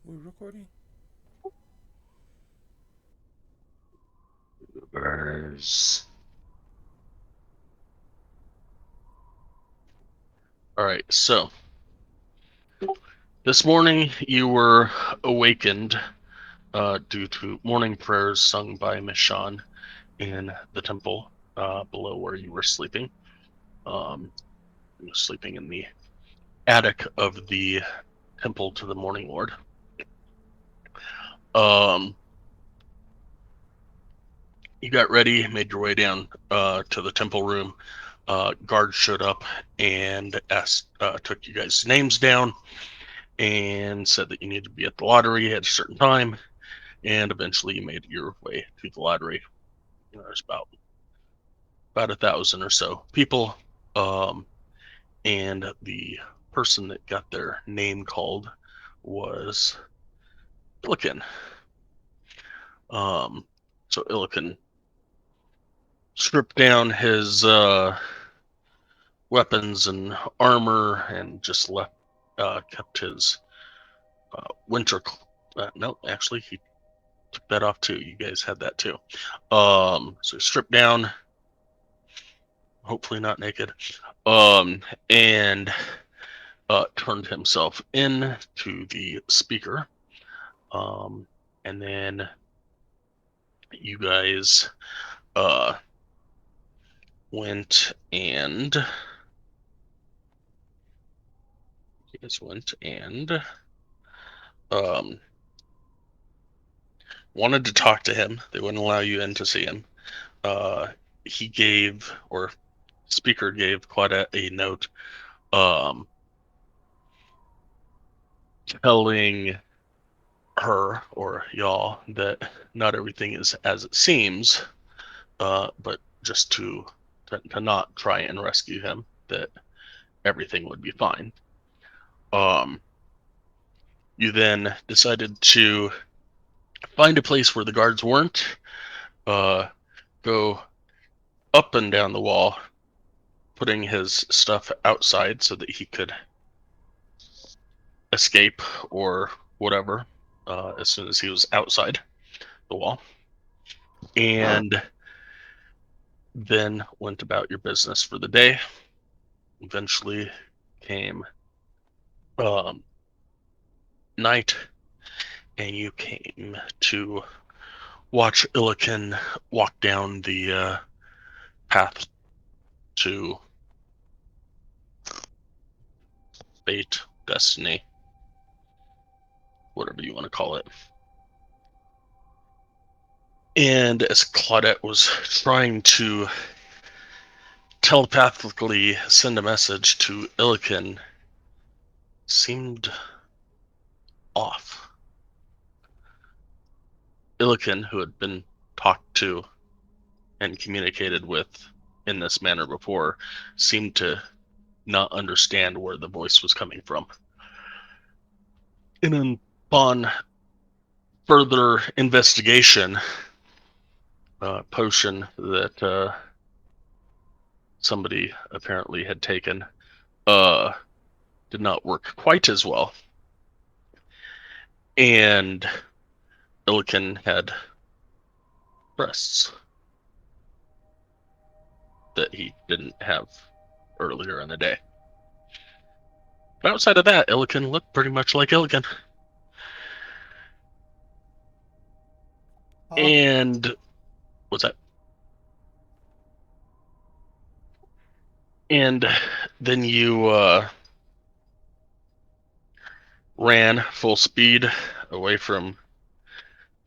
We're recording? Burrs. All right, so this morning you were awakened due to morning prayers sung by Miss Shawn in the temple below where you were sleeping. You were sleeping in the attic of the temple to the Morning Lord. Um, you got ready, made your way down to the temple room. Guards showed up and took you guys' names down and said that you needed to be at the lottery at a certain time. And eventually you made your way to the lottery. There's about 1,000 or so people, and the person that got their name called was Illican. So Illican stripped down his weapons and armor and just kept his winter. No, actually, he took that off too. You guys had that too. So stripped down, hopefully not naked, and turned himself in to the speaker. And then you guys uh, went and um, wanted to talk to him. They wouldn't allow you in to see him. He gave, or speaker gave, quite a note, um, telling her or y'all that not everything is as it seems, but just to not try and rescue him, that everything would be fine. Um, you then decided to find a place where the guards weren't, uh, go up and down the wall, putting his stuff outside so that he could escape or whatever as soon as he was outside the wall, and then went about your business for the day. Eventually came um, night, and you came to watch Illican walk down the path to fate, destiny, whatever you want to call it. And as Claudette was trying to telepathically send a message to Illican, seemed off. Illican, who had been talked to and communicated with in this manner before, seemed to not understand where the voice was coming from. And upon further investigation, a potion that somebody apparently had taken uh, did not work quite as well. And Illican had breasts that he didn't have earlier in the day. But outside of that, Illican looked pretty much like Illican. Huh? And what's that? And then you ran full speed away from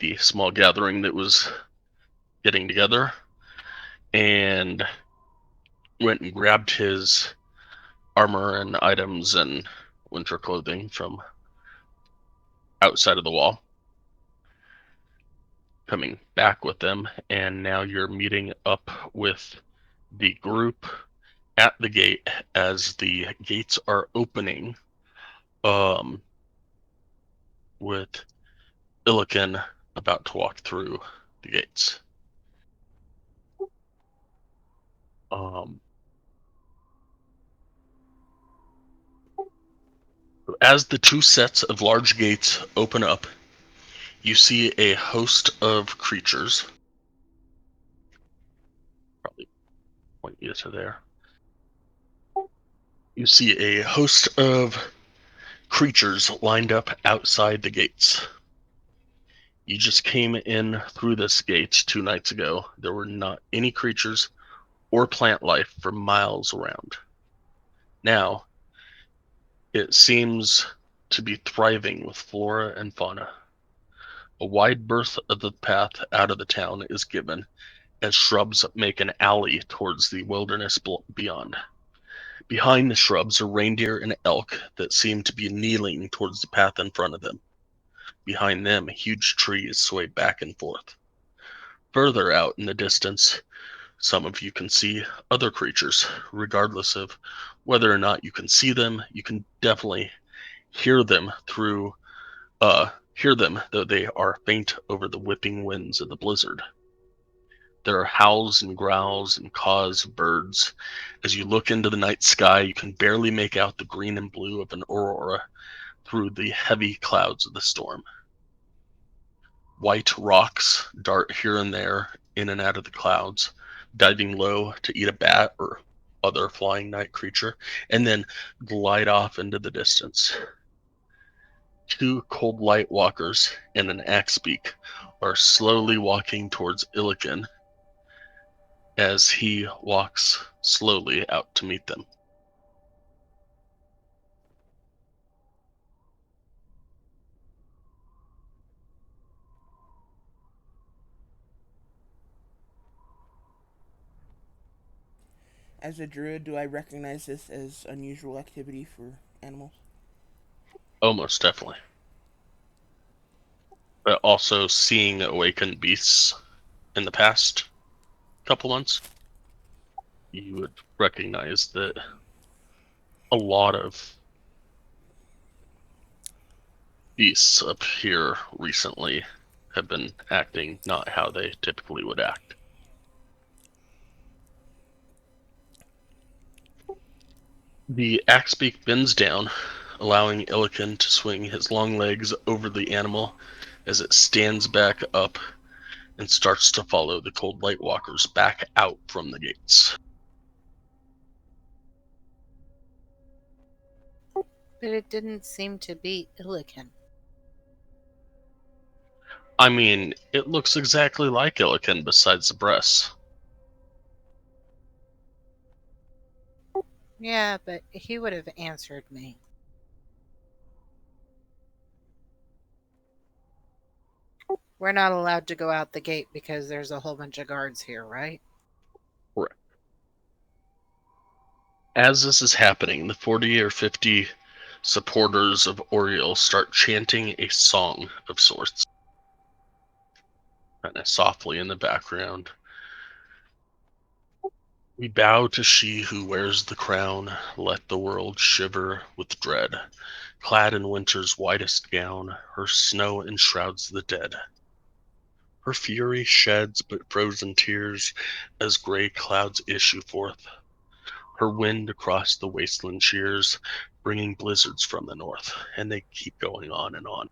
the small gathering that was getting together and went and grabbed his armor and items and winter clothing from outside of the wall, coming back with them. And now you're meeting up with the group at the gate as the gates are opening, um, with Illican about to walk through the gates. Um, As the two sets of large gates open up, you see a host of creatures. Probably point you to there. You see a host of creatures lined up outside the gates. You just came in through this gate 2 nights ago. There were not any creatures or plant life for miles around. Now, it seems to be thriving with flora and fauna. A wide berth of the path out of the town is given as shrubs make an alley towards the wilderness beyond. Behind the shrubs are reindeer and elk that seem to be kneeling towards the path in front of them. Behind them, huge trees sway back and forth. Further out in the distance, some of you can see other creatures. Regardless of whether or not you can see them, you can definitely hear them though they are faint over the whipping winds of the blizzard. There are howls and growls and caws of birds. As you look into the night sky, you can barely make out the green and blue of an aurora through the heavy clouds of the storm. White rocks dart here and there in and out of the clouds, diving low to eat a bat or other flying night creature, and then glide off into the distance. Two cold light walkers and an axebeak are slowly walking towards Illiken as he walks slowly out to meet them. As a druid, do I recognize this as unusual activity for animals? Almost definitely. But also seeing awakened beasts in the past couple months, you would recognize that a lot of beasts up here recently have been acting not how they typically would act. The axebeak bends down, allowing Illiken to swing his long legs over the animal as it stands back up and starts to follow the cold light walkers back out from the gates. But it didn't seem to be Illiken. I mean, it looks exactly like Illiken besides the breasts. Yeah, but he would have answered me. We're not allowed to go out the gate because there's a whole bunch of guards here, right? Correct. As this is happening, the 40 or 50 supporters of Oriel start chanting a song of sorts, kind of softly in the background. We bow to she who wears the crown, let the world shiver with dread. Clad in winter's whitest gown, her snow enshrouds the dead. Her fury sheds but frozen tears as gray clouds issue forth. Her wind across the wasteland shears, bringing blizzards from the north, and they keep going on and on.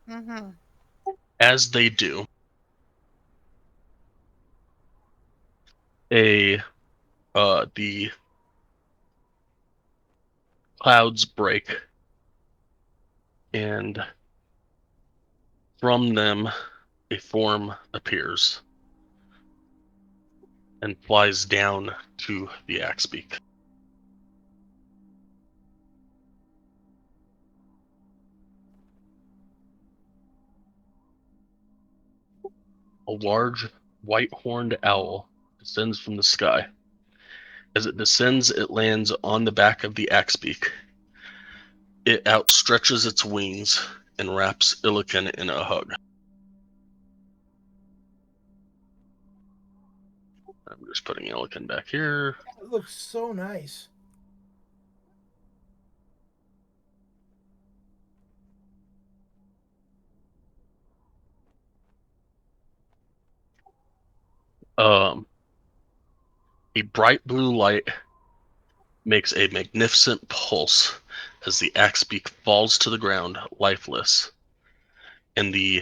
Mm-hmm. As they do, the clouds break, and from them a form appears and flies down to the axebeak. A large white-horned owl descends from the sky. As it descends, it lands on the back of the axebeak. It outstretches its wings and wraps Illiken in a hug. I'm just putting Illiken back here. It looks so nice. A bright blue light makes a magnificent pulse as the axe beak falls to the ground, lifeless, and the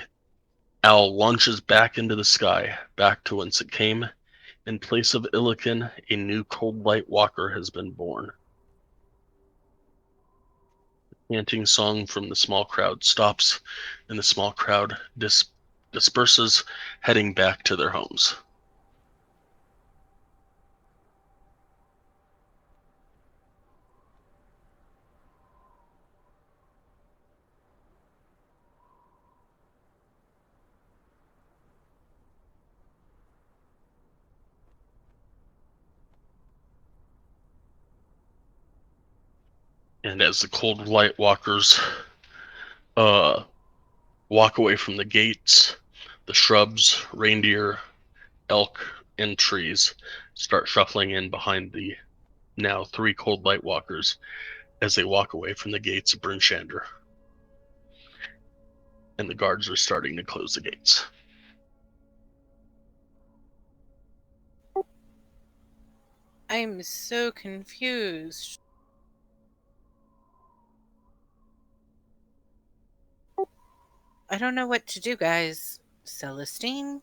owl launches back into the sky, back to whence it came. In place of Illiken, a new cold light walker has been born. The chanting song from the small crowd stops, and the small crowd disperses, heading back to their homes. And as the cold light walkers walk away from the gates, the shrubs, reindeer, elk, and trees start shuffling in behind the now 3 cold light walkers as they walk away from the gates of Brunchander. And the guards are starting to close the gates. I'm so confused. I don't know what to do, guys. Celestine?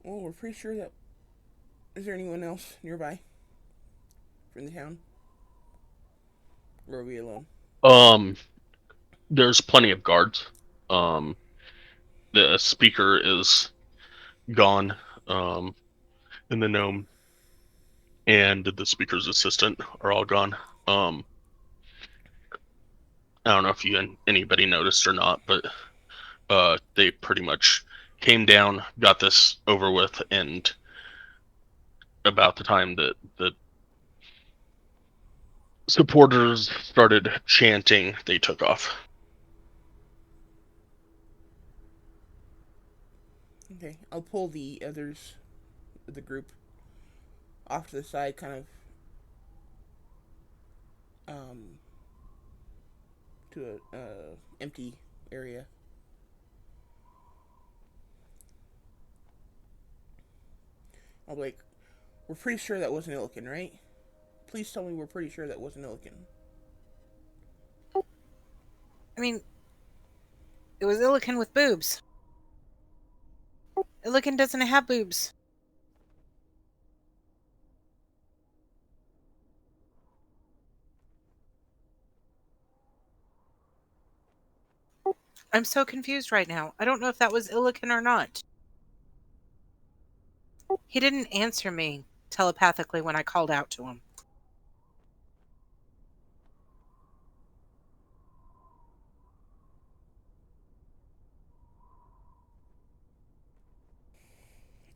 Well, we're pretty sure that. Is there anyone else nearby from the town? Or are we alone? There's plenty of guards. The speaker is gone, and the gnome and the speaker's assistant are all gone. I don't know if anybody noticed or not, but they pretty much came down, got this over with, and about the time that the supporters started chanting, they took off. Okay, I'll pull the others of the group off to the side, kind of um, to a empty area. I'll be like, we're pretty sure that wasn't Illiken, right? Please tell me we're pretty sure that wasn't Illiken. I mean, it was Illiken with boobs. Illiken doesn't have boobs. I'm so confused right now. I don't know if that was Illiken or not. He didn't answer me telepathically when I called out to him.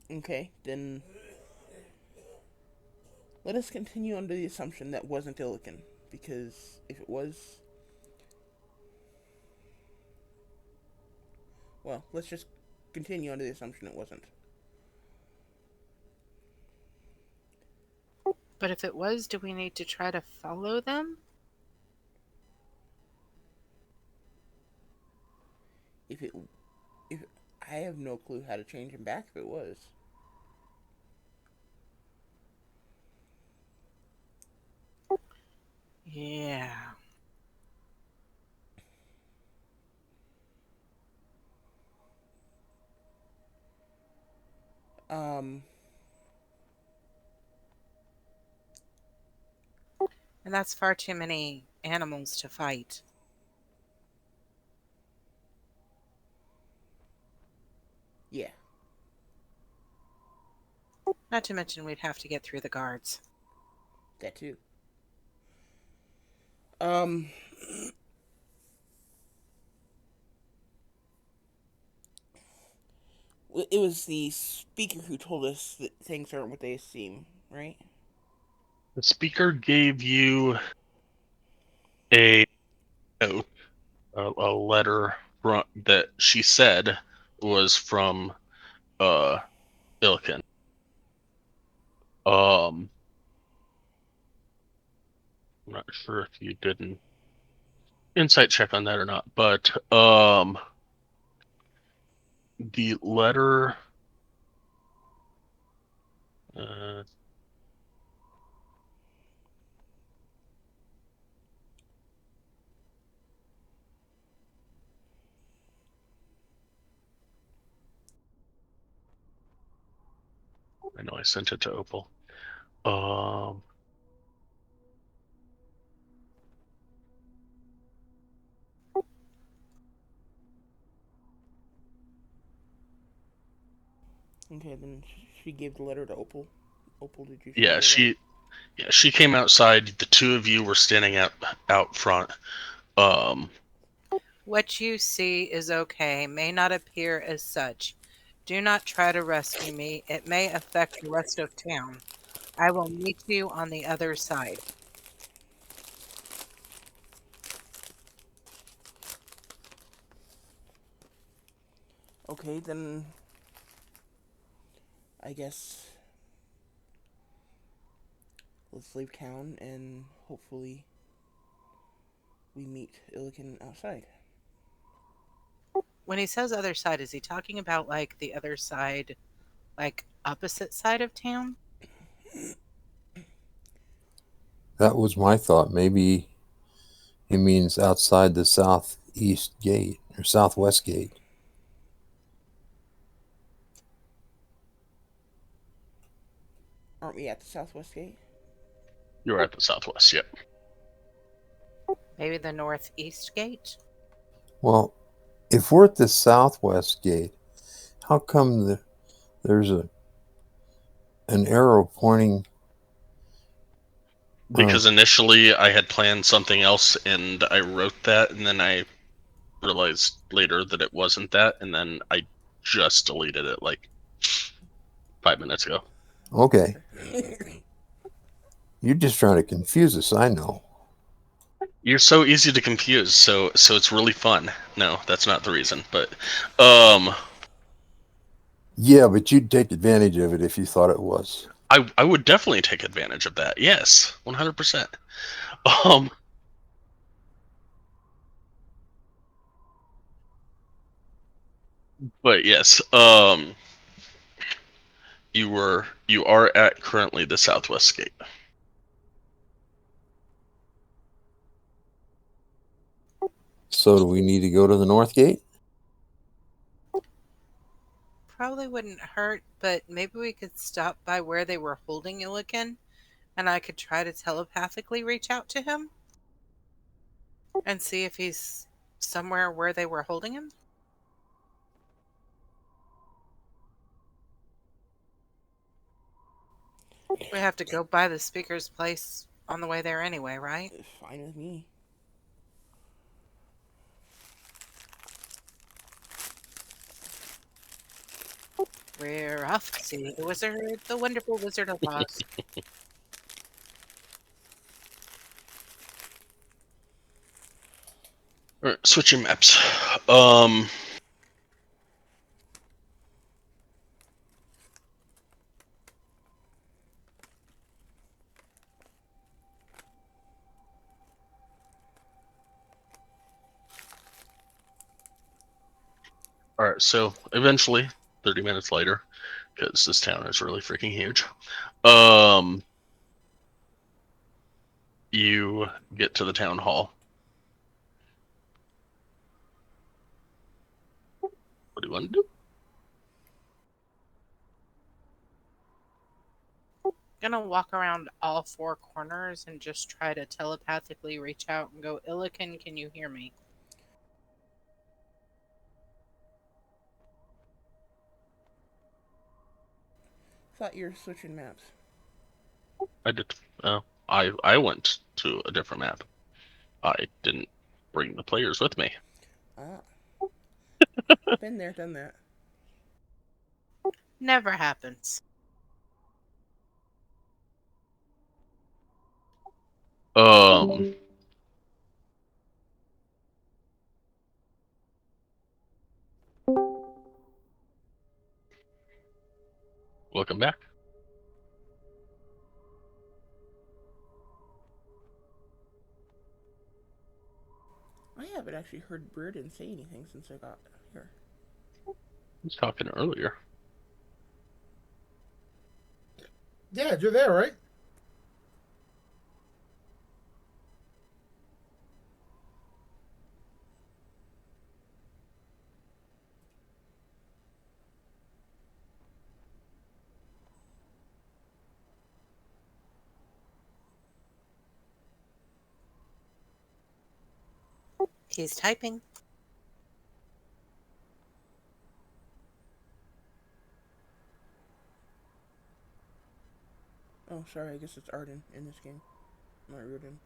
Okay, then let us continue under the assumption that wasn't Illiken, because if it was, well, let's just continue under the assumption it wasn't. But if it was, do we need to try to follow them? If it, if I have no clue how to change him back if it was. Yeah. Um, And that's far too many animals to fight. yeah, Not to mention we'd have to get through the guards. that too. Um, it was the speaker who told us that things aren't what they seem, right? The speaker gave you a note, a letter that she said was from Illiken. I'm not sure if you did an insight check on that or not, but the letter I know I sent it to Opal. Okay, then she gave the letter to Opal. Opal, did you? Yeah, she came outside. The two of you were standing out front. What you see is okay, may not appear as such. Do not try to rescue me. It may affect the rest of town. I will meet you on the other side. Okay, then I guess let's leave town and hopefully we meet Illiken outside. When he says other side, is he talking about like the other side, like opposite side of town? That was my thought. Maybe he means outside the southeast gate or southwest gate. Aren't we at the southwest gate? You're at the southwest. Yep. Maybe the northeast gate? Well, if we're at the southwest gate, how come there's an arrow pointing? Because initially I had planned something else, and I wrote that, and then I realized later that it wasn't that, and then I just deleted it like 5 minutes ago. Okay. You're just trying to confuse us, I know. You're so easy to confuse, so it's really fun. No, that's not the reason, but Yeah, but you'd take advantage of it if you thought it was. I would definitely take advantage of that. Yes, 100%. But yes, you are at currently the southwest gate. So do we need to go to the north gate? Probably wouldn't hurt, but maybe we could stop by where they were holding Illiken, and I could try to telepathically reach out to him and see if he's somewhere where they were holding him. We have to go by the speaker's place on the way there anyway, right? Fine with me. We're off to see the wizard, the wonderful Wizard of Oz. All right, switching maps. All right, so eventually, 30 minutes later, because this town is really freaking huge, you get to the town hall. What do you want to do? Gonna walk around all four corners and just try to telepathically reach out and go, Illiken, can you hear me? Thought you were switching maps. I did. I went to a different map. I didn't bring the players with me. Ah. Been there, done that. Never happens. Welcome back. I haven't actually heard Brereton say anything since I got here. I was talking earlier. Yeah, you're there, right? He's typing. Oh, sorry. I guess it's Arden in this game, not Rudin.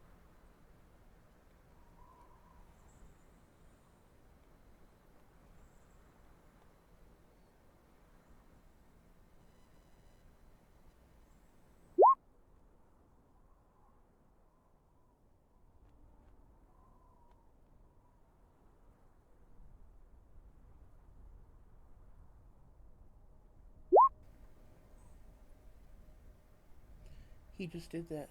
He just did that.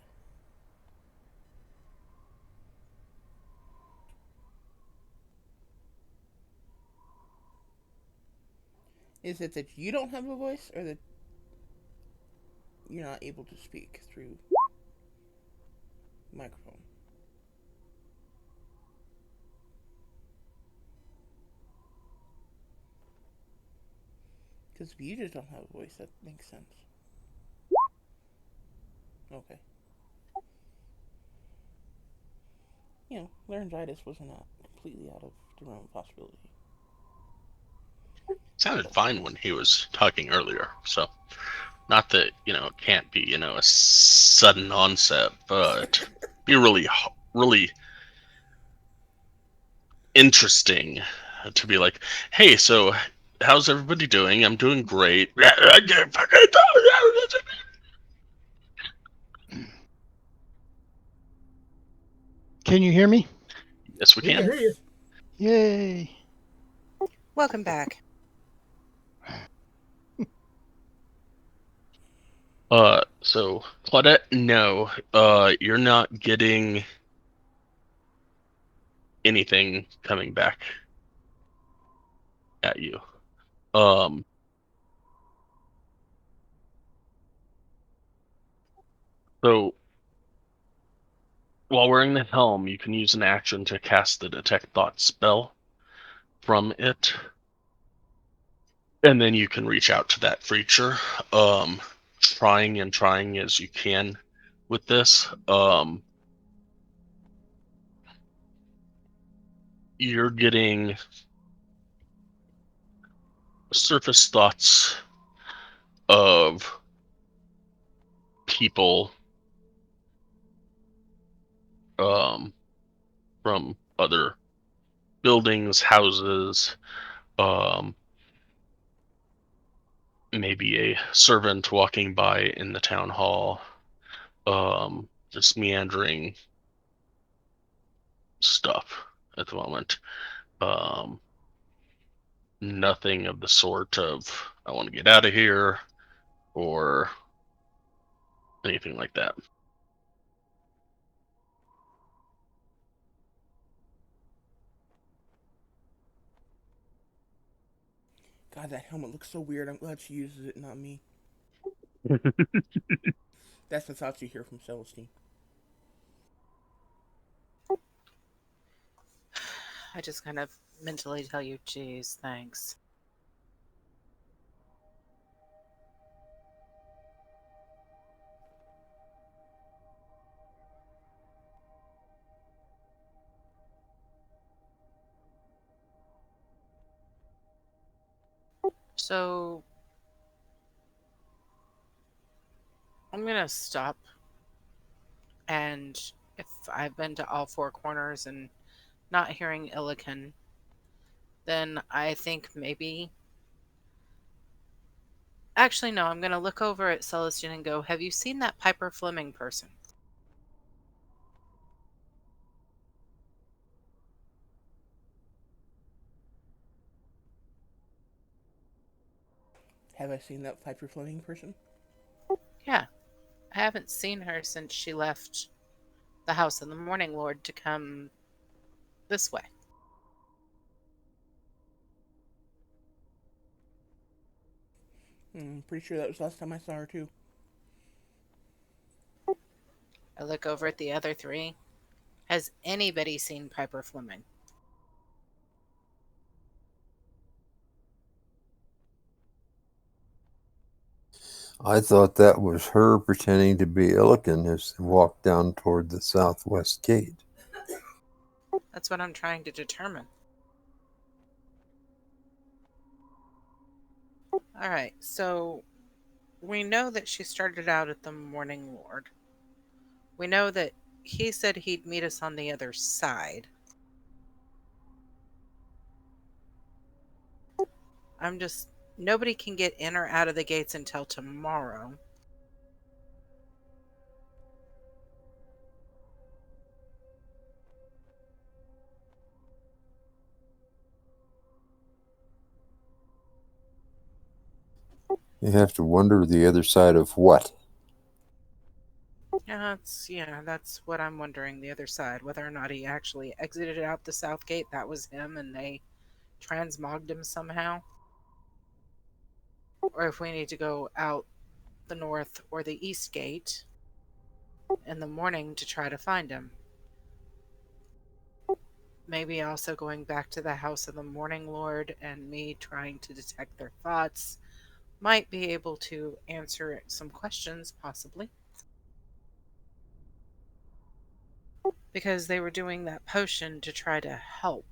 Is it that you don't have a voice, or that you're not able to speak through microphone? Because if you just don't have a voice, that makes sense. Okay. Laryngitis was not completely out of the realm of possibility. Sounded fine when he was talking earlier. So, not that it can't be a sudden onset, but be really interesting to be like, hey, so how's everybody doing? I'm doing great. Can you hear me? Yes, we We can can. hear you. Yay. Welcome back. So Claudette, no, you're not getting anything coming back at you. Um, so while wearing the helm, you can use an action to cast the Detect Thought spell from it, and then you can reach out to that creature, trying and trying as you can with this. You're getting surface thoughts of people um, from other buildings, houses, um, maybe a servant walking by in the town hall, just meandering stuff at the moment. Um, Nothing of the sort of I want to get out of here or anything like that. God, that helmet looks so weird. I'm glad she uses it, not me. That's the thoughts you hear from Celestine. I just kind of mentally tell you, geez, thanks. So I'm going to stop. And if I've been to all four corners and not hearing Illiken, then I think maybe. Actually, no, I'm going to look over at Celestine and go, have you seen that Piper Fleming person? Have I seen that Piper Fleming person? Yeah, I haven't seen her since she left the house of the Morning Lord to come this way. Pretty sure that was last time I saw her, too. I look over at the other three. Has anybody seen Piper Fleming? I thought that was her pretending to be Illiken as they walked down toward the southwest gate. That's what I'm trying to determine. All right, so we know that she started out at the Morning Lord. We know that he said he'd meet us on the other side. Nobody can get in or out of the gates until tomorrow. You have to wonder the other side of what? Yeah, that's what I'm wondering, the other side. Whether or not he actually exited out the south gate, that was him, and they transmogged him somehow. Or if we need to go out the north or the east gate in the morning to try to find him. Maybe also going back to the house of the Morning Lord and me trying to detect their thoughts might be able to answer some questions, possibly. Because they were doing that potion to try to help.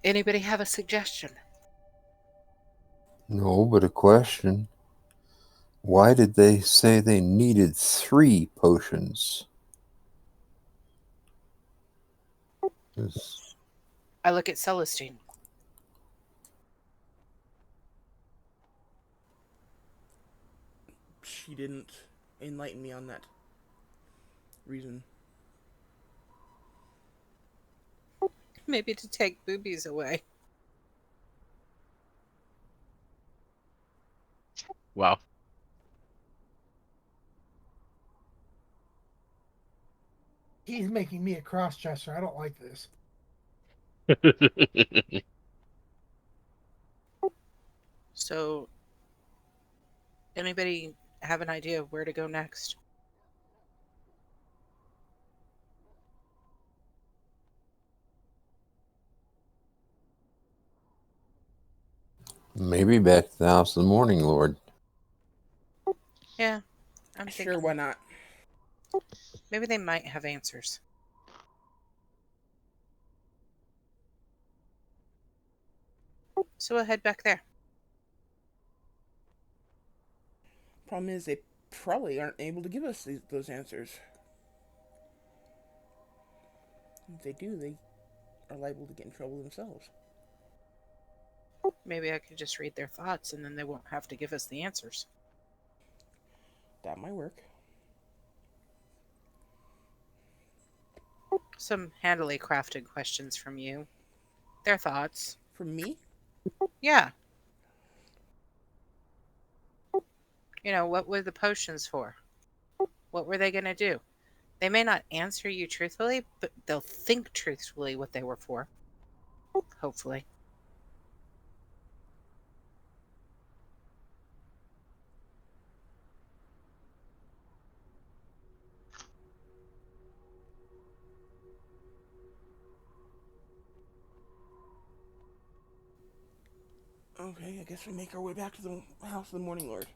Anybody have a suggestion? No, but a question. Why did they say they needed 3 potions? This- I look at Celestine. She didn't enlighten me on that reason. Maybe to take boobies away. Wow. He's making me a cross-dresser. I don't like this. So, anybody have an idea of where to go next? Maybe back to the house of the Morning Lord. Yeah, I'm Sure, thinking why not? maybe they might have answers. So we'll head back there. Problem is, they probably aren't able to give us those answers. If they do, they are liable to get in trouble themselves. Maybe I could just read their thoughts and then they won't have to give us the answers. That might work. Some handily crafted questions from you. Their thoughts. From me? Yeah. What were the potions for? What were they going to do? They may not answer you truthfully, but they'll think truthfully what they were for. Hopefully. Okay, I guess we make our way back to the house of the Morning Lord.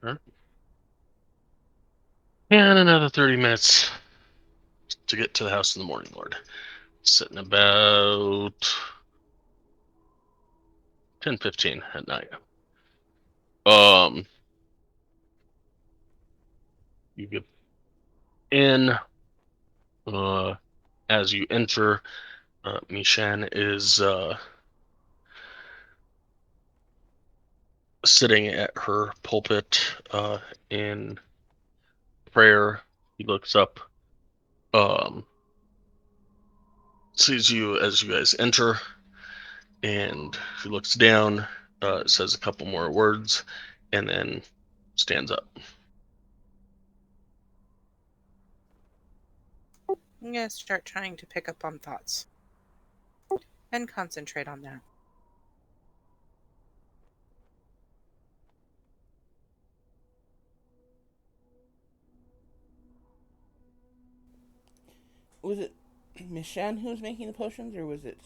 Sure. And another 30 minutes to get to the house of the Morning Lord. Sitting about 10:15 at night. You get in. As you enter, Mishan is sitting at her pulpit in prayer. He looks up, sees you as you guys enter, and he looks down, says a couple more words, and then stands up. I'm going to start trying to pick up on thoughts and concentrate on that. Was it Miss Shan who was making the potions, or was it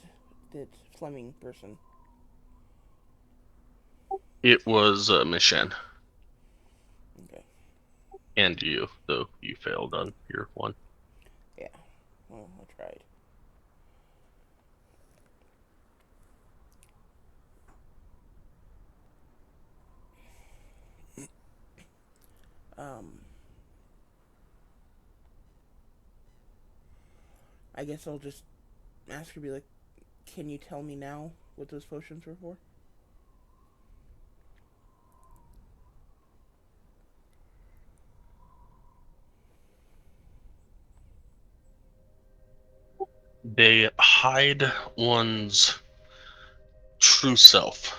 that Fleming person? It was Miss Shen. Okay. And you, though you failed on your one. Yeah. Well, I tried. I guess I'll just ask her, be like, can you tell me now what those potions were for? They hide one's true self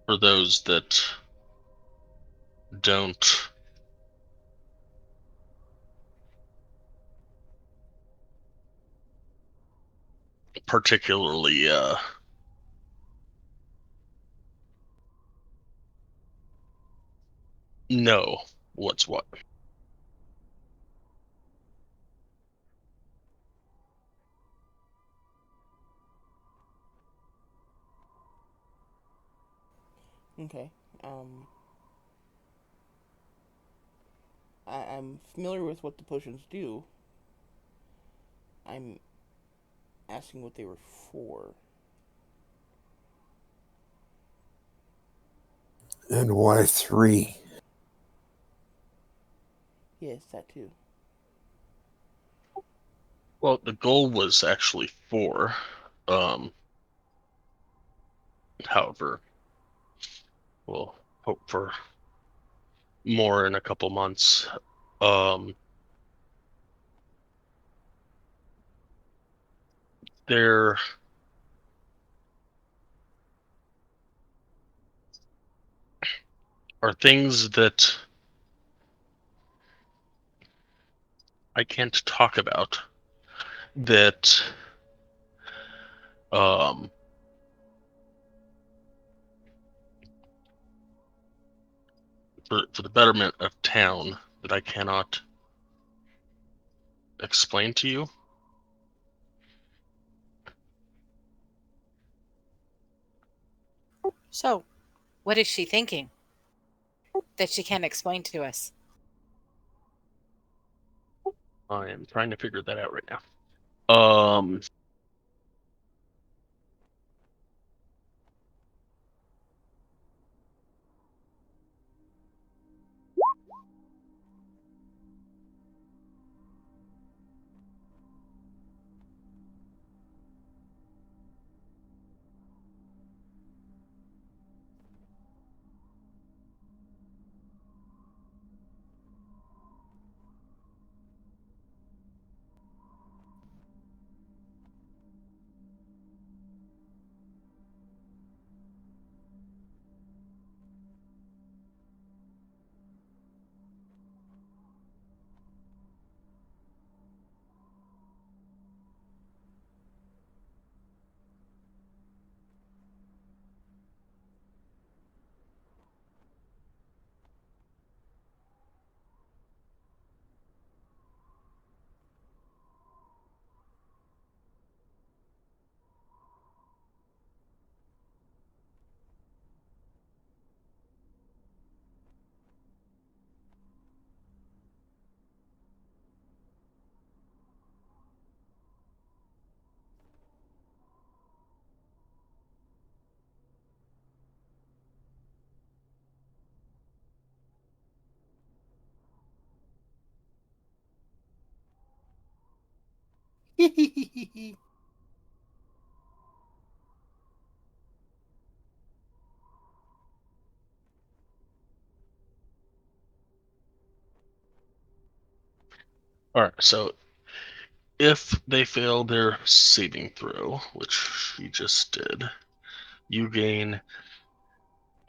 for those that don't particularly know what's what. Okay. I'm familiar with what the potions do. I'm asking what they were for. And why 3? Yes, that too. Well, the goal was actually 4. However, we'll hope for more in a couple months. There are things that I can't talk about that for the betterment of town that I cannot explain to you. So, what is she thinking that she can't explain to us? I am trying to figure that out right now. All right, so if they fail their saving throw, which she just did, you gain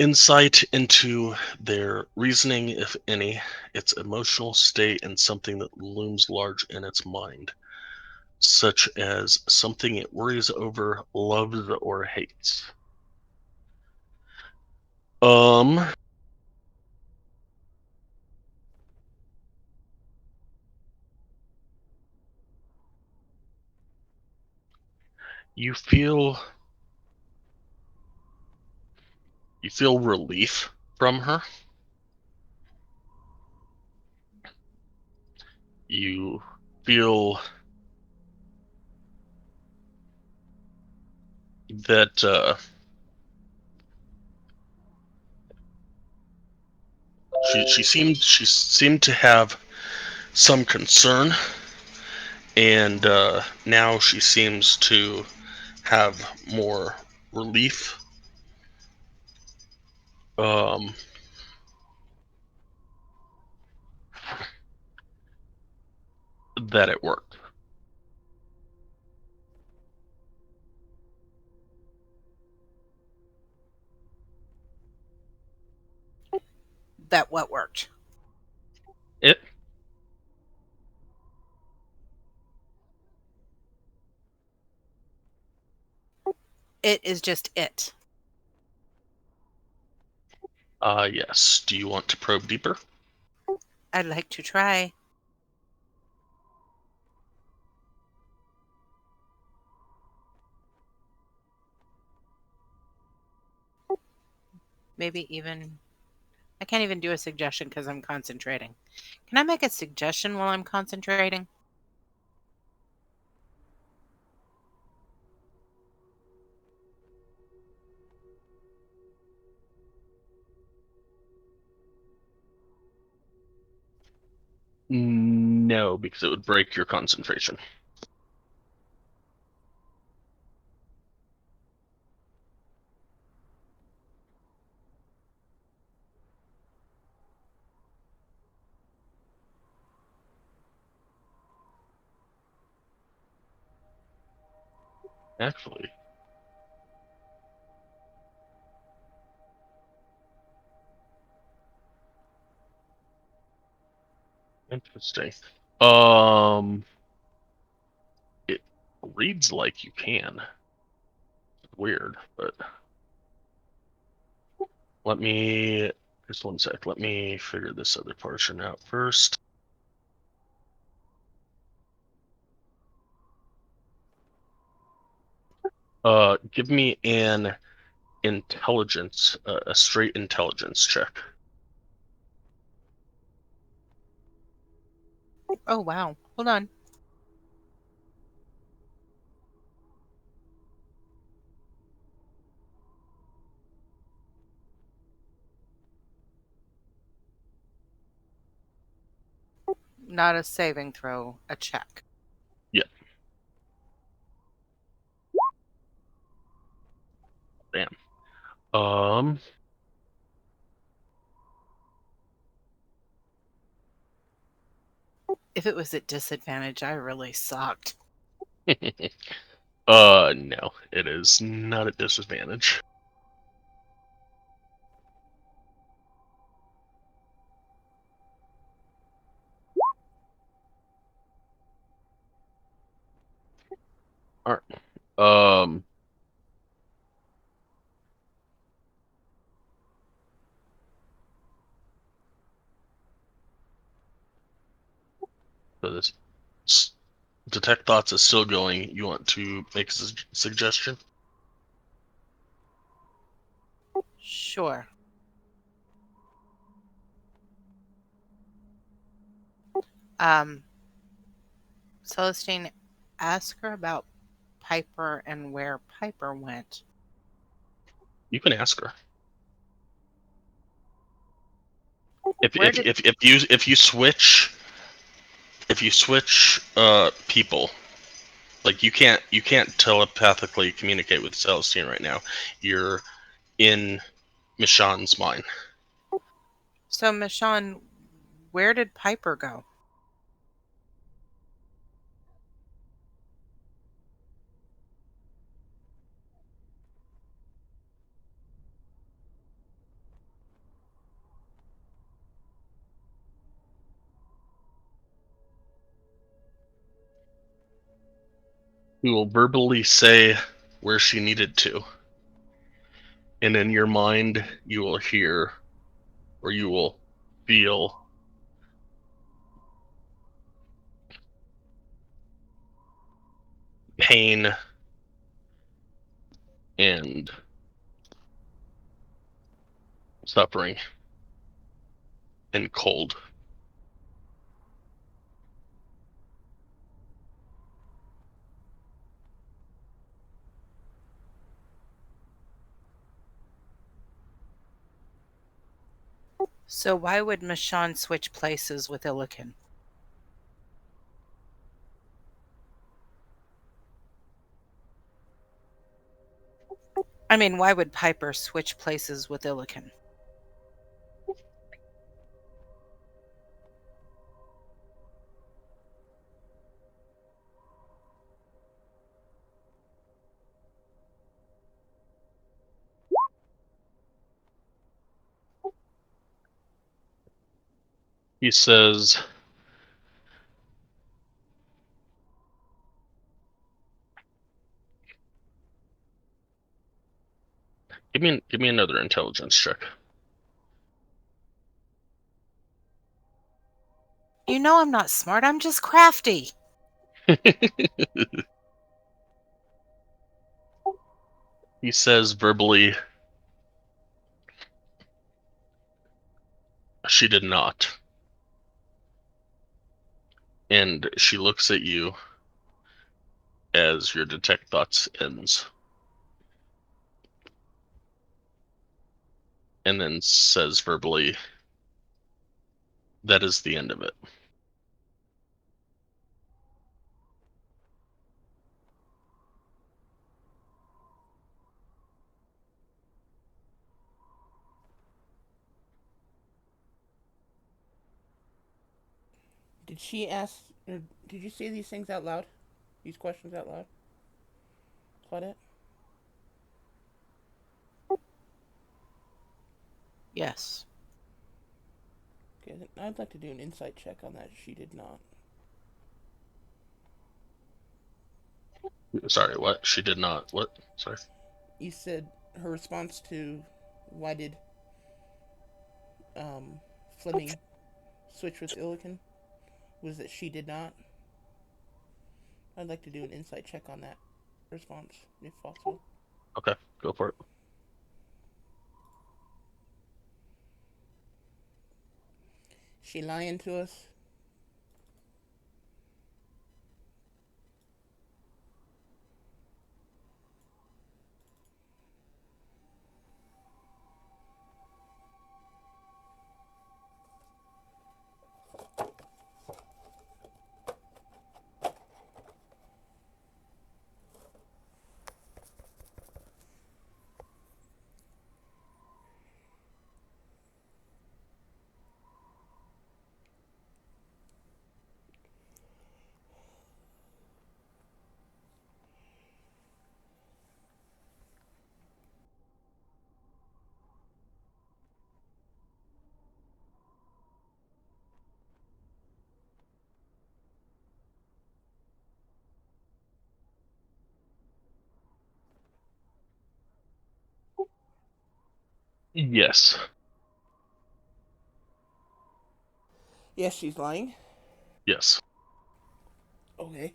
insight into their reasoning, if any, its emotional state, and something that looms large in its mind, such as something it worries over, loves, or hates. You feel relief from her. You feel that she seemed to have some concern, and now she seems to have more relief. That it worked. That what worked? It. It is just it. Yes. Do you want to probe deeper? I'd like to try. Maybe even... I can't even do a suggestion because I'm concentrating. Can I make a suggestion while I'm concentrating? No, because it would break your concentration. Actually. Interesting. It reads like you can. Weird, but let me just one sec. Let me figure this other portion out first. Give me an intelligence, a straight intelligence check. Oh, wow. Hold on. Not a saving throw, a check. Yeah. Damn. If it was at disadvantage, I really sucked. No, it is not a disadvantage. All right. So this detect thoughts is still going. You want to make a suggestion? Sure. Celestine, ask her about Piper and where Piper went. You can ask her. Where did... If you switch people, like you can't telepathically communicate with Celestine right now. You're in Michonne's mind. So, Michonne, where did Piper go? He will verbally say where she needed to. And in your mind, you will hear, or you will feel, pain and suffering and cold. So why would Michonne switch places with Illiken? I mean, why would Piper switch places with Illiken? He says, give me another intelligence check. You know I'm not smart, I'm just crafty. He says verbally, she did not. And she looks at you as your detect thoughts ends. And then says verbally, that is the end of it. Did she ask, or did you say these things out loud? These questions out loud? Claudette? Yes. Okay, then I'd like to do an insight check on that. She did not. Sorry, what? She did not. What? Sorry. You said her response to why did Fleming switch with Illiken was that she did not. I'd like to do an insight check on that response, if possible. Okay, go for it. She lying to us? Yes. Yes, she's lying. Yes. Okay.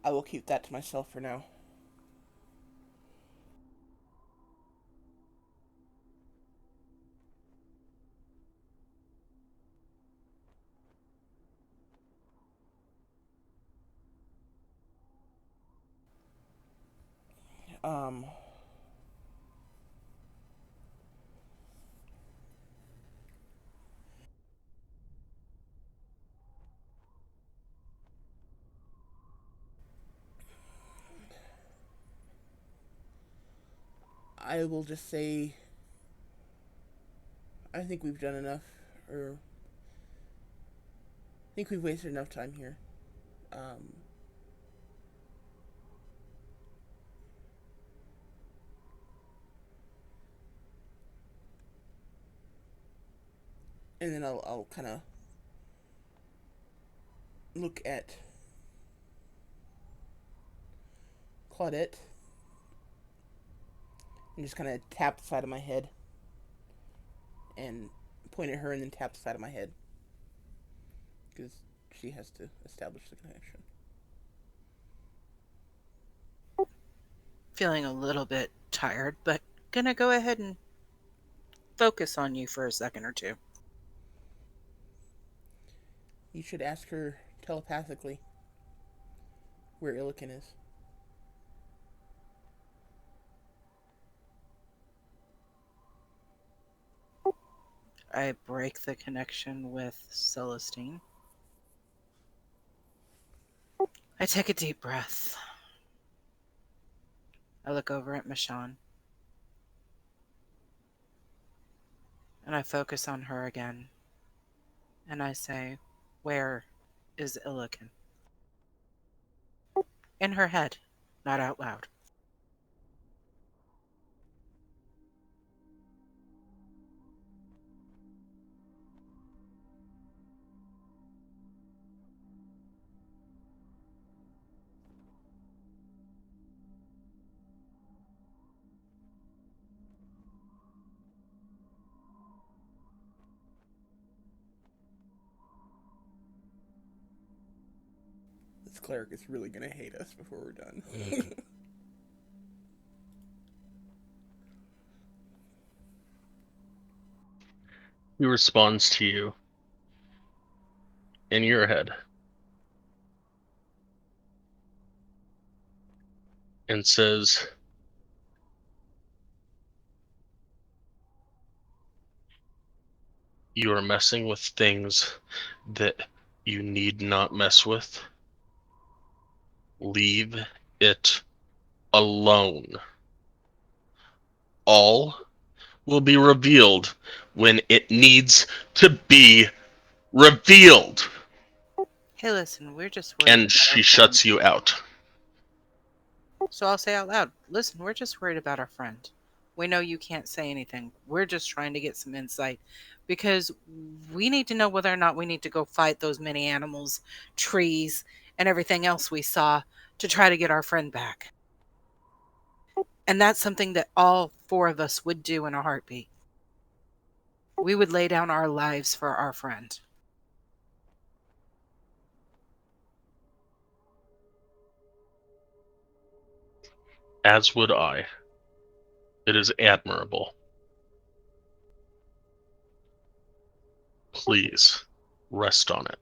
I will keep that to myself for now. Um, I will just say I think we've done enough, or I think we've wasted enough time here. Um, And then I'll kind of look at Claudette and just kind of tap the side of my head and point at her and then tap the side of my head because she has to establish the connection. Feeling a little bit tired, but gonna go ahead and focus on you for a second or two. You should ask her telepathically where Illiken is. I break the connection with Celestine. I take a deep breath. I look over at Michonne. And I focus on her again. And I say, where is Illiken? In her head, not out loud. This cleric is really gonna hate us before we're done. He responds to you in your head and says, "You are messing with things that you need not mess with. Leave it alone. All will be revealed when it needs to be revealed." Hey, listen, we're just worried And about she our shuts friend. you out. So I'll say out loud, listen, we're just worried about our friend. We know you can't say anything. We're just trying to get some insight because we need to know whether or not we need to go fight those many animals, trees, and everything else we saw to try to get our friend back. And that's something that all four of us would do in a heartbeat. We would lay down our lives for our friend. As would I. It is admirable. Please, rest on it.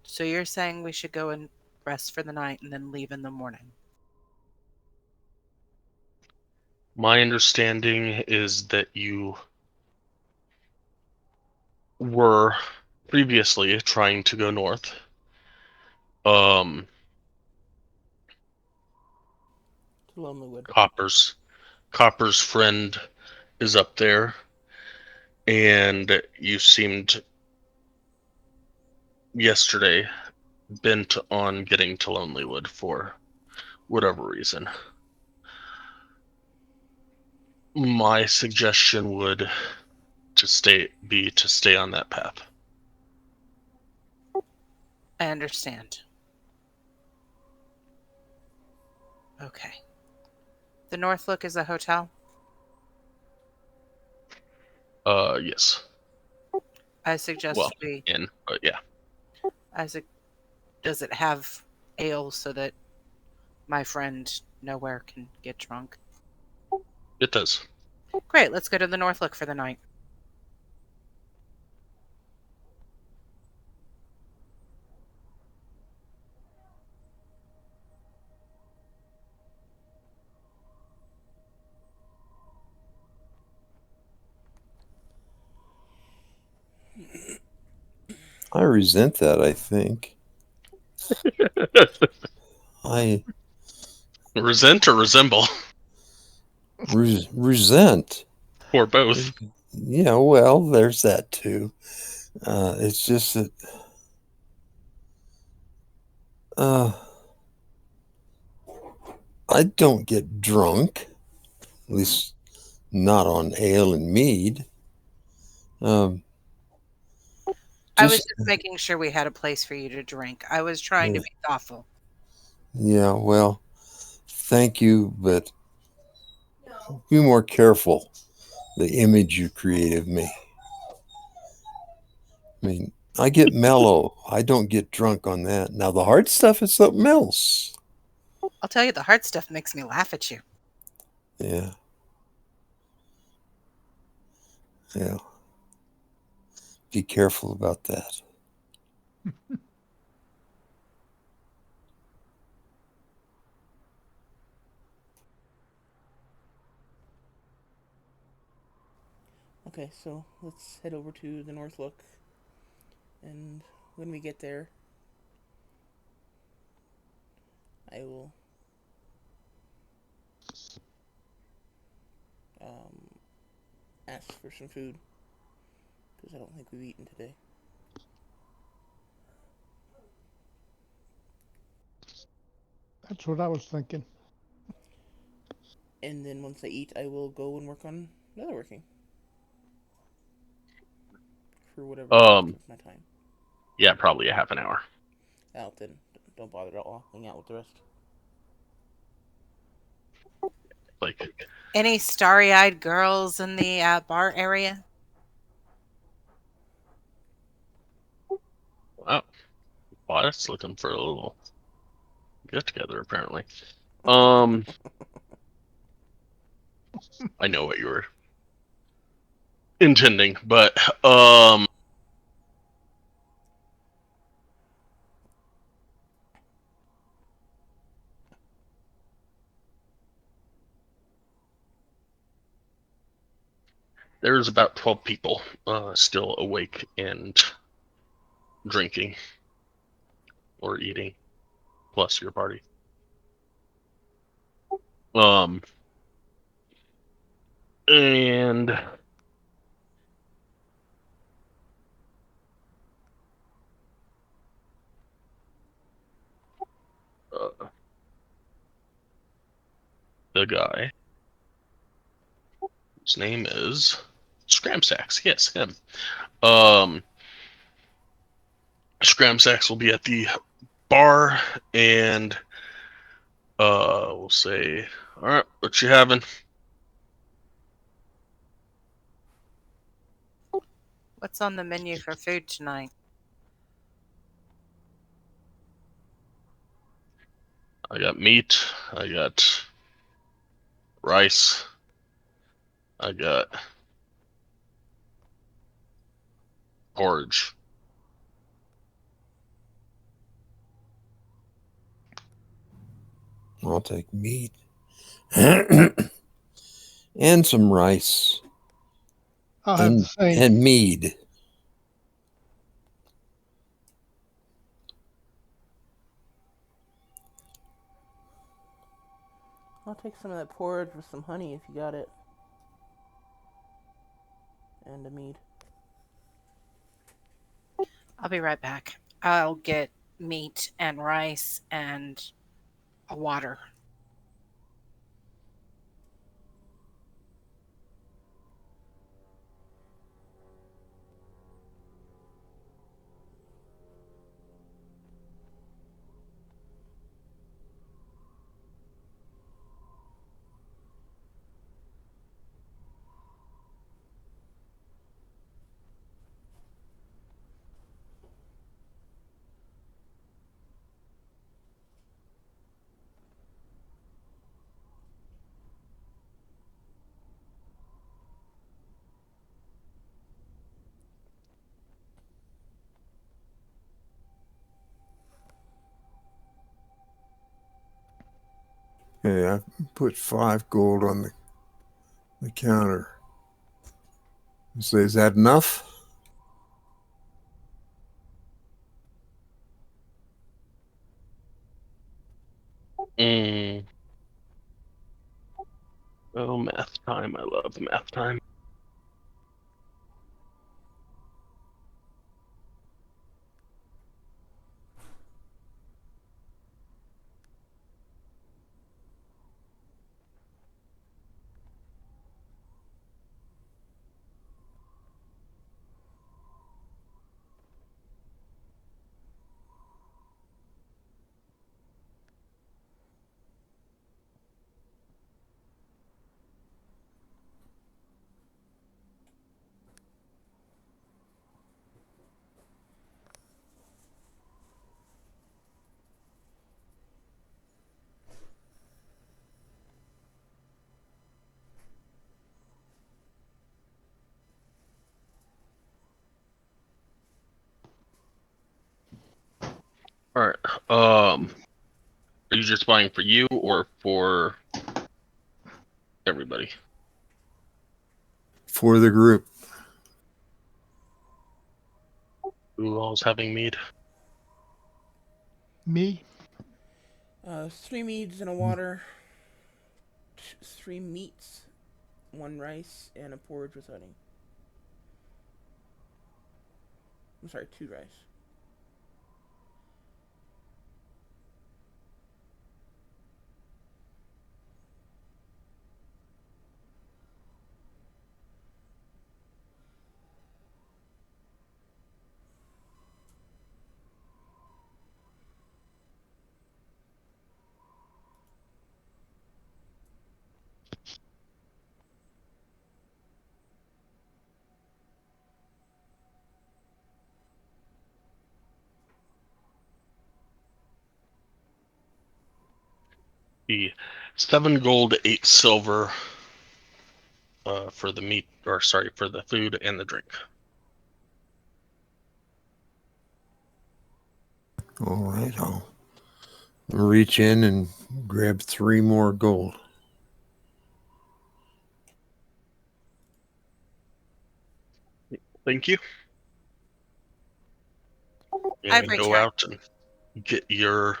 So you're saying we should go and rest for the night and then leave in the morning? My understanding is that you were previously trying to go north. To Lonelywood. Copper's friend is up there, and you seemed yesterday bent on getting to Lonelywood for whatever reason. My suggestion would be to stay on that path. I understand. Okay. The Northlook is a hotel? Yes. I suggest Well, we... but yeah. Does it have ale so that my friend nowhere can get drunk? It does. Great, let's go to the Northlook for the night. I resent that, I think. I Resent or resemble? resent. Or both. Yeah, well, there's that too. It's just that I don't get drunk, at least not on ale and mead. Um, I was just just making sure we had a place for you to drink. I was trying to yeah, be thoughtful. yeah. Well, thank you, but be more careful. The image you create of me. I mean, I get mellow. I don't get drunk on that. Now the hard stuff is something else. I'll tell you, the hard stuff makes me laugh at you. Yeah, yeah. Be careful about that. Okay, so let's head over to the North Look, and when we get there, I will um, ask for some food because I don't think we've eaten today. That's what I was thinking. And then once I eat, I will go and work on netherworking for whatever is left Um, of my time. yeah, probably a half an hour. Out then, don't bother at all. Hang out with the rest. Like, Any starry-eyed girls in the bar area? wow, Boss looking for a little get together apparently. Um, I know what you were intending, but there's about 12 people still awake and drinking or eating, plus your party. Um, and the guy, his name is Scramsax. Yes, him. Um, Scramsax will be at the bar, and we'll say, all right, what you having? What's on the menu for food tonight? I got meat. I got rice. I got porridge. I'll take meat and some rice I'll have the same. and mead. I'll take some of that porridge with some honey if you got it, and a mead. I'll be right back. I'll get meat and rice and a water. Hey, I put 5 gold on the counter. So is that enough? Mm. Oh, math time. I love math time. Are you just buying for you or for everybody? For the group. Who all's having mead? Me? 3 meads and a water, 3 meats, 1 rice, and a porridge with honey. I'm sorry, 2 rice. The 7 gold, 8 silver for the meat, or sorry, for the food and the drink. All right, I'll reach in and grab 3 more gold. Thank you. I And reach go out. out and get your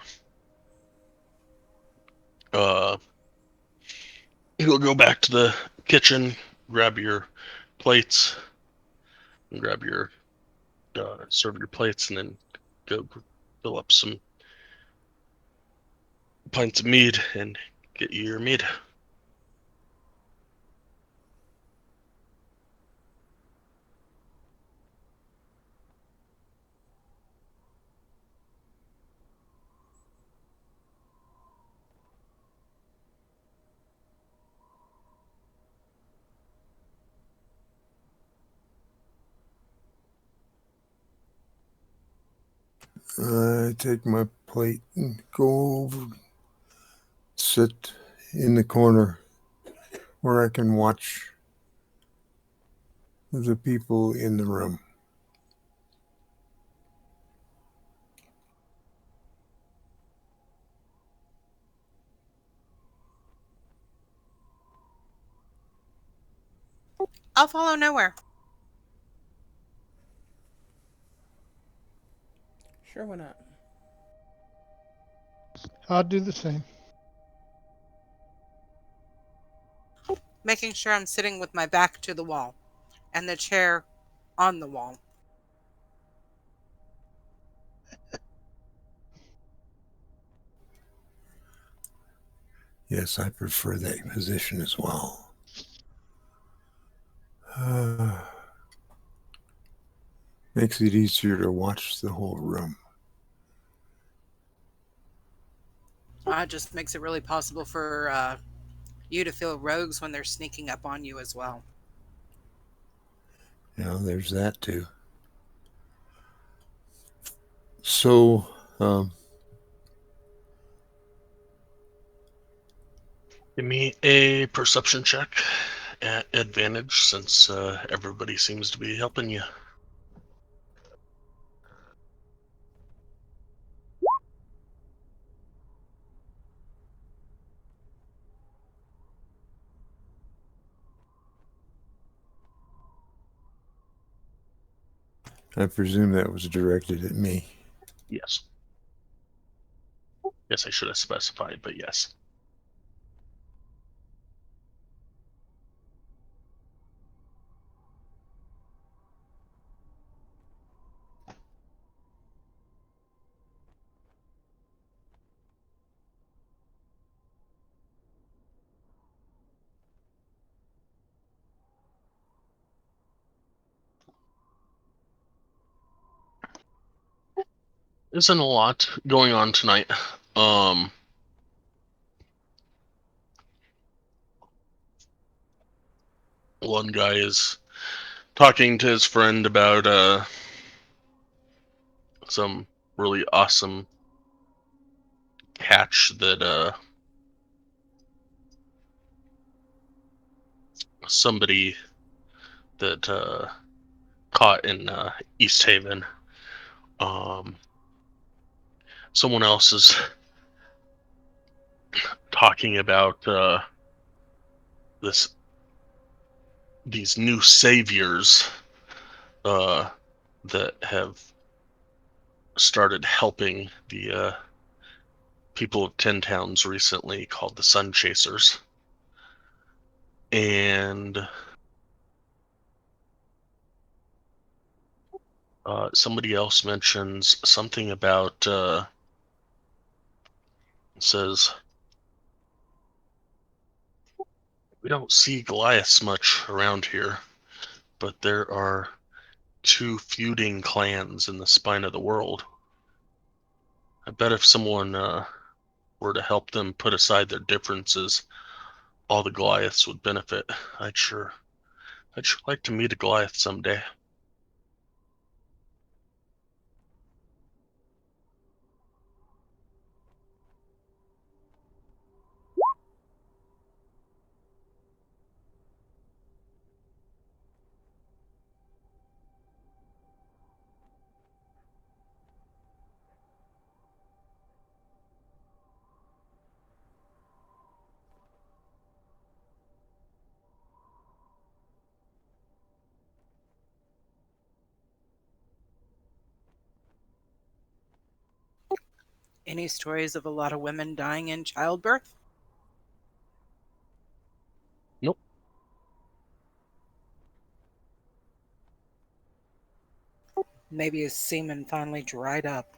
you'll go back to the kitchen, grab your plates, and grab your serve your plates, and then go fill up some pints of mead and get you your mead. I take my plate and go over, sit in the corner where I can watch the people in the room. I'll follow nowhere. Sure, why not? I'll do the same. Making sure I'm sitting with my back to the wall and the chair on the wall. Yes, I prefer that position as well. Makes it easier to watch the whole room. It just makes it really possible for you to feel rogues when they're sneaking up on you as well. There's that too. So, Give me a perception check at advantage, since everybody seems to be helping you. I presume that was directed at me. Yes. Yes, I should have specified, but yes. Isn't a lot going on tonight. One guy is talking to his friend about some really awesome catch that somebody that caught in East Haven. someone else is talking about these new saviors that have started helping the people of 10 Towns recently, called the Sun Chasers. And somebody else mentions something about says, we don't see Goliaths much around here, but there are two feuding clans in the spine of the world. I bet if someone were to help them put aside their differences, all the Goliaths would benefit. I'd sure like to meet a Goliath someday. Any stories of a lot of women dying in childbirth? Nope. Maybe his semen finally dried up.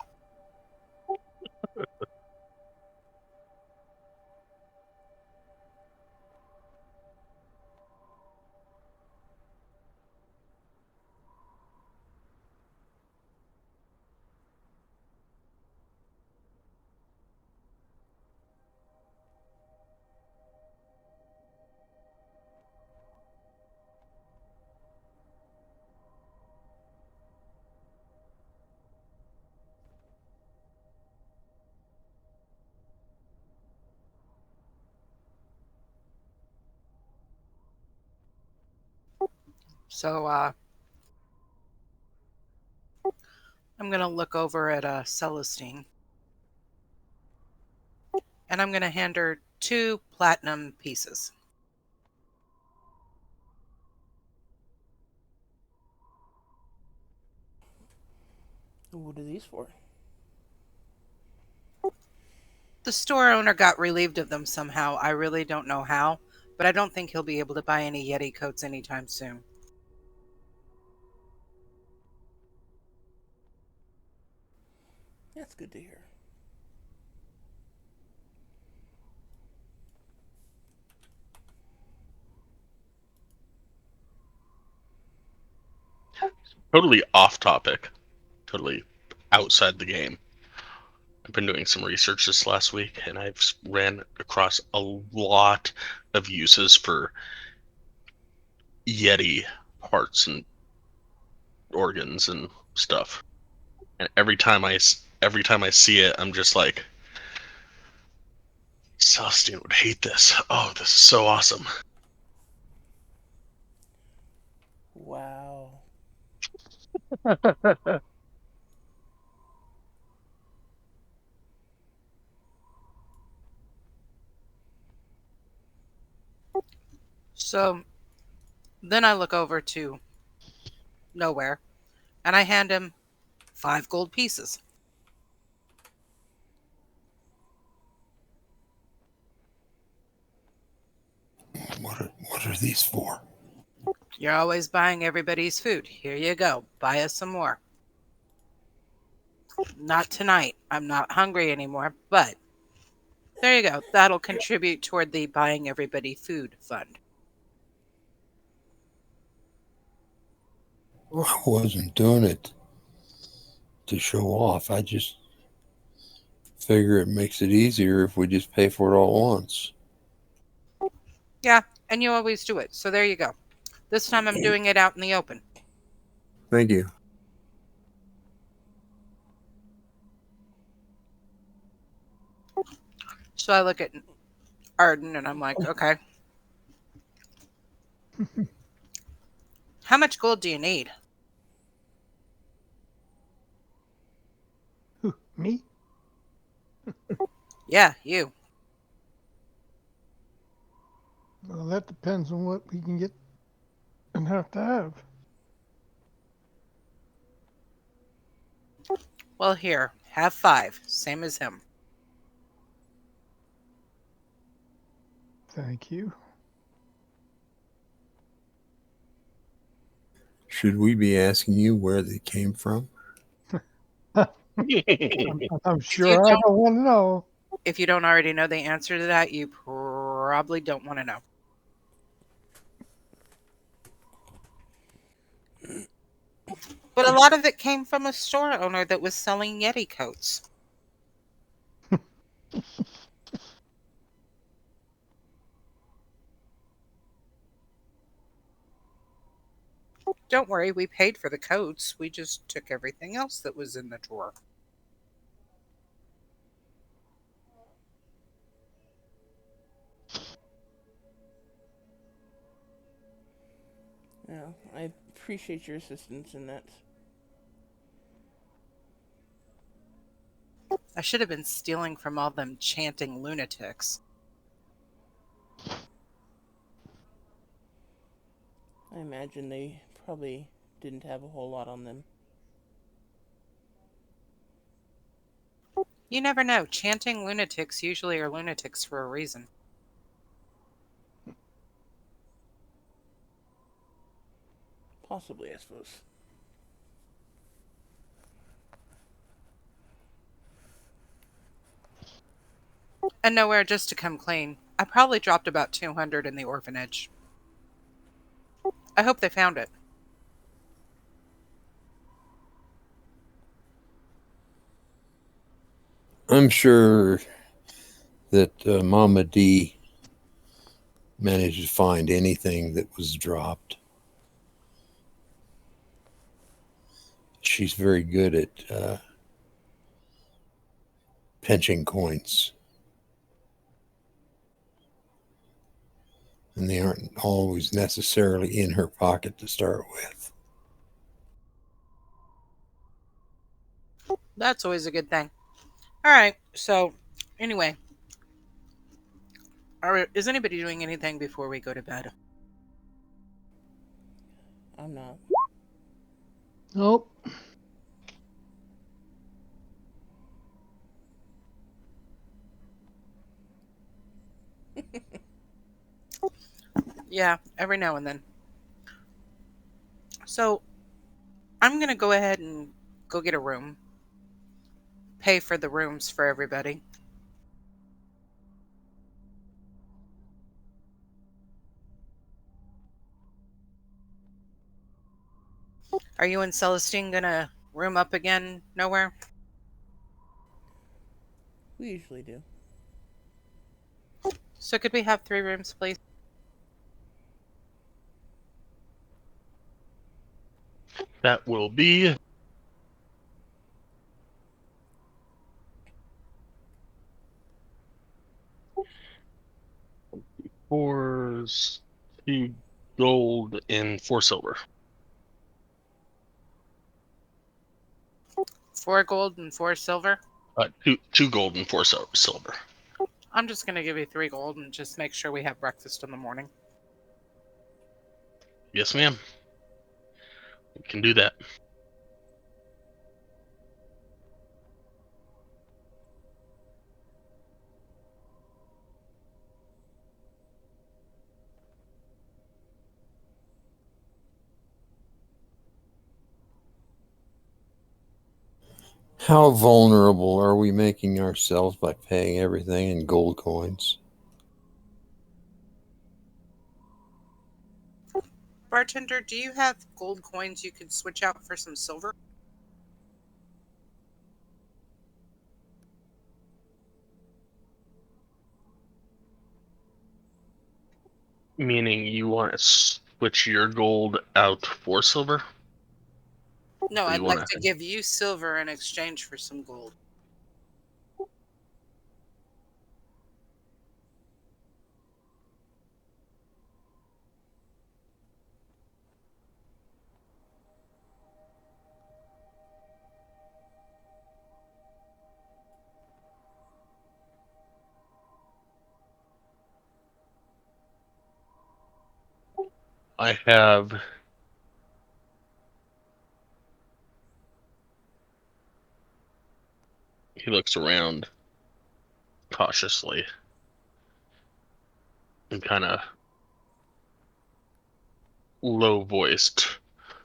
So, I'm going to look over at Celestine. And I'm going to hand her 2 platinum pieces. What are these for? The store owner got relieved of them somehow. I really don't know how, but I don't think he'll be able to buy any Yeti coats anytime soon. That's good to hear. Totally off topic, totally outside the game. I've been doing some research this last week, and I've ran across a lot of uses for Yeti parts and organs and stuff. And every time I see it, I'm just like, Celestine would hate this. Oh, this is so awesome. Wow. So then I look over to Nowhere and I hand him 5 gold pieces. What are these for? You're always buying everybody's food. Here you go. Buy us some more. Not tonight. I'm not hungry anymore, but there you go. That'll contribute toward the buying everybody food fund. Well, I wasn't doing it to show off. I just figure it makes it easier if we just pay for it all at once. Yeah, and you always do it. So there you go. This time I'm doing it out in the open. Thank you. So I look at Arden and I'm like, okay. How much gold do you need? Who, me? Yeah, you. Well, that depends on what we can get and have to have. Well, here, have 5, same as him. Thank you. Should we be asking you where they came from? I'm If you sure I don't, don't want to know. if you don't already know the answer to that, you probably don't want to know. But a lot of it came from a store owner that was selling Yeti coats. Don't worry, we paid for the coats. We just took everything else that was in the drawer. Yeah, I appreciate your assistance in that. I should have been stealing from all them chanting lunatics. I imagine they probably didn't have a whole lot on them. You never know. Chanting lunatics usually are lunatics for a reason. Possibly, I suppose. And nowhere just to come clean. I probably dropped about 200 in the orphanage. I hope they found it. I'm sure that Mama D managed to find anything that was dropped. She's very good at pinching coins, and they aren't always necessarily in her pocket to start with. That's always a good thing. All right. So, anyway, is anybody doing anything before we go to bed? I'm not. Nope. Yeah, every now and then. So, I'm going to go ahead and go get a room, pay for the rooms for everybody. Are you and Celestine going to room up again? Nowhere? We usually do. So, could we have 3 rooms, please? That will be four, 2 gold and 4 silver. 4 gold and 4 silver? Two gold and 4 silver. I'm just going to give you 3 gold and just make sure we have breakfast in the morning. Yes, ma'am. We can do that. How vulnerable are we making ourselves by paying everything in gold coins? Bartender, do you have gold coins you could switch out for some silver? Meaning you want to switch your gold out for silver? No, Or I'd you like want to give you silver in exchange for some gold. I have he looks around cautiously and kind of low voiced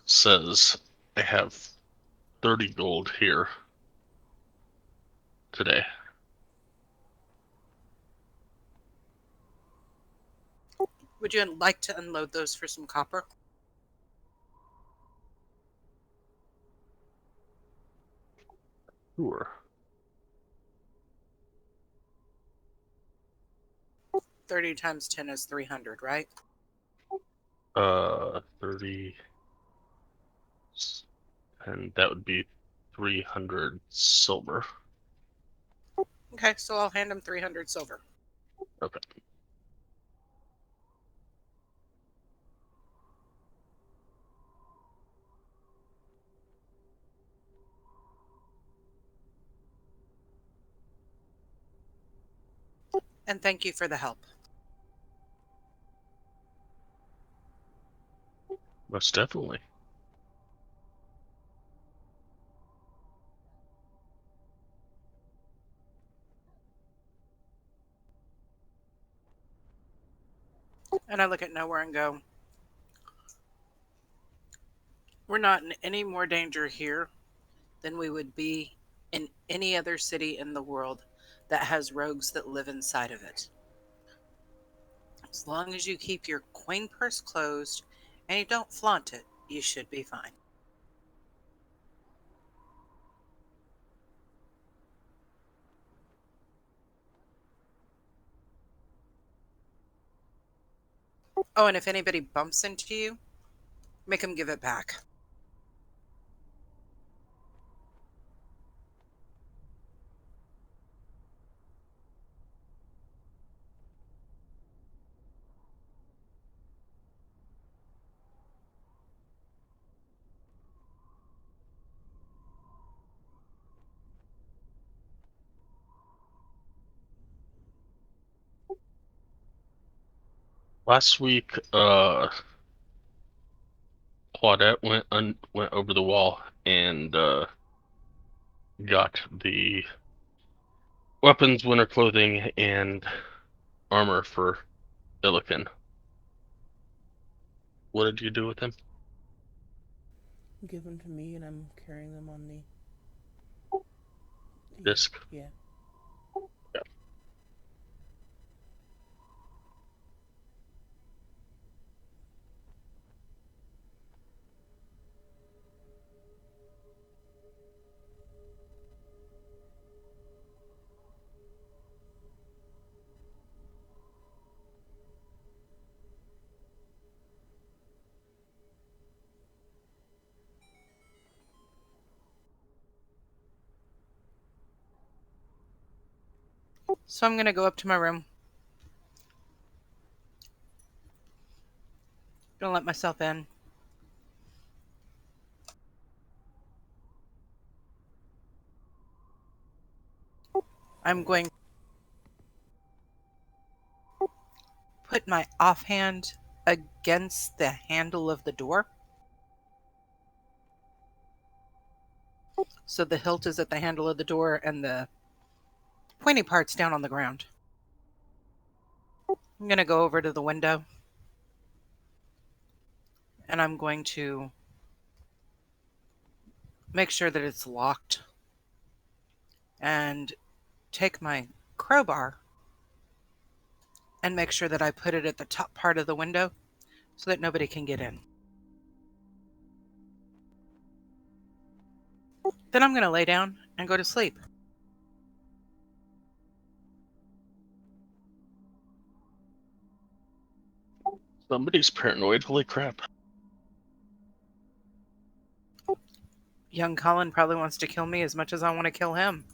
says, I have 30 gold here today. Would you like to unload those for some copper? Sure. 30 times 10 is 300, right? 30, and that would be 300 silver. Okay, so I'll hand him 300 silver. Okay. And thank you for the help. Most definitely. And I look at Nowhere and go, we're not in any more danger here than we would be in any other city in the world that has rogues that live inside of it. As long as you keep your coin purse closed and you don't flaunt it, you should be fine. Oh, and if anybody bumps into you, make them give it back. Last week, Claudette went over the wall and got the weapons, winter clothing, and armor for Illican. What did you do with them? Give them to me, and I'm carrying them on the Disc? Yeah. Yeah. So I'm going to go up to my room. Gonna let myself in. I'm going to put my offhand against the handle of the door. So the hilt is at the handle of the door and the pointy part's down on the ground. I'm going to go over to the window and I'm going to make sure that it's locked and take my crowbar and make sure that I put it at the top part of the window so that nobody can get in. Then I'm going to lay down and go to sleep. Somebody's paranoid. Holy crap. Young Colin probably wants to kill me as much as I want to kill him.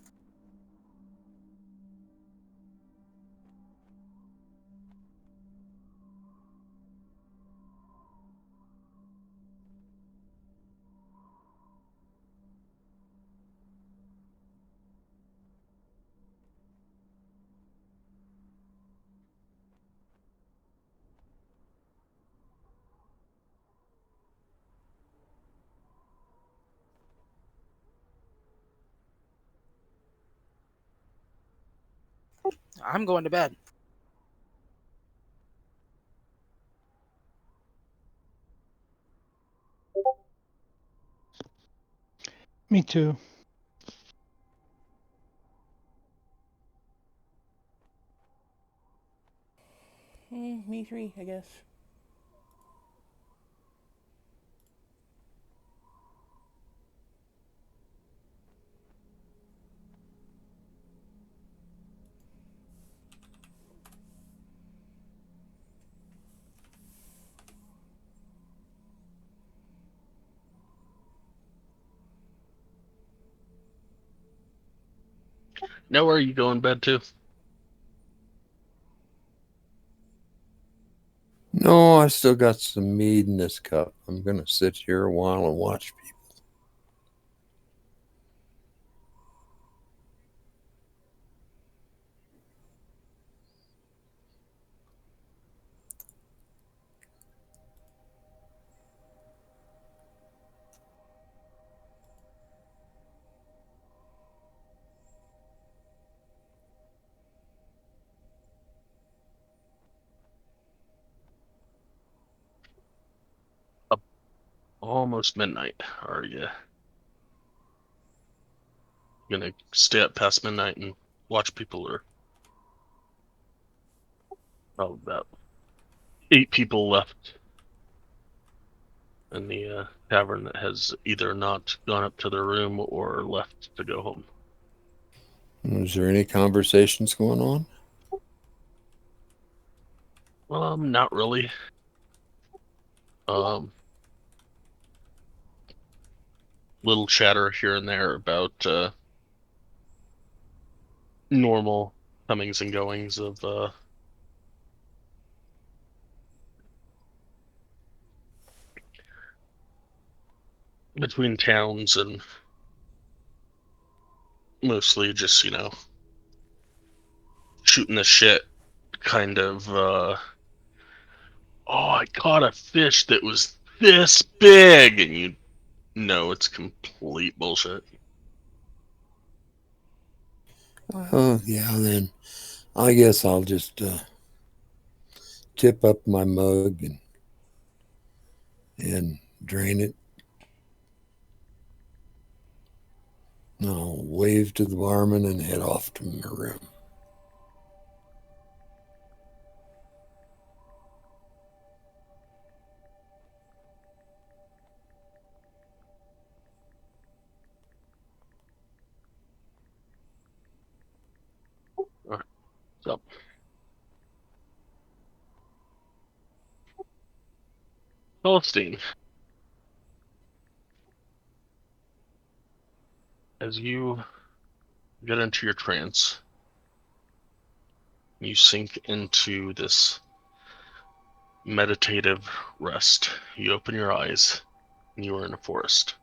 I'm going to bed. Me too. Me three, I guess. Now, where are you going to bed to? No, I still got some mead in this cup. I'm going to sit here a while and watch people. Almost midnight. Are you gonna stay up past midnight and watch people, or about 8 people left in the tavern that has either not gone up to their room or left to go home? Is there any conversations going on? Not really. Little chatter here and there about normal comings and goings of between towns, and mostly just, shooting the shit kind of oh, I caught a fish that was this big, and you know it's complete bullshit. Oh, yeah, then I guess I'll just tip up my mug and drain it. I'll wave to the barman and head off to my room. Alright, so Celestine, as you get into your trance, you sink into this meditative rest. You open your eyes, and you are in a forest.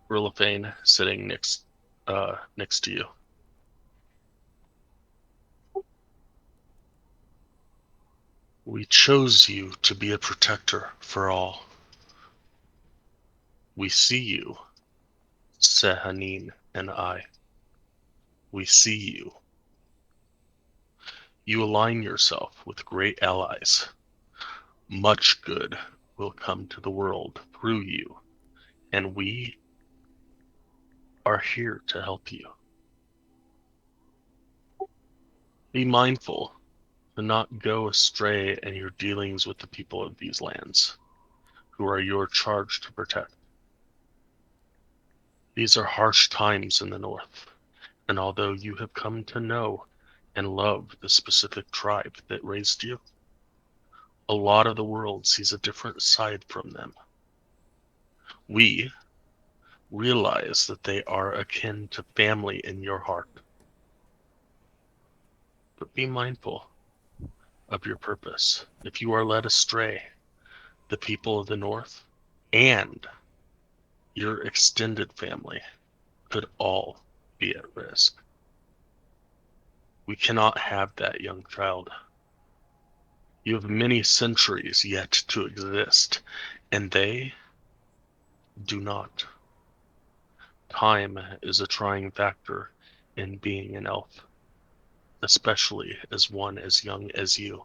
Rilliphane sitting next to you. We chose you to be a protector for all. We see you, Sehanin and I. We see you. You align yourself with great allies. Much good will come to the world through you, and we are here to help you. Be mindful to not go astray in your dealings with the people of these lands, who are your charge to protect. These are harsh times in the north, and although you have come to know and love the specific tribe that raised you, a lot of the world sees a different side from them. We realize that they are akin to family in your heart. But be mindful of your purpose. If you are led astray, the people of the north and your extended family could all be at risk. We cannot have that, young child. You have many centuries yet to exist, and they do not. Time is a trying factor in being an elf. especially as one as young as you.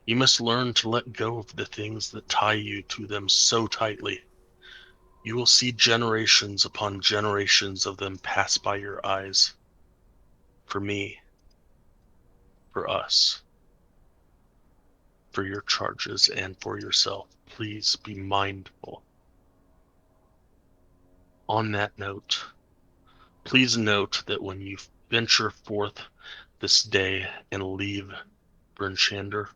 You must learn to let go of the things that tie you to them so tightly. You will see generations upon generations of them pass by your eyes. For me, for us, for your charges, and for yourself, please be mindful. On that note, please note that when you venture forth this day and leave Bernchander,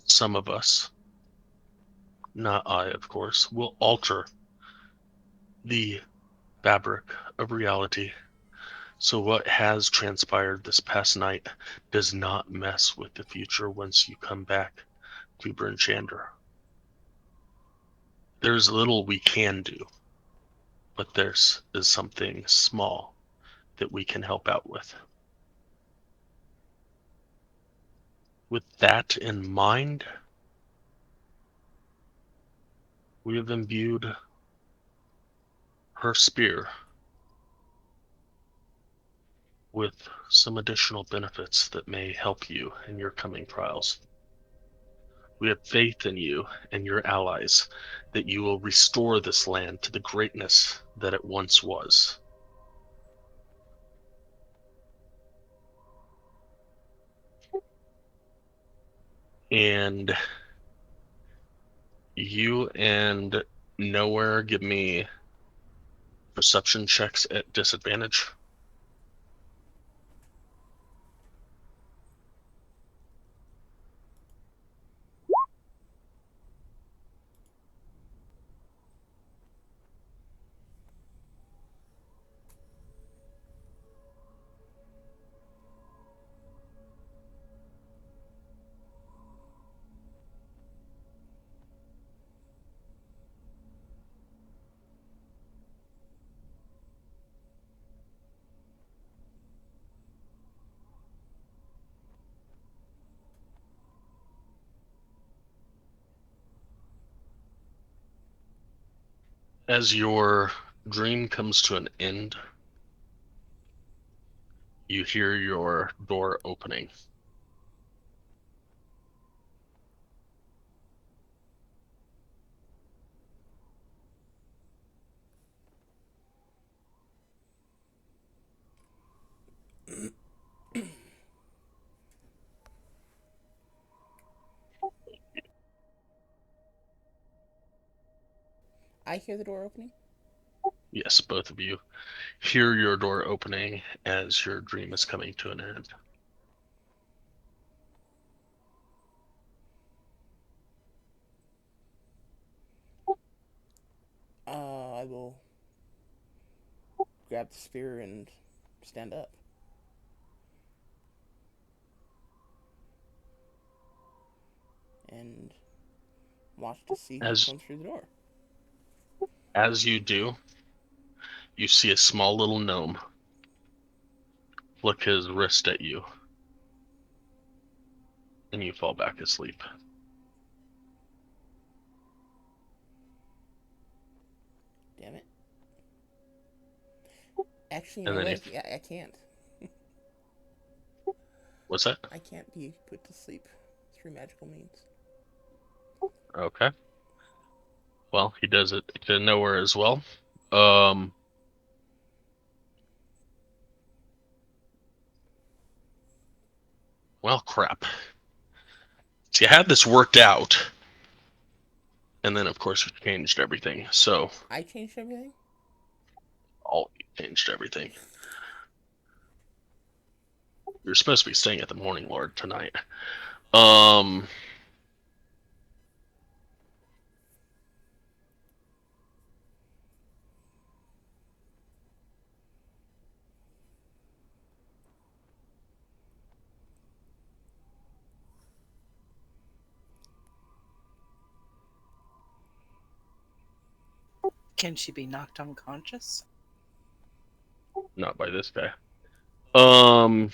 some of us, not I, of course, will alter the fabric of reality. So what has transpired this past night does not mess with the future once you come back to Bernchander. There's little we can do, but there is something small that we can help out with. With that in mind, we have imbued her spear with some additional benefits that may help you in your coming trials. We have faith in you and your allies that you will restore this land to the greatness that it once was. And you and Nowhere give me perception checks at disadvantage. As your dream comes to an end, you hear your door opening. I hear the door opening. Yes, both of you hear your door opening as your dream is coming to an end. I will grab the spear and stand up. And watch to see who comes through the door. As you do, you see a small little gnome flick his wrist at you, and you fall back asleep. Damn it. Actually, you And know then what? Yeah, I can't. What's that? I can't be put to sleep through magical means. Okay. Well, he does it to Nowhere as well. Well, crap. So you had this worked out, and then of course you changed everything. So I changed everything? all changed everything. You're supposed to be staying at the Morning Lord tonight. Can she be knocked unconscious? Not by this guy. Let's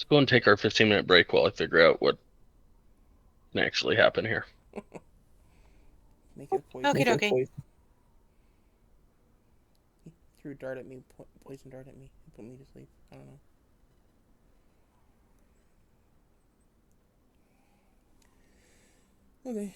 go and take our 15-minute break while I figure out what can actually happen here. Make it a poison. Okay, okay. He threw a dart at me, poison dart at me and put me to sleep. I don't know. Okay.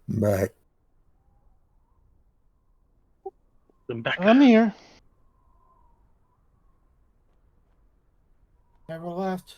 Back. I'm back. I'm here. Never left.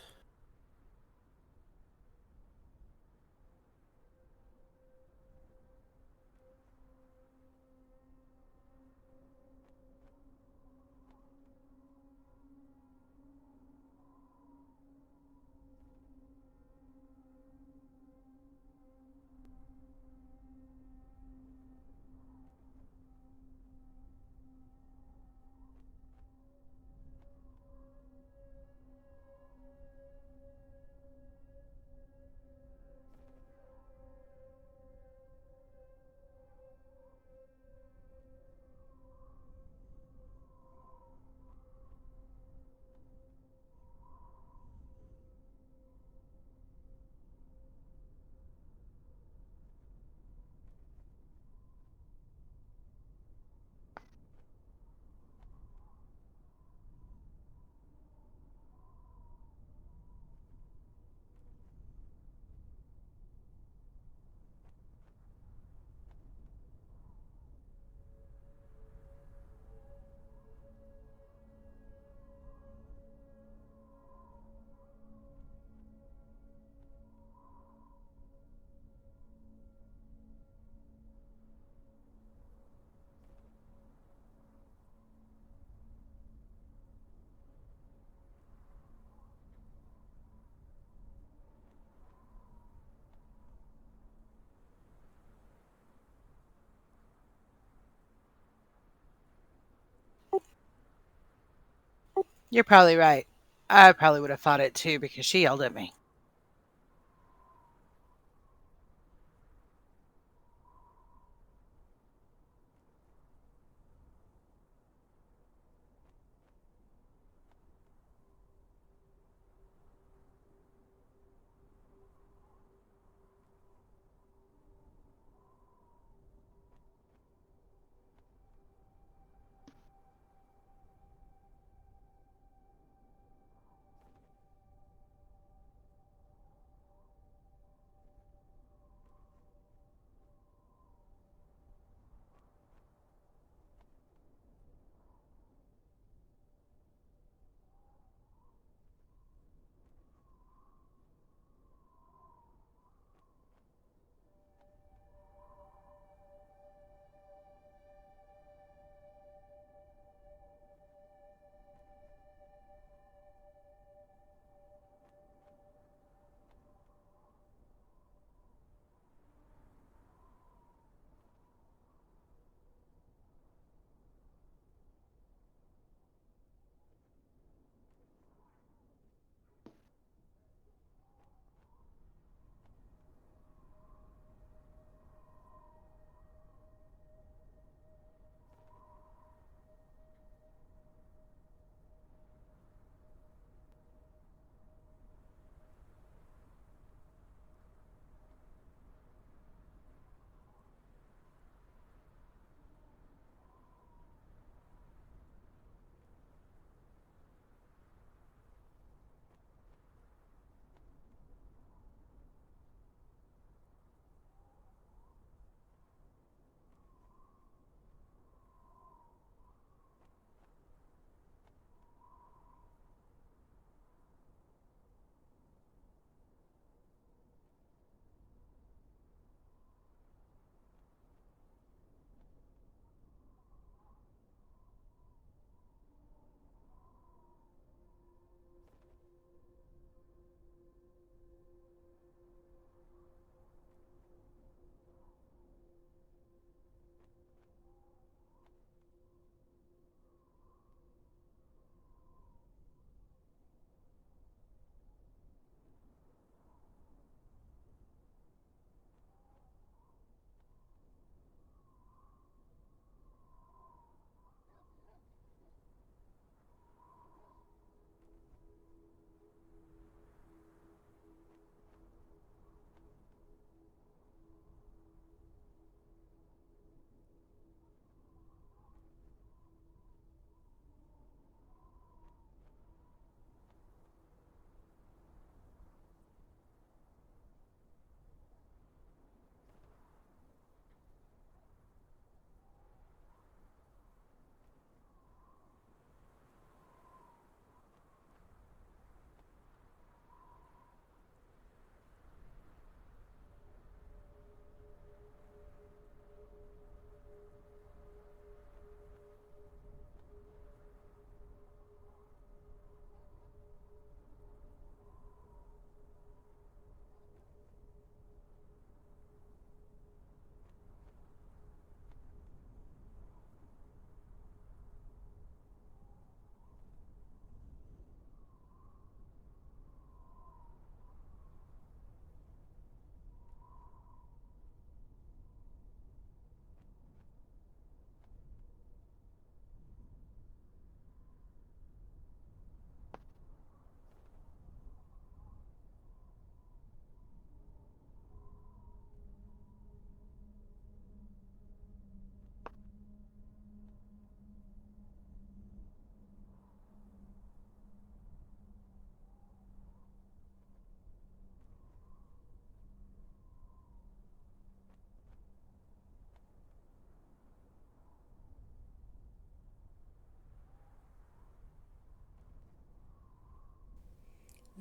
You're probably right. I probably would have thought it too because she yelled at me.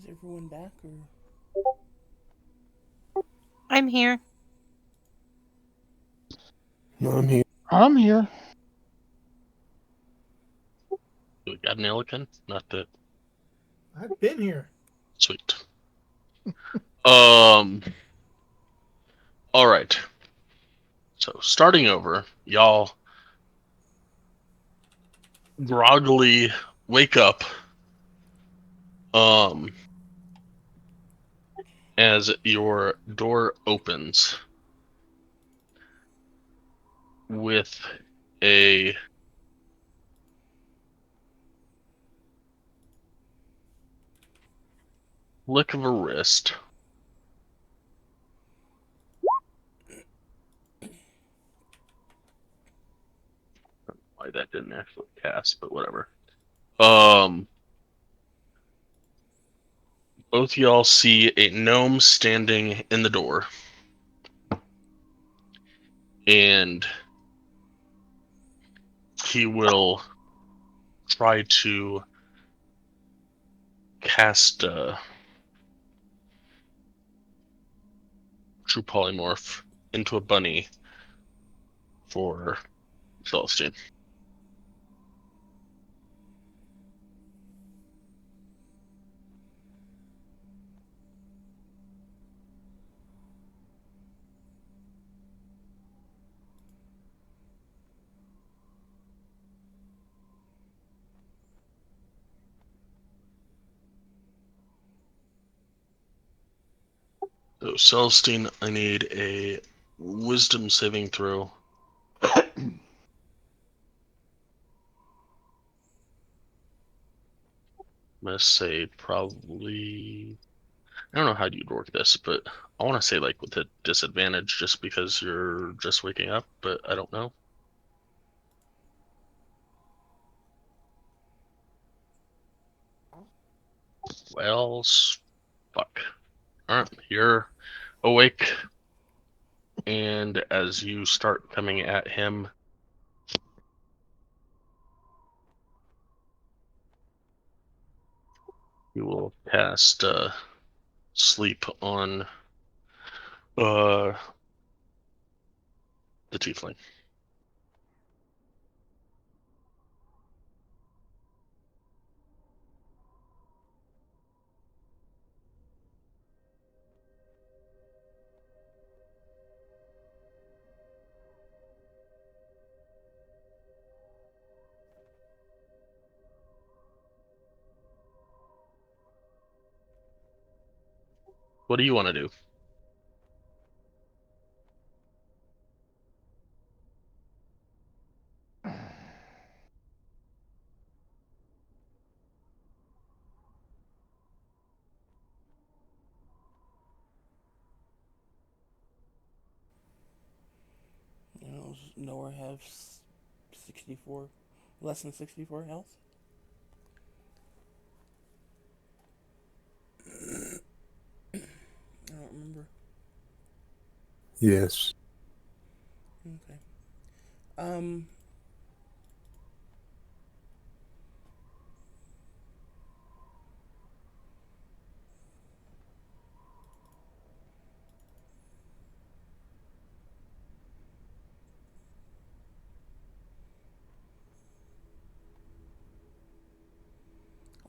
Is everyone back or? I'm here. I'm here. I'm here. We got an Illican? Not that I've been here. sweet. All right. So starting over, y'all groggily wake up. As your door opens with a flick of a wrist. Why that didn't actually cast, but whatever. Both y'all see a gnome standing in the door. And he will try to cast True Polymorph into a bunny for Celestine. So Celestine, I need a wisdom saving throw. I'm gonna say probably, I don't know how you'd work this, but I want to say like with a disadvantage just because you're just waking up, but I don't know. Well, fuck. Alright, you're awake, and as you start coming at him, you will cast sleep on the tiefling. What do you want to do? You know, nowhere have 64, less than 64 health. I don't remember. Yes. Okay.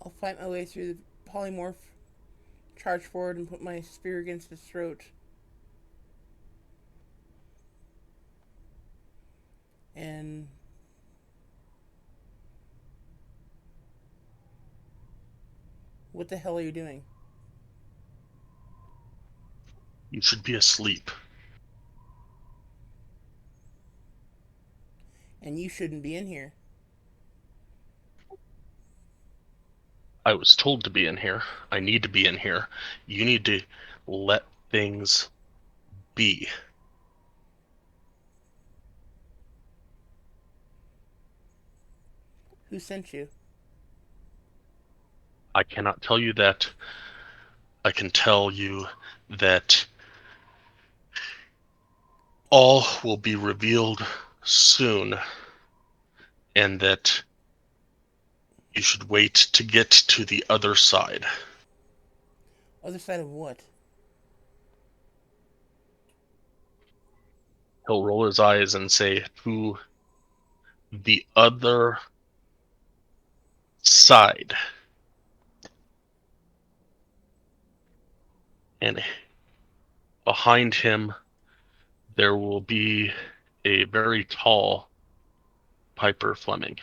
I'll fight my way through the polymorph, charge forward, and put my spear against his throat. And what the hell are you doing? You should be asleep. And you shouldn't be in here. I was told to be in here. I need to be in here. You need to let things be. Who sent you? I cannot tell you that. I can tell you that all will be revealed soon, and that you should wait to get to the other side. Other side of what? He'll roll his eyes and say, to the other side. And behind him, there will be a very tall Piper Fleming.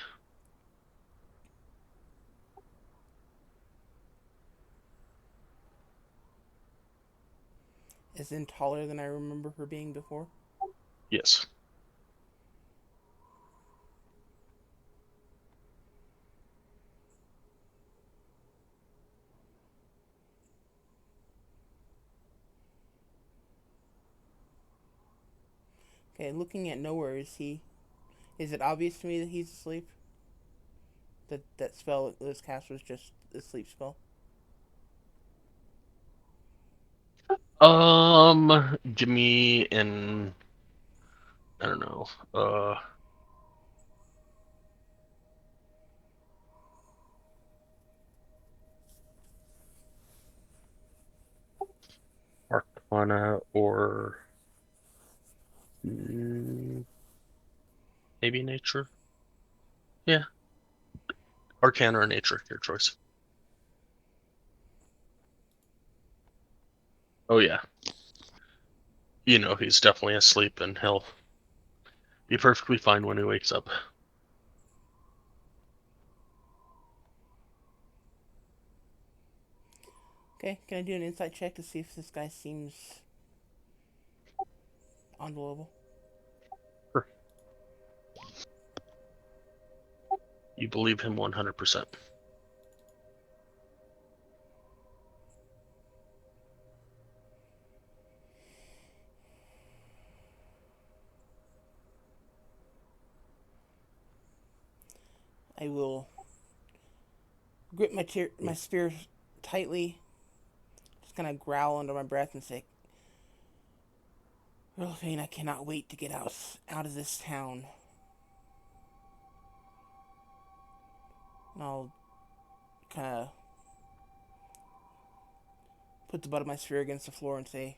Is in taller than I remember her being before? Yes. Okay, looking at nowhere, is it obvious to me that he's asleep? That spell that was cast was just a sleep spell? Give me an, I don't know, Arcana or maybe nature? Yeah. Arcana or nature, your choice. Oh yeah. You know he's definitely asleep and he'll be perfectly fine when he wakes up. Okay, can I do an insight check to see if this guy seems unbelievable? Sure. You believe him 100%. I will grip my spear tightly, just kind of growl under my breath and say, Relphine, I cannot wait to get out of this town. And I'll kind of put the butt of my spear against the floor and say,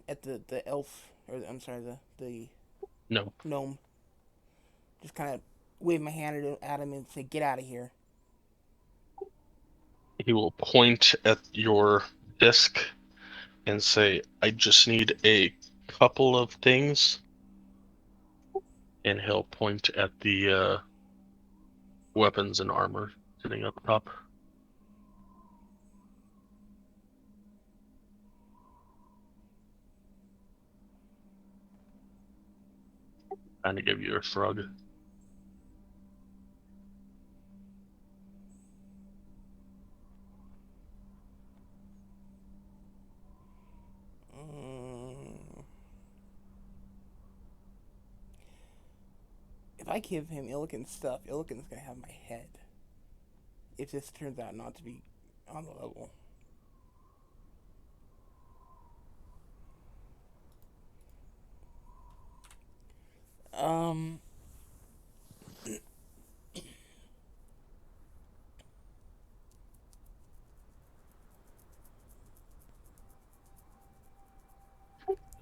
at the elf, or I'm sorry, the No. gnome, just kind of wave my hand at him and say, get out of here. He will point at your disc and say, I just need a couple of things. And he'll point at the weapons and armor sitting up top. Kind of give you a shrug. If I give him Illiken's stuff, Illiken's gonna have my head. If this turns out not to be on the level. Um,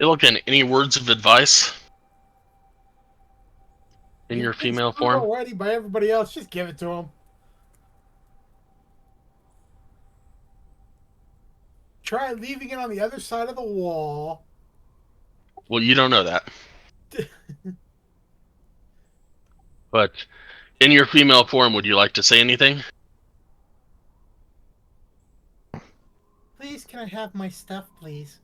Illiken, any words of advice in He's your been female screwed form? already by everybody else. Just give it to him. Try leaving it on the other side of the wall. Well, you don't know that. But in your female form, would you like to say anything? Please, can I have my stuff, please?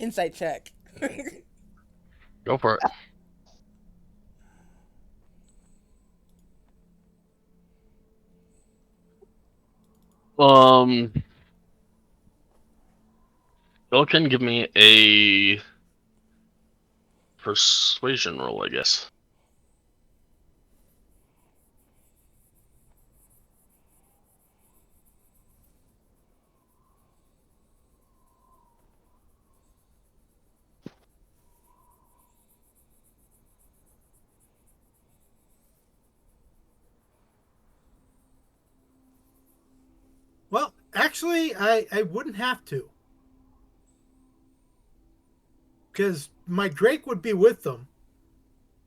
insight check. Go for it. Illiken, give me a persuasion roll, I guess. Actually, I wouldn't have to. Because my Drake would be with them.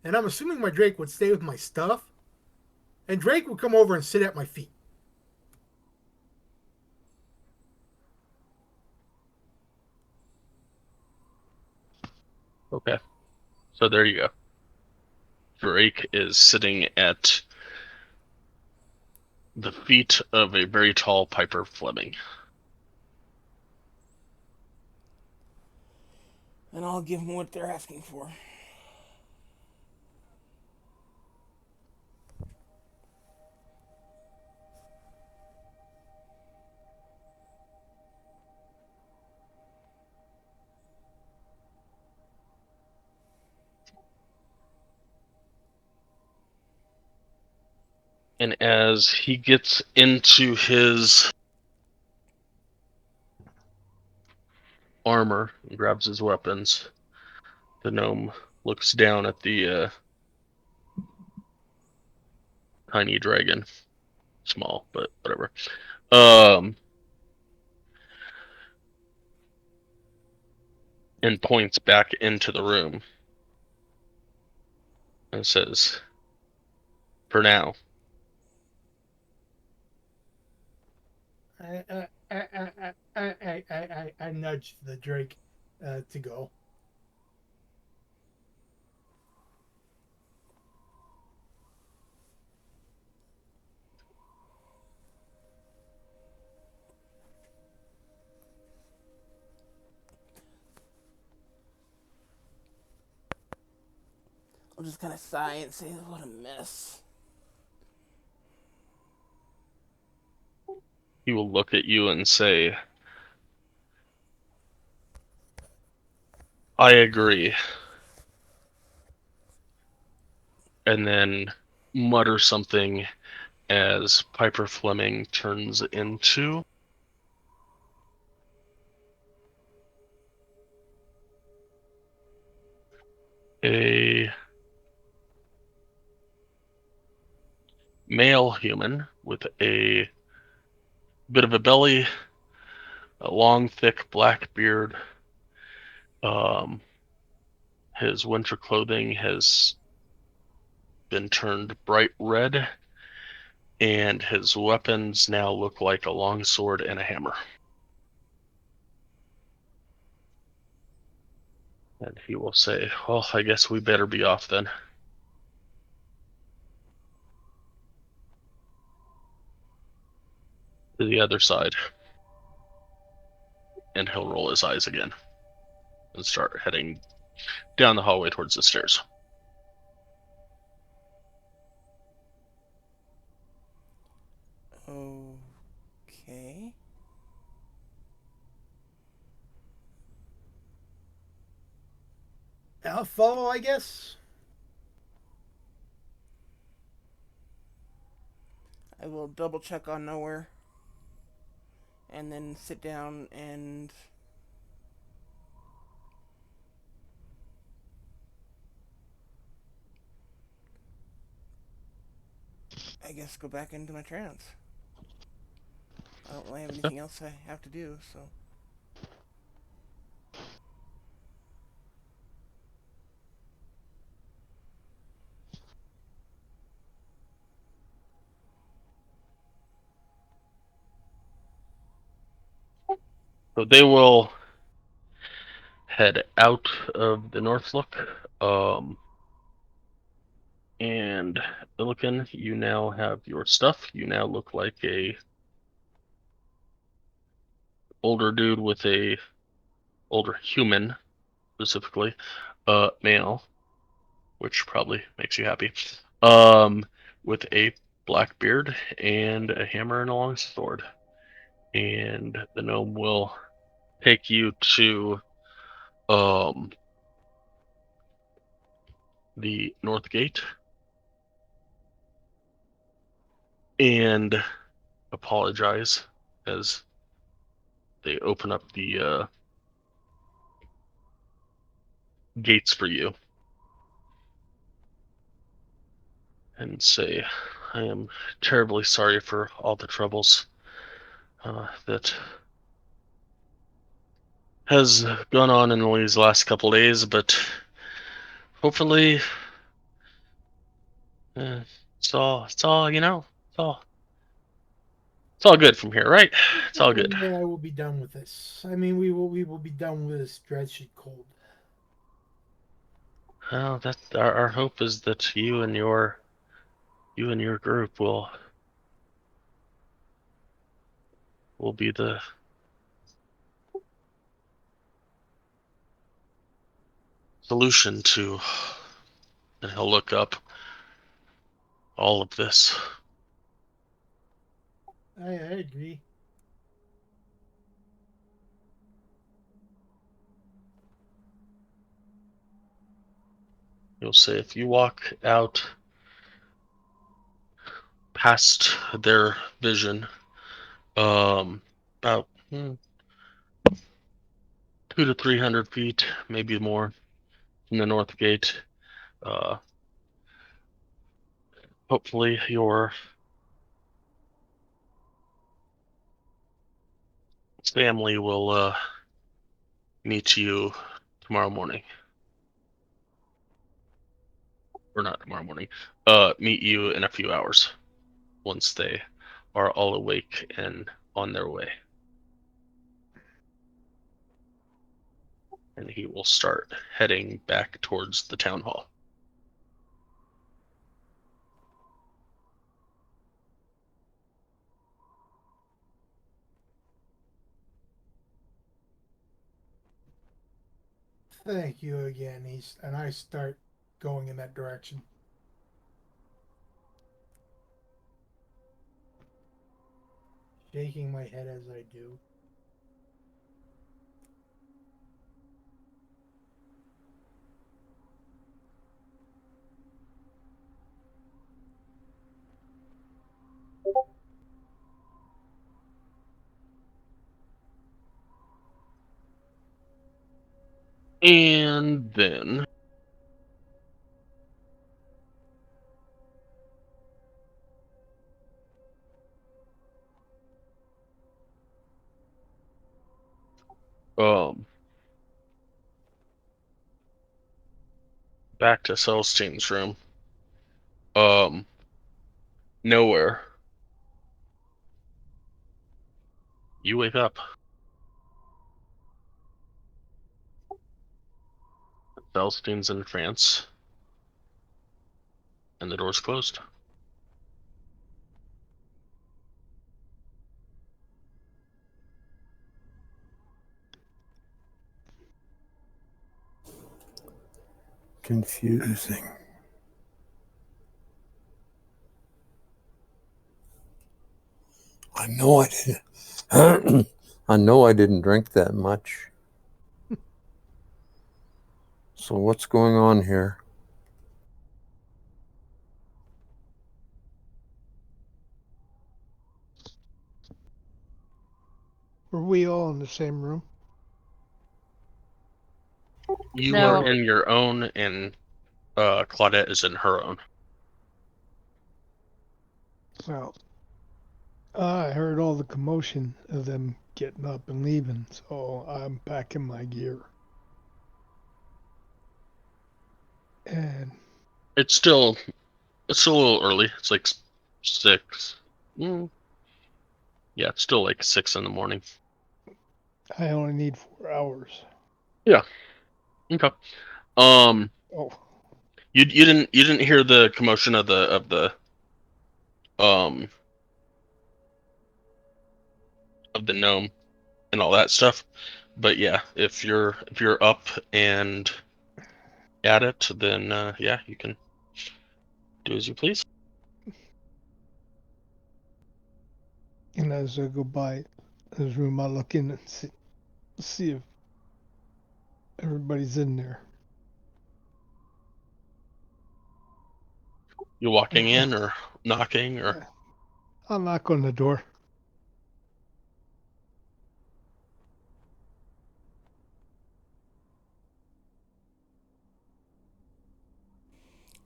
And I'm assuming my Drake would stay with my stuff. And Drake would come over and sit at my feet. Okay. So there you go. Drake is sitting at the feet of a very tall Piper Fleming. And I'll give them what they're asking for. And as he gets into his armor and grabs his weapons, the gnome looks down at the tiny dragon. Small, but whatever. And points back into the room and says, "For now." I nudged the Drake to go. I'll just kind of sigh and say, what a mess. He will look at you and say, "I agree." And then mutter something as Piper Fleming turns into a male human with a bit of a belly, a long, thick black beard. His winter clothing has been turned bright red, and his weapons now look like a long sword and a hammer. And he will say, "Well, I guess we better be off then." To the other side. And he'll roll his eyes again and start heading down the hallway towards the stairs. Okay. I'll follow, I guess. I will double check on nowhere. And then sit down and I guess go back into my trance. I don't really have anything else I have to do, so. So they will head out of the North Look. And Illican, you now have your stuff. You now look like a older dude with a older human, specifically, male, which probably makes you happy. With a black beard and a hammer and a long sword. And the gnome will take you to the north gate and apologize as they open up the gates for you and say, "I am terribly sorry for all the troubles. that has gone on in these last couple days, but hopefully, it's all it's all good from here, right? It's all good. Yeah, I will be done with this. I mean, we will be done with this dreadful cold. Well, that's our hope is that you and your group will be the solution to, and he'll look up all of this. I agree. He'll say if you walk out past their vision, about 200 to 300 feet, maybe more, from the north gate. Hopefully your family will meet you tomorrow morning. Or not tomorrow morning. Meet you in a few hours once they are all awake and on their way. And he will start heading back towards the town hall. Thank you again. And I start going in that direction. Shaking my head as I do. And then back to Celestine's room. Nowhere. You wake up. Celestine's in France. And the door's closed. Confusing. I know I didn't. I know I didn't drink that much. So what's going on here? Were we all in the same room? You No. are in your own, and Claudette is in her own. So I heard all the commotion of them getting up and leaving, so I'm packing my gear. And It's still a little early. It's like 6. Yeah, it's still like 6 in the morning. I only need 4 hours. Yeah. Okay. Oh, You didn't hear the commotion of the um of the gnome and all that stuff, but yeah, if you're up and at it, then yeah, you can do as you please. and as I go by his room, I look in and see if everybody's in there. You walking in or knocking or? I'll knock on the door.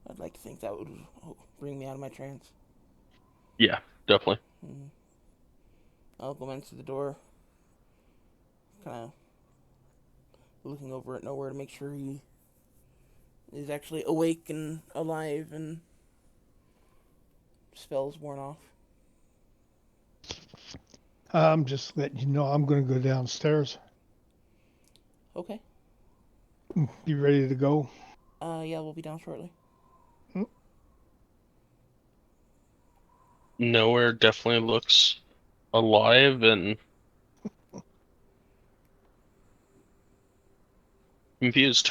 I'd like to think that would bring me out of my trance. Yeah, definitely. I'll go into the door, kind of looking over at Nowhere to make sure he is actually awake and alive and spells worn off. I'm just letting you know I'm going to go downstairs. Okay. You ready to go? Yeah, we'll be down shortly. Nowhere definitely looks alive and confused.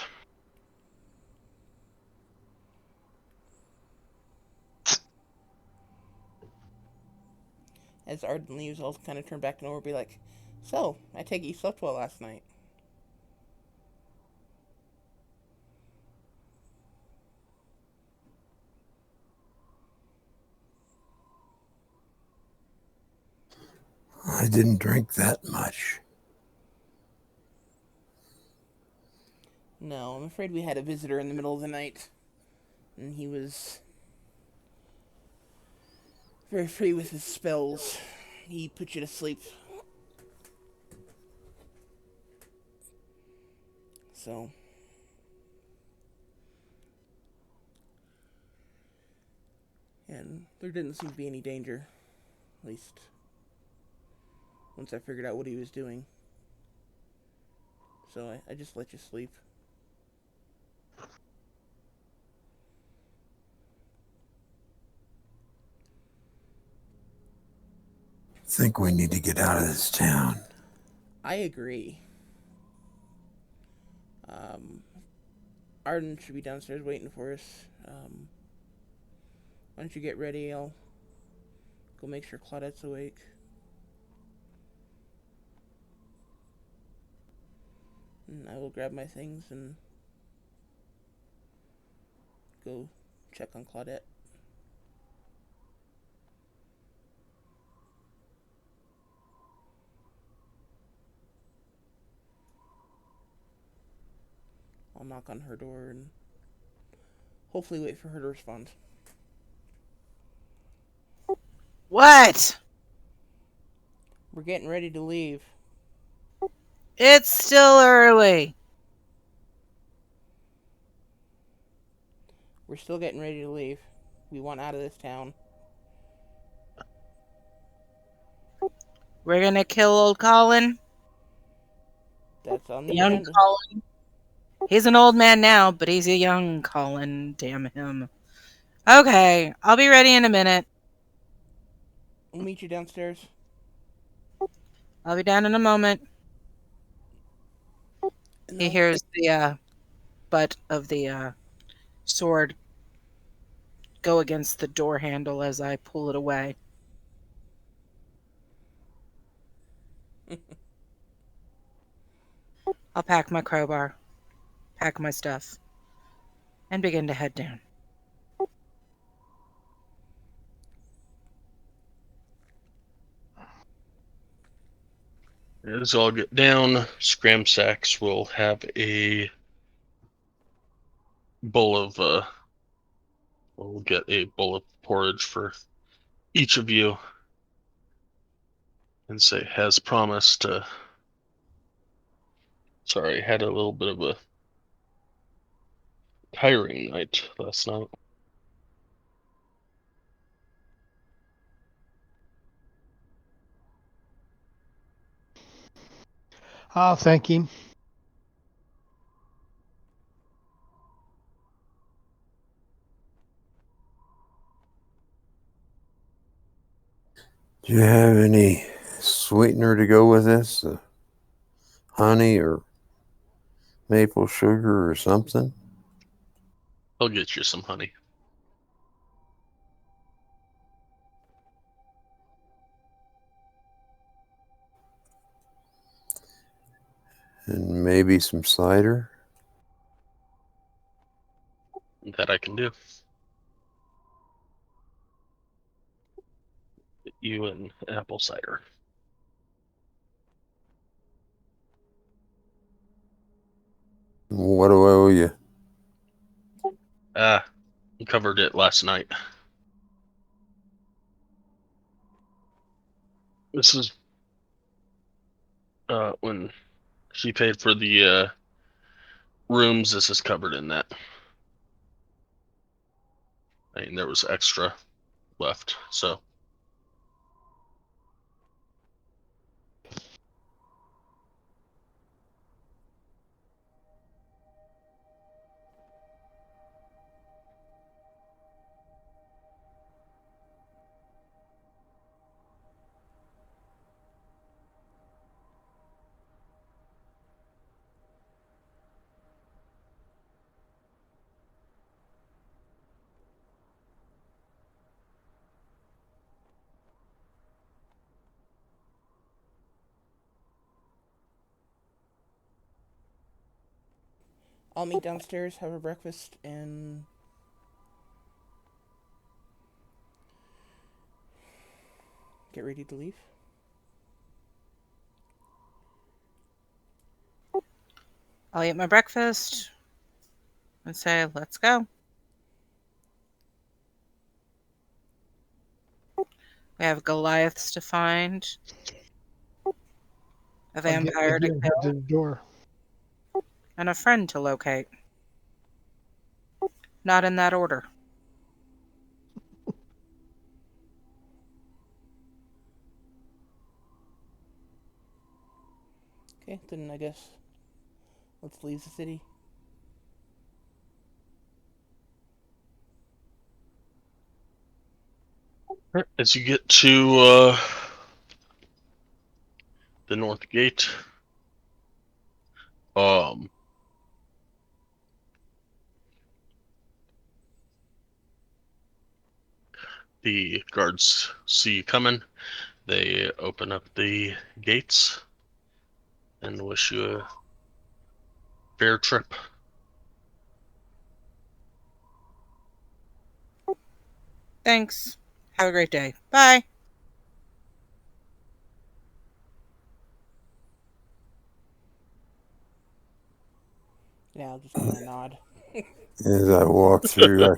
As Arden leaves, I'll kind of turn back to Nowhere and be like, "So, I take it you slept well last night." I didn't drink that much. No, I'm afraid we had a visitor in the middle of the night, and he was very free with his spells. He put you to sleep. So, and there didn't seem to be any danger, at least once I figured out what he was doing. So I just let you sleep. I think we need to get out of this town. I agree. Arden should be downstairs waiting for us. Why don't you get ready? I'll go make sure Claudette's awake. And I will grab my things and go check on Claudette. I'll knock on her door and hopefully wait for her to respond. What? We're getting ready to leave. It's still early. We're still getting ready to leave. We want out of this town. We're gonna kill old Colin. That's on the Young agenda. Colin. He's an old man now, but he's a young Colin. Damn him. Okay, I'll be ready in a minute. We'll meet you downstairs. I'll be down in a moment. And He I'll hears the butt of the sword go against the door handle as I pull it away. I'll pack my crowbar, pack my stuff, and begin to head down. As all get down, Scramsacks will have a bowl of we'll get a bowl of porridge for each of you and say has promised to sorry, had a little bit of a tiring night last night. I'll thank him. Do you have any sweetener to go with this? Honey or maple sugar or something? I'll get you some honey. And maybe some cider? That I can do. Get you an apple cider. What do I owe you? You covered it last night. This is when she paid for the rooms, this is covered in that. I mean, there was extra left, so. I'll meet downstairs, have a breakfast, and get ready to leave. I'll eat my breakfast and say, let's go. We have Goliaths to find, a vampire to Head kill, to the door. and a friend to locate. Not in that order. Okay, then I guess let's leave the city. As you get to the north gate, the guards see you coming. They open up the gates and wish you a fair trip. Thanks. Have a great day. Bye. Yeah, I'll just kind of nod. As I walk through,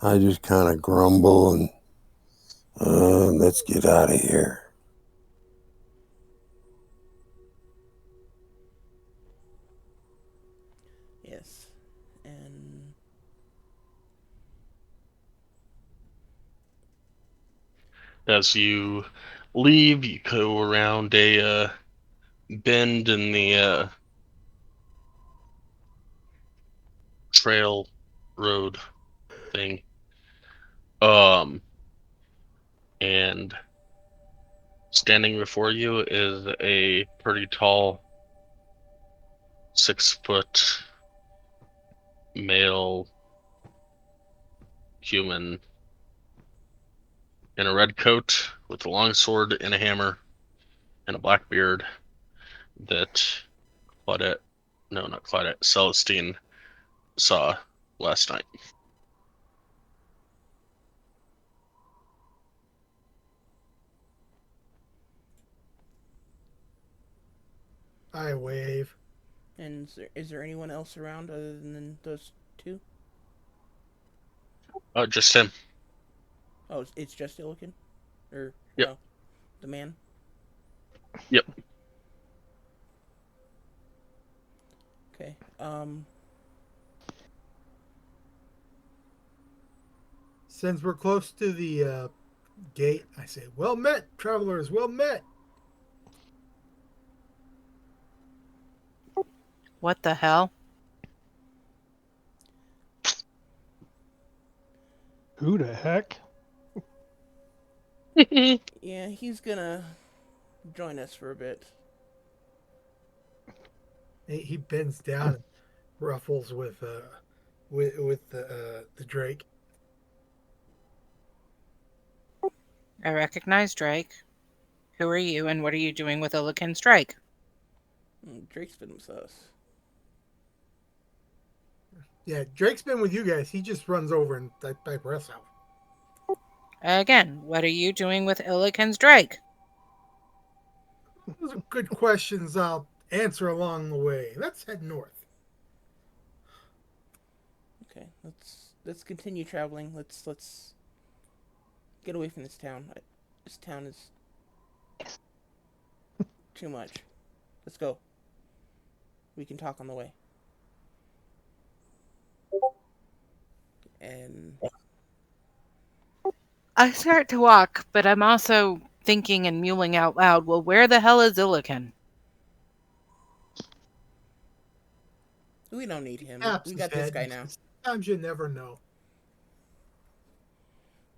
I just kind of grumble and let's get out of here. Yes, and As you leave, you go around a bend in the trail road thing. And standing before you is a pretty tall 6-foot male human in a red coat with a long sword and a hammer and a black beard that Claudette, no, not Claudette, Celestine saw last night. I wave. and is there anyone else around other than those two? Just him. Oh, it's just Illiken? Or, Yep. oh, the man? Yep. Okay, Since we're close to the gate, I say, well met, travelers, well met. What the hell? Who the heck? yeah, he's gonna join us for a bit. He bends down and ruffles with the Drake. I recognize Drake. Who are you and what are you doing with Illiken's Drake? Drake's been with us. Yeah, Drake's been with you guys. He just runs over and type us out. Again, what are you doing with Illiken's Drake? Those are good questions I'll answer along the way. Let's head north. Okay, let's continue traveling. Let's get away from this town. This town is too much. Let's go. We can talk on the way. And I start to walk, but I'm also thinking and mewling out loud, well, where the hell is Illiken? we don't need him. Taps We his got this head. guy now. Sometimes you never know.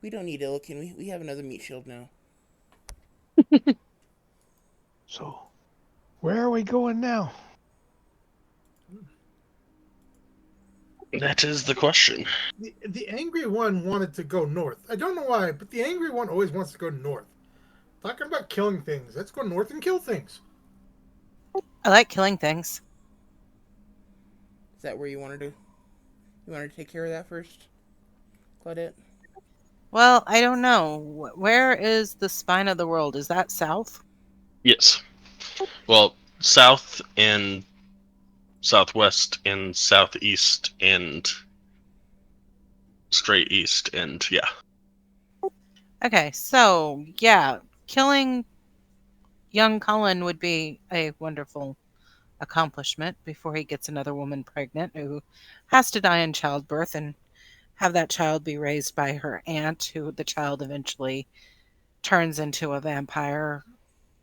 We don't need Illiken. We have another meat shield now. So, where are we going now? That is the question. The angry one wanted to go north. I don't know why, but the angry one always wants to go north. Talking about killing things. Let's go north and kill things. I like killing things. Is that where you want to do? You want to take care of that first, Claudette? Well, I don't know. Where is the spine of the world? Is that south? Yes. Well, south and southwest and southeast and straight east and yeah. Okay, so yeah, killing young Colin would be a wonderful accomplishment before he gets another woman pregnant who has to die in childbirth and have that child be raised by her aunt, who the child eventually turns into a vampire.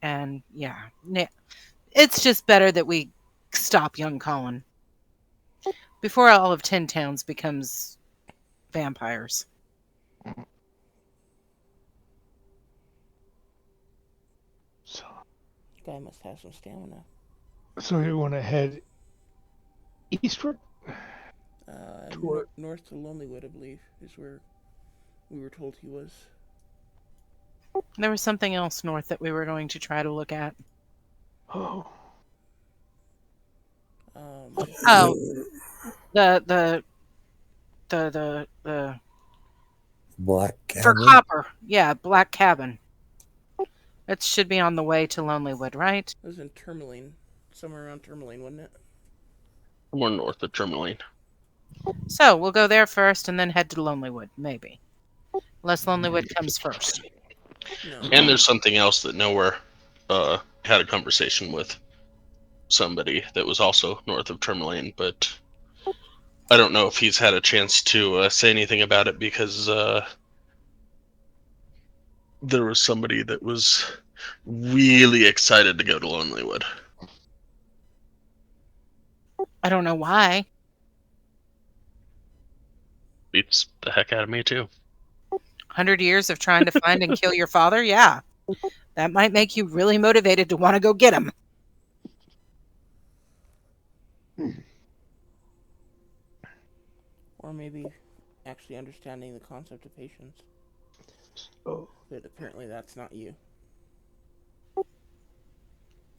And yeah, it's just better that we stop young Colin before all of Tin Towns becomes vampires. So, Guy must have some stamina. so you want to head eastward? North to Lonelywood, I believe, is where we were told he was. There was something else north that we were going to try to look at. Oh, Oh, the the Black for Cabin. copper. Yeah, Black Cabin. It should be on the way to Lonelywood, right? It was in Tourmaline, somewhere around Tourmaline, wasn't it? More north of Tourmaline. So we'll go there first and then head to Lonelywood, maybe. Unless Lonelywood comes first. No. And there's something else that Nowhere had a conversation with somebody that was also north of Tourmaline, but I don't know if he's had a chance to say anything about it because there was somebody that was really excited to go to Lonelywood. I don't know why. Beats the heck out of me too. 100 years of trying to find and kill your father? Yeah. That might make you really motivated to want to go get him. Or maybe actually understanding the concept of patience. oh, But apparently that's not you.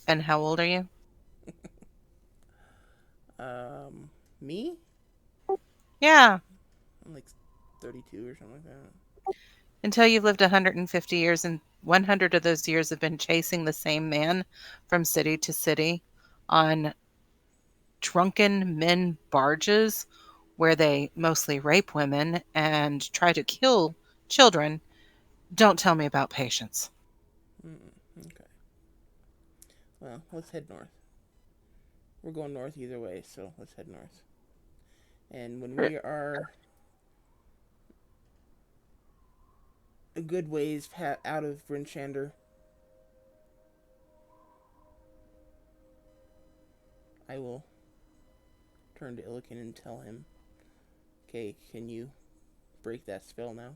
And how old are you? Me? Yeah. I'm like 32 or something like that. Until you've lived 150 years, and 100 of those years have been chasing the same man from city to city on drunken men barges where they mostly rape women and try to kill children. Don't tell me about patience. Okay. Well, let's head north. We're going north either way, so let's head north. And when we are a good ways out of Brinchander, I will turn to Illiken and tell him, okay, can you break that spell now?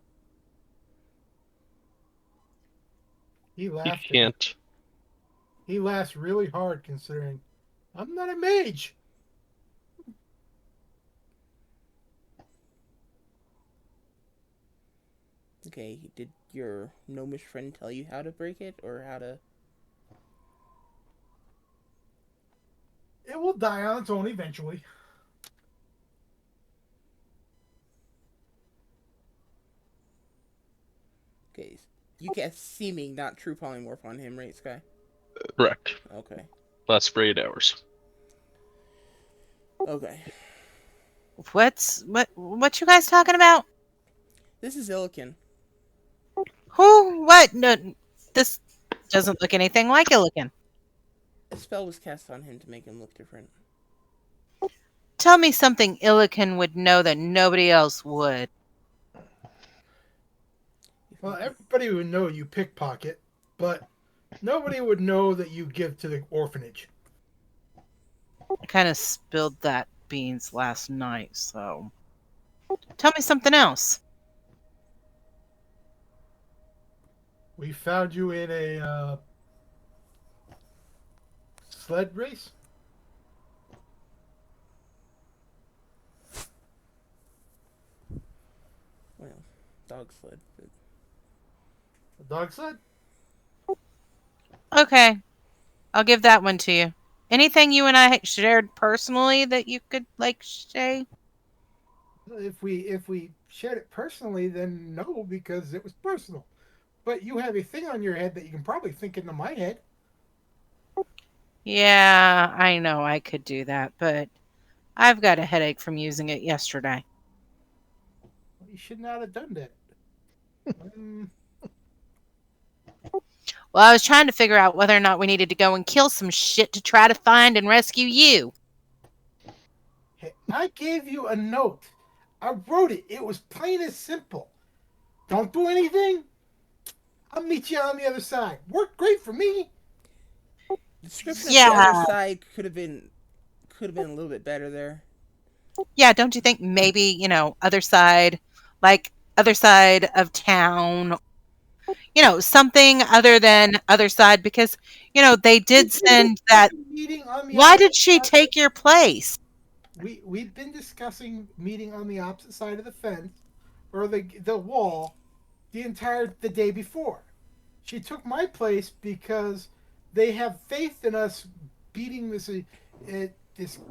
He He laughed. can't. He laughs really hard considering I'm not a mage. Okay, did your gnomish friend tell you how to break it, or how to... It will die on its own eventually. Okay, you cast Seeming, not True Polymorph on him, right, Sky? Correct. Okay. Lasts for 8 hours. Okay. What you guys talking about? This is Illiken. Who? What? No, this doesn't look anything like Illiken. A spell was cast on him to make him look different. Tell me something Illiken would know that nobody else would. Well, everybody would know you pickpocket, but nobody would know that you give to the orphanage. I kind of spilled that beans last night, so. Tell me something else. We found you in a sled race. Well, dog sled. But A dog sled. Okay, I'll give that one to you. Anything you and I shared personally that you could, like, say? If we shared it personally, then no, because it was personal. But you have a thing on your head that you can probably think into my head. Yeah, I know I could do that, but I've got a headache from using it yesterday. Well, you should not have done that. Um, Well, I was trying to figure out whether or not we needed to go and kill some shit to try to find and rescue you. hey, I gave you a note. I wrote it. It was plain and simple. Don't do anything. I'll meet you on the other side. Worked great for me. the description of the other Yeah, side could have been a little bit better there. yeah, don't you think maybe, other side, like other side of town, something other than other side because, they did We've been send that. discussing meeting on the Why opposite did she side. take your place? We've been discussing meeting on the opposite side of the fence or the wall the day before. She took my place because they have faith in us beating this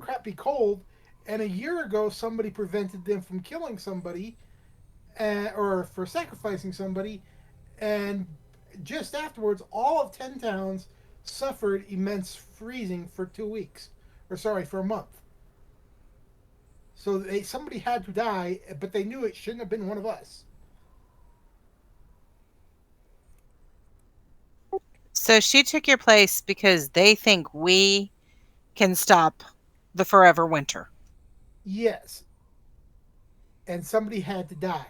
crappy cold. And a year ago, somebody prevented them from killing somebody, or for sacrificing somebody, and just afterwards, all of 10 towns suffered immense freezing for 2 weeks, or sorry, for a month. So somebody had to die, but they knew it shouldn't have been one of us. So she took your place because they think we can stop the forever winter. Yes, and somebody had to die,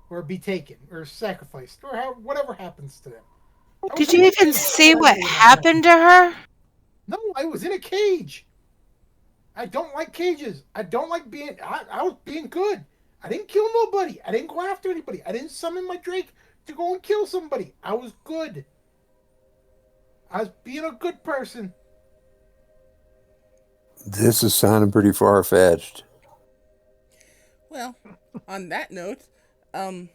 or be taken, or sacrificed, or whatever happens to them. I was Did in you the even tent see what Wednesday when that happened. happened to her? No, I was in a cage. I don't like cages. I don't like being. I was being good. I didn't kill nobody. I didn't go after anybody. I didn't summon my Drake to go and kill somebody. I was good. I was being a good person. This is sounding pretty far fetched. Well, on that note, um,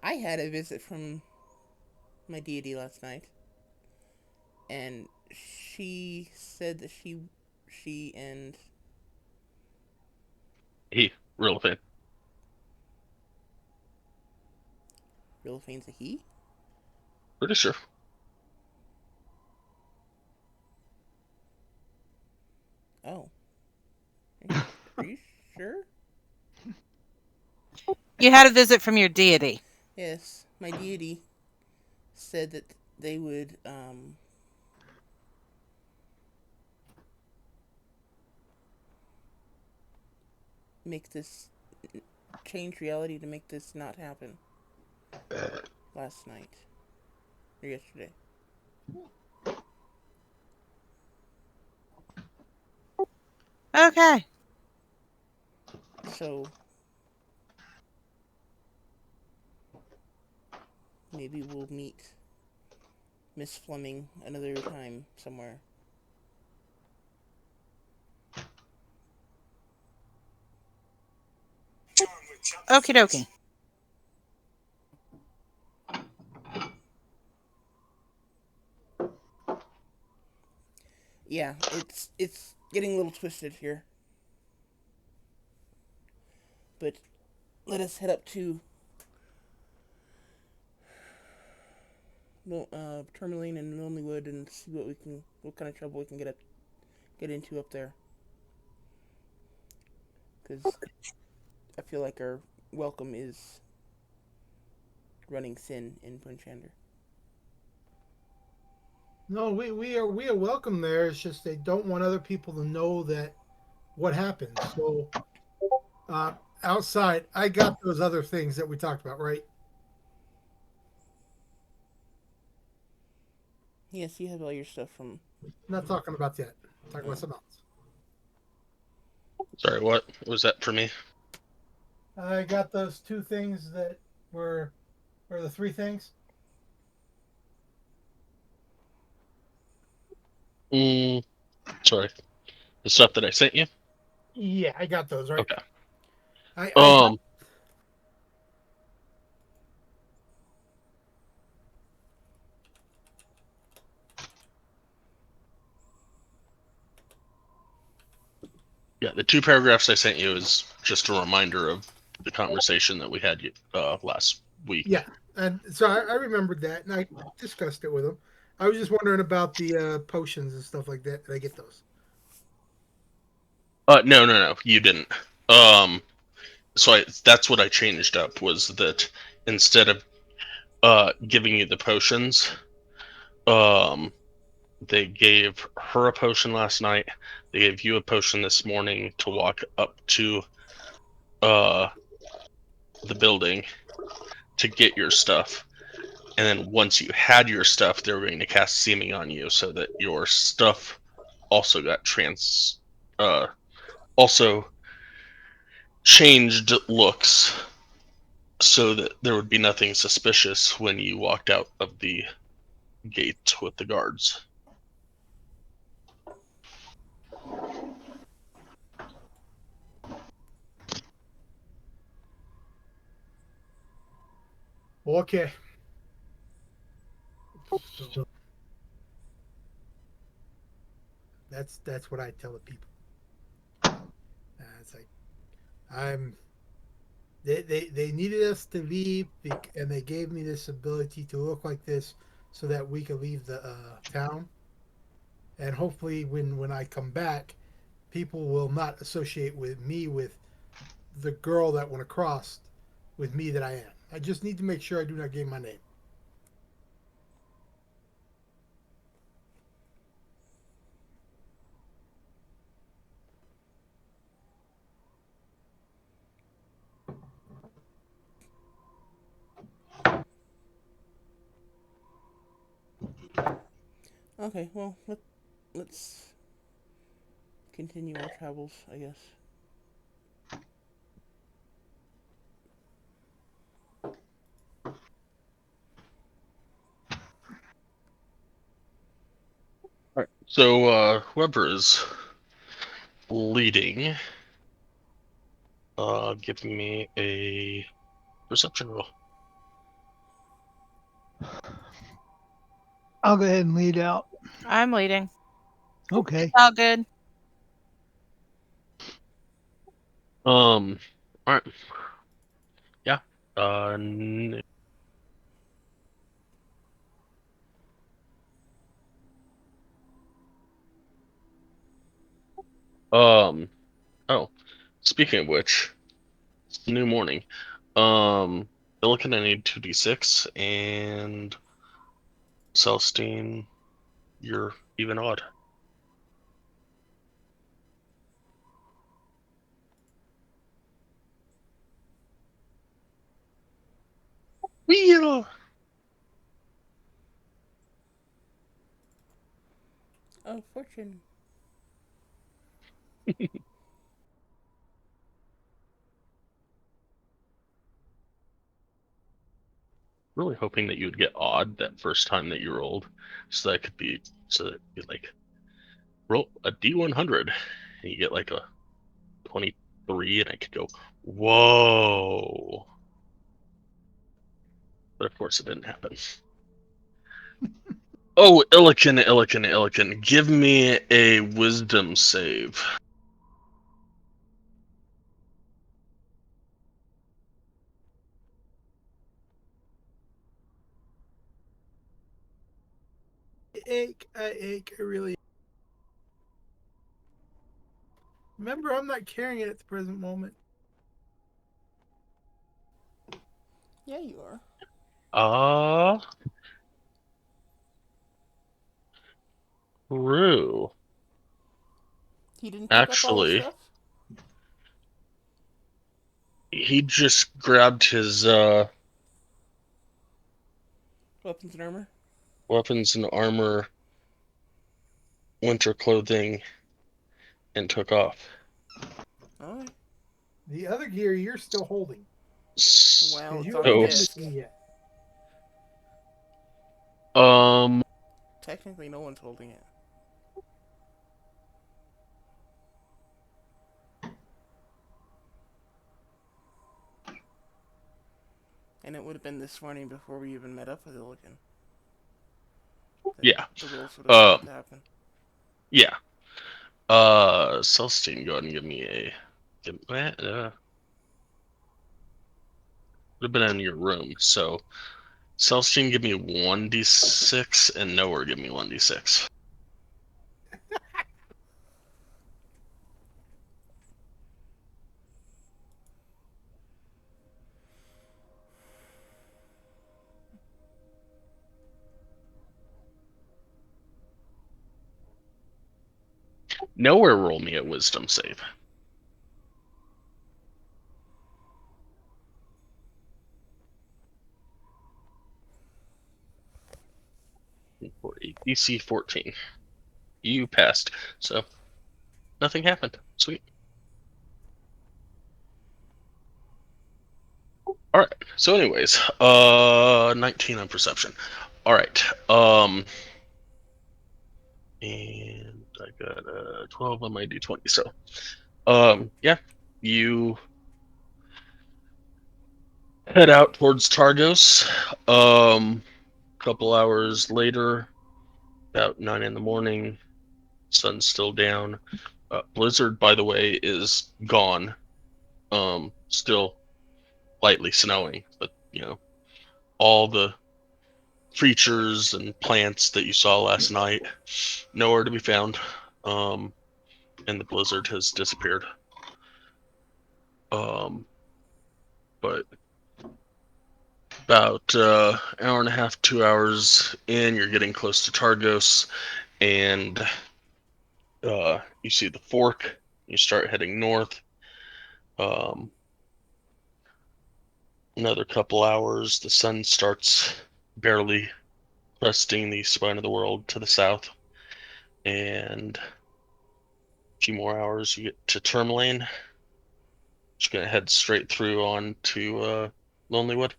I had a visit from my deity last night, and she said that she and He, real thing. Rilophane's a he. Pretty sure. Oh, are you sure? You had a visit from your deity. Yes, my deity said that they would make this change reality to make this not happen last night or yesterday. Okay. So maybe we'll meet Miss Fleming another time somewhere. Okie dokie. Yeah, it's getting a little twisted here. But let us head up to Tourmaline and Lonelywood and see what kind of trouble we can get into up there. Because I feel like our welcome is running thin in Punchander. No, we are welcome there. It's just they don't want other people to know that what happens. So uh, outside, I got those other things that we talked about, right? Yes, you have all your stuff from. Not talking about that. Talking about Oh. something else. Sorry, what was that for me? I got those two things that were, or the three things. Mm, sorry, the stuff that I sent you. Yeah, I got those right. Okay. I got. Um, yeah, the two paragraphs I sent you is just a reminder of the conversation that we had last week. Yeah, and so I remembered that, and I discussed it with him. I was just wondering about the potions and stuff like that. Did I get those? No, you didn't. Um, that's what I changed up was that instead of giving you the potions, um, they gave her a potion last night. They gave you a potion this morning to walk up to uh the building to get your stuff. And then once you had your stuff, they were going to cast seeming on you so that your stuff also got uh also changed looks so that there would be nothing suspicious when you walked out of the gate with the guards. Okay. So that's what I tell the people. It's like I'm. They needed us to leave, and they gave me this ability to look like this so that we could leave the town. And hopefully, when I come back, people will not associate with me with the girl that went across with me that I am. I just need to make sure I do not give my name. Okay, well, let's continue our travels, I guess. All right. So whoever is leading, give me a perception roll. I'll go ahead and lead out. I'm leading. Okay. All good. All right. Yeah. Um. Oh, speaking of which, it's a new morning. They're looking at need 2d6 and Celestine, you're even odd. Wheel. Oh, fortune. Really hoping that you would get odd that first time that you rolled, so that you like roll a D100 and you get like a 23, and I could go, whoa. But of course, it didn't happen. Oh, Illikin, give me a wisdom save. I ache, I really. Remember, I'm not carrying it at the present moment. Yeah, you are. Uh, True. He didn't pick up all his Actually, stuff? he just grabbed his Weapons and armor? weapons and armor, winter clothing, and took off. Alright. The other gear you're still holding Well, because it's you on a haven't So, given it disc. to me yet. um, Technically, no one's holding it. And it would have been this morning before we even met up with Illigan. yeah. The rules would have had to happen. Yeah. Celestine, go ahead and give me a. Would have been in your room. So, Celestine, give me 1d6, and Nowhere, give me 1d6. Nowhere, roll me a wisdom save. 40. DC 14. You passed. So, nothing happened. Sweet. All right. So, anyways, 19 on perception. All right. And I got 12 on my d20. So, yeah, you head out towards Targos. Couple hours later, about 9 in the morning, sun's still down. Blizzard, by the way, is gone. Still lightly snowing, but all the creatures and plants that you saw last night, nowhere to be found. And the blizzard has disappeared. But about hour and a half, 2 hours in, you're getting close to Targos, and you see the fork. You start heading north. Um, another couple hours, the sun starts barely cresting the spine of the world to the south, and a few more hours, you get to Tourmaline. Just gonna head straight through on to Lonelywood.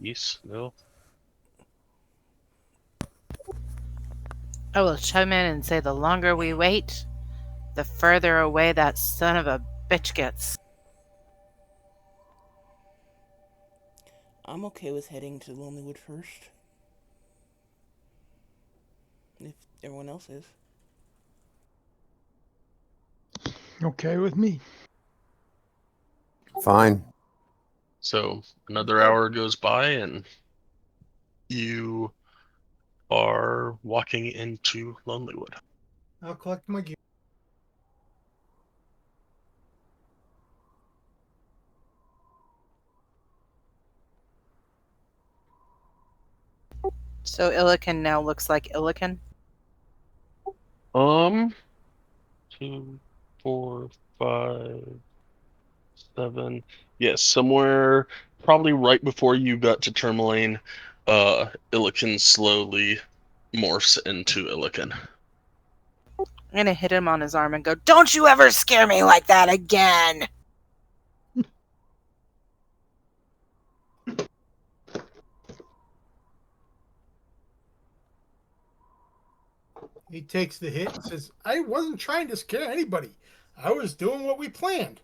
Yes, no. I will chime in and say the longer we wait, the further away that son of a bitch gets. I'm okay with heading to Lonelywood first. If everyone else is. Okay with me. Fine. So another hour goes by, and you are walking into Lonelywood. I'll collect my gear. So Illiken now looks like Illiken. 2, 4, 5, 7. Yes, somewhere probably right before you got to Tourmaline, Illiken slowly morphs into Illiken. I'm gonna hit him on his arm and go, "Don't you ever scare me like that again!" He takes the hit and says, I wasn't trying to scare anybody. I was doing what we planned.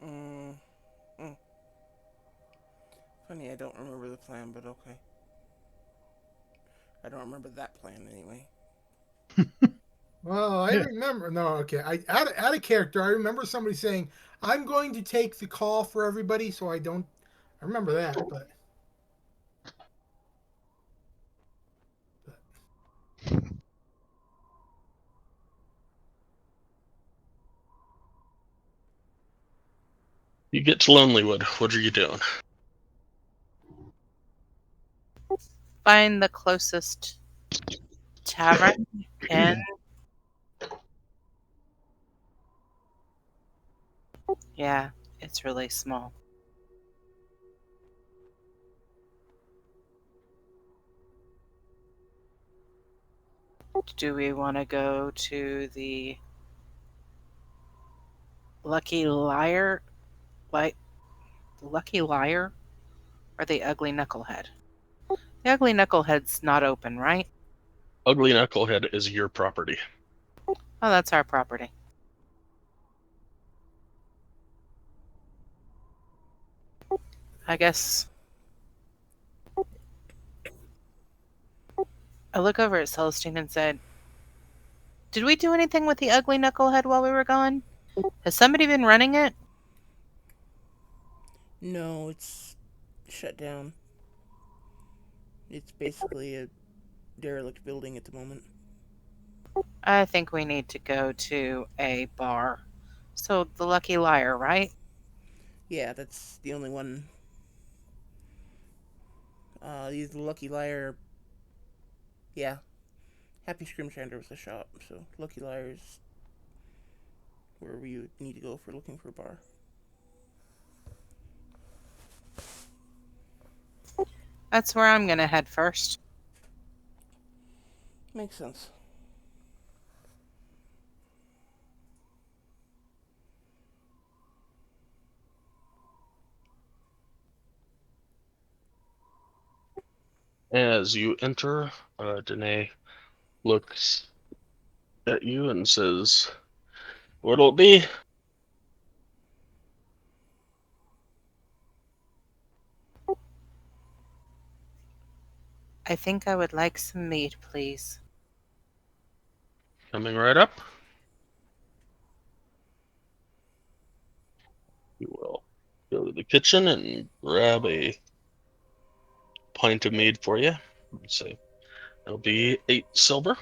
Mm, mm. Funny, I don't remember the plan, but okay. I don't remember that plan anyway. Well, I remember. No, okay. Out of character, I remember somebody saying, I'm going to take the call for everybody, so I don't. I remember that, but. You get to Lonelywood. What are you doing? Find the closest tavern and yeah, it's really small. Do we want to go to the Lucky Liar, like the Lucky Liar, or the Ugly Knucklehead? The Ugly Knucklehead's not open, right? Ugly Knucklehead is your property. Oh, that's our property. I guess I look over at Celestine and said, "Did we do anything with the Ugly Knucklehead while we were gone? Has somebody been running it?" No, it's shut down. It's basically a derelict building at the moment. I think we need to go to a bar. So, the Lucky Liar, right? Yeah, that's the only one. The Lucky Liar. Yeah, Happy Scrimshander was the shop, so Lucky Liar is where we would need to go if we're looking for a bar. That's where I'm going to head first. Makes sense. As you enter, Danae looks at you and says, "What'll it be?" I think I would like some meat, please. Coming right up. You will go to the kitchen and grab a pint of mead for you. Say it'll be 8 silver.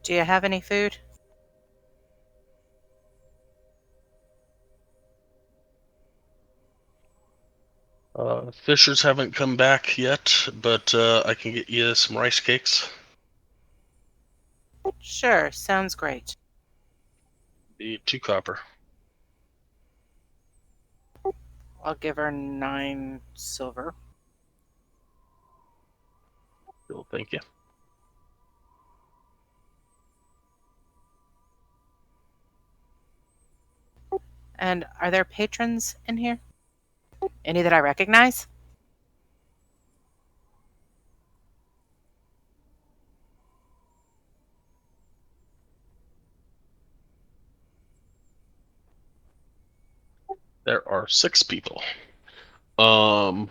Do you have any food? Fishers haven't come back yet, but I can get you some rice cakes. Sure, sounds great. Be 2 copper. I'll give her 9 silver. Cool, thank you. And are there patrons in here? Any that I recognize? There are 6 people. Only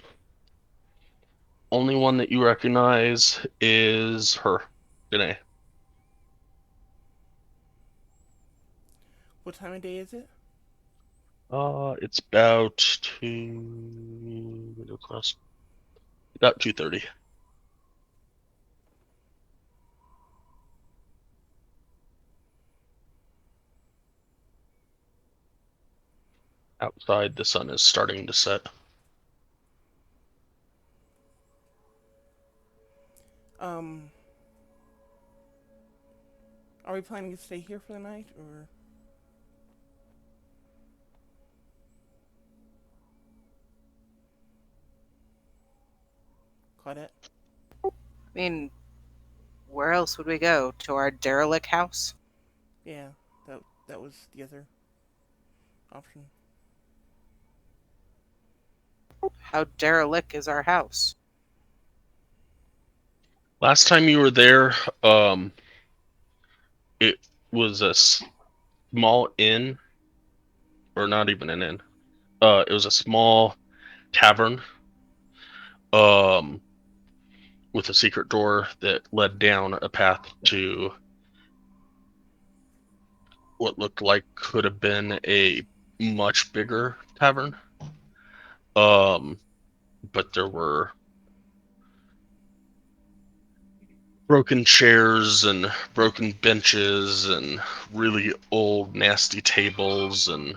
one that you recognize is her, Danae. What time of day is it? It's about about 2:30. Outside, the sun is starting to set. Um, are we planning to stay here for the night, or? Claudette? I mean, where else would we go? To our derelict house? Yeah, that was the other option. How derelict is our house? Last time you were there, it was a small inn, or not even an inn. It was a small tavern, um, with a secret door that led down a path to what looked like could have been a much bigger tavern. But there were broken chairs and broken benches and really old nasty tables and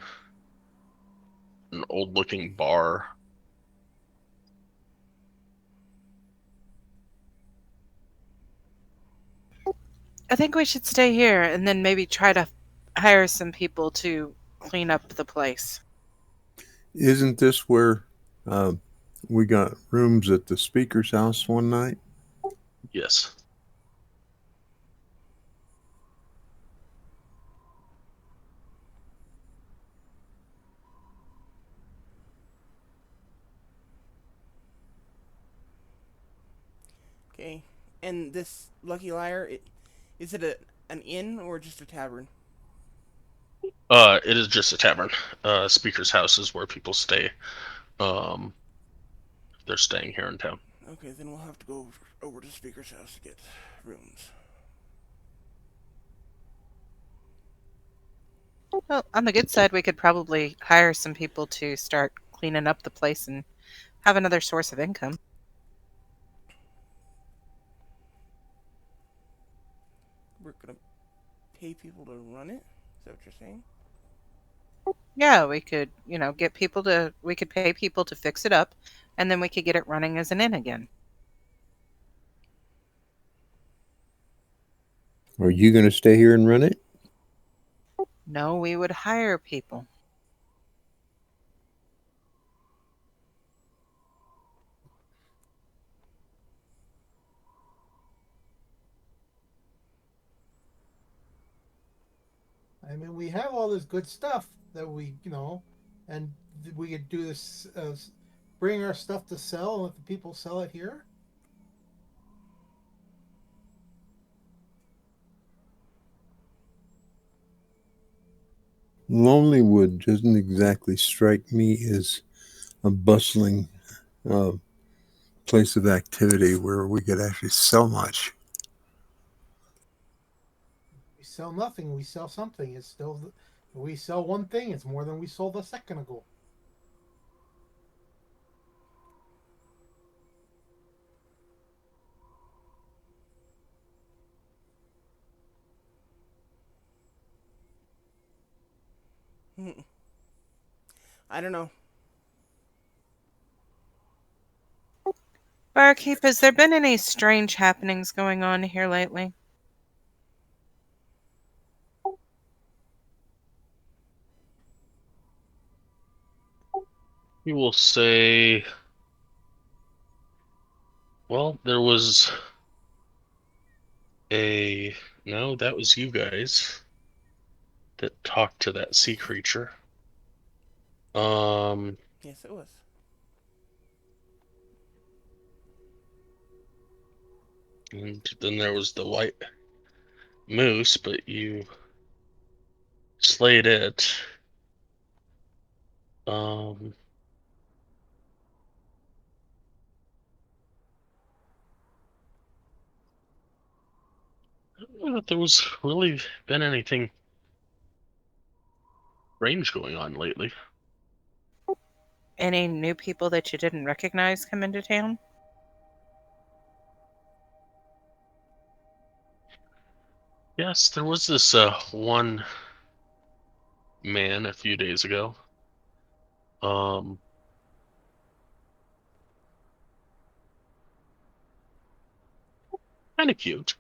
an old looking bar. I think we should stay here and then maybe try to hire some people to clean up the place. Isn't this where uh, we got rooms at the speaker's house one night? Yes. Okay. And this Lucky Liar, is it an inn or just a tavern? It is just a tavern. Speaker's house is where people stay. If they're staying here in town. Okay, then we'll have to go over to the speaker's house to get rooms. Well, on the good side, we could probably hire some people to start cleaning up the place and have another source of income. We're gonna pay people to run it? Is that what you're saying? Yeah, we could, we could pay people to fix it up and then we could get it running as an inn again. Are you going to stay here and run it? No, we would hire people. I mean, we have all this good stuff that and we could do this, bring our stuff to sell and let the people sell it here. Lonelywood doesn't exactly strike me as a bustling uh, place of activity where we could actually sell much. We sell nothing. We sell something. It's still, we sell one thing. It's more than we sold a second ago. I don't know. Barkeep, has there been any strange happenings going on here lately? You will say, well, there was a no, that was you guys that talked to that sea creature. Yes, it was. And then there was the white moose, but you slayed it. Um, I don't know if there was really been anything strange going on lately. Any new people that you didn't recognize come into town? Yes, there was this one man a few days ago. Um, Kind of cute.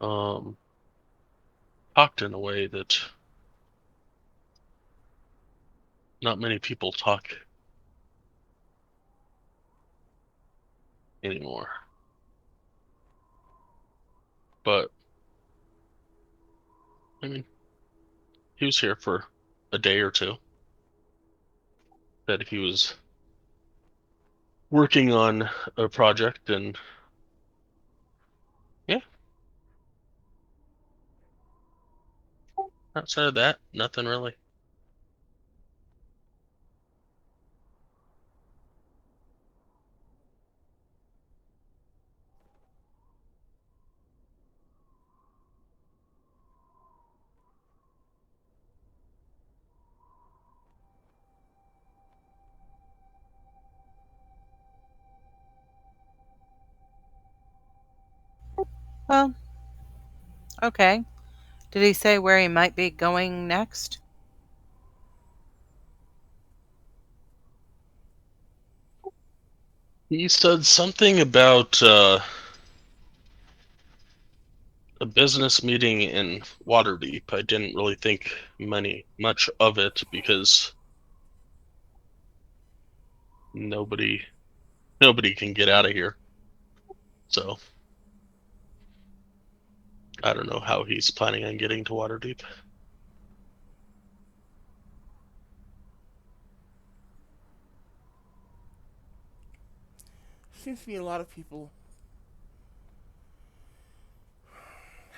Um, Talked in a way that not many people talk anymore. But I mean, he was here for a day or two. That he was working on a project, and yeah, outside of that, nothing really. Well, okay. Did he say where he might be going next? He said something about a business meeting in Waterdeep. I didn't really think much of it because nobody can get out of here. So I don't know how he's planning on getting to Waterdeep. Seems to be a lot of people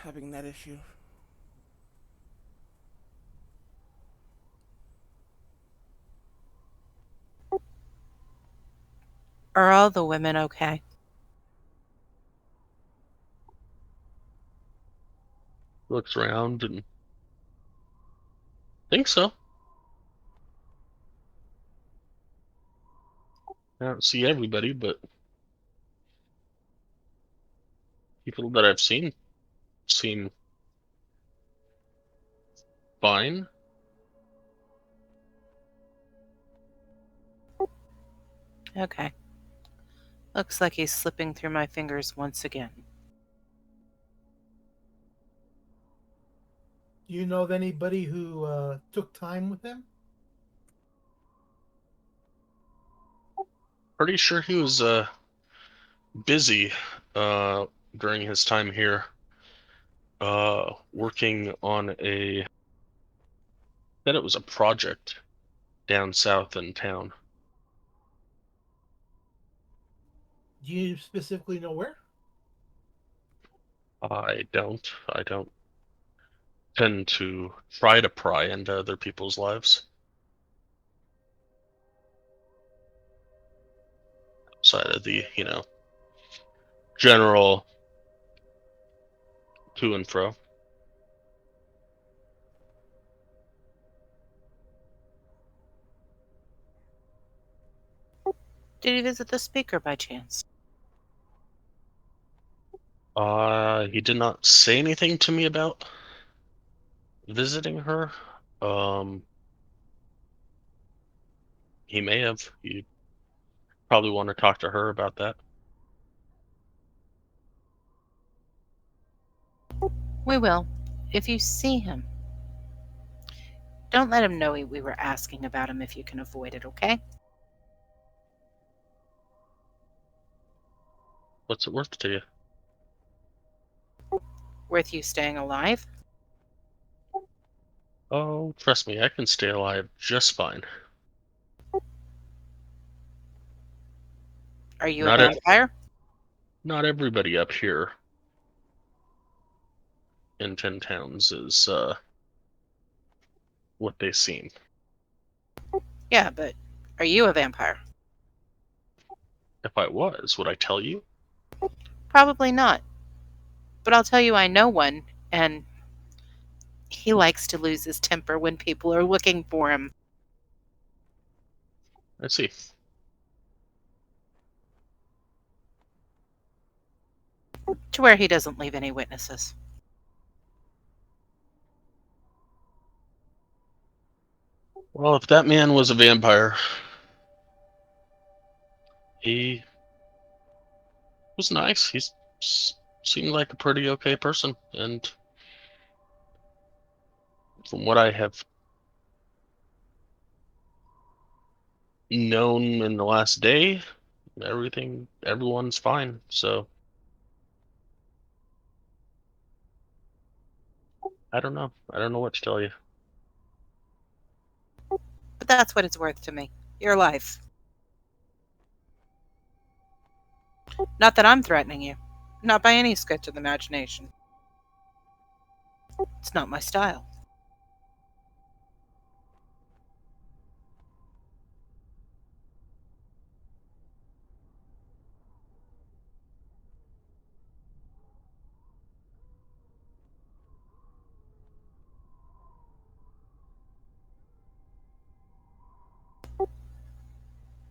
having that issue. Are all the women okay? Looks around and think so. I don't see everybody, but people that I've seen seem fine. Okay. Looks like he's slipping through my fingers once again. Do you know of anybody who took time with him? Pretty sure he was busy uh, during his time here, working on said it was a project down south in town. Do you specifically know where? I don't tend to try to pry into other people's lives outside of the, general to and fro. Did he visit the speaker by chance? He did not say anything to me about visiting her. Um, he may have. You probably want to talk to her about that. We will. If you see him, don't let him know we were asking about him if you can avoid it, okay? What's it worth to you? Worth you staying alive? Oh, trust me, I can stay alive just fine. Are you a Not vampire? not everybody up here in Ten Towns is what they seem. Yeah, but are you a vampire? If I was, would I tell you? Probably not. But I'll tell you I know one, and he likes to lose his temper when people are looking for him. I see. To where he doesn't leave any witnesses. Well, if that man was a vampire, he was nice. Seemed like a pretty okay person, and from what I have known in the last day, everyone's fine. So I don't know. I don't know what to tell you. But that's what it's worth to me. Your life. Not that I'm threatening you. Not by any stretch of the imagination. It's not my style.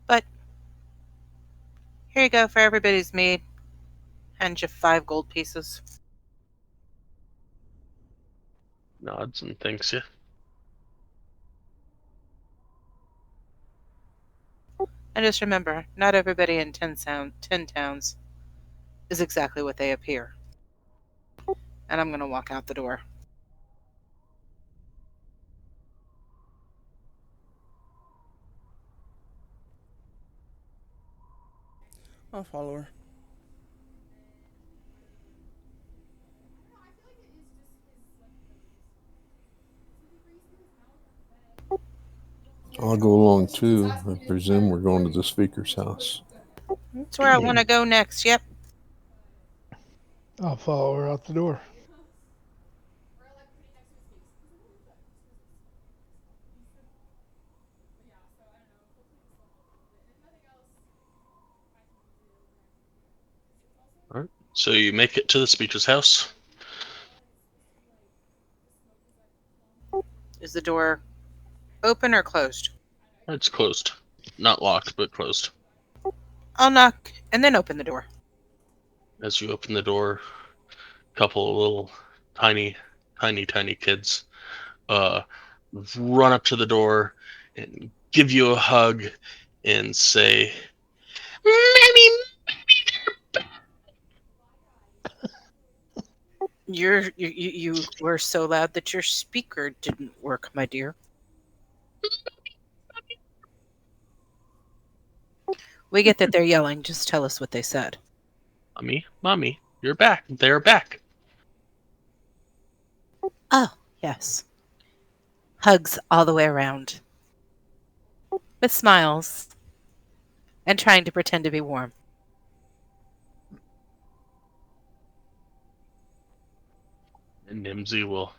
But here you go for everybody's mead. And you 5 gold pieces. nods and thanks you. And just remember, not everybody in Ten Towns is exactly what they appear. And I'm going to walk out the door. I'll follow her. I'll go along too. I presume we're going to the speaker's house. That's where I want to go next. Yep. I'll follow her out the door. All right. So you make it to the speaker's house. Is the door open or closed? It's closed. Not locked, but closed. I'll knock and then open the door. As you open the door, a couple of little tiny kids run up to the door and give you a hug and say, "Mammy!" You were so loud that your speaker didn't work, my dear. We get that they're yelling. Just tell us what they said. Mommy, you're back. They're back. Oh, yes. Hugs all the way around. With smiles. And trying to pretend to be warm. And Nimsy will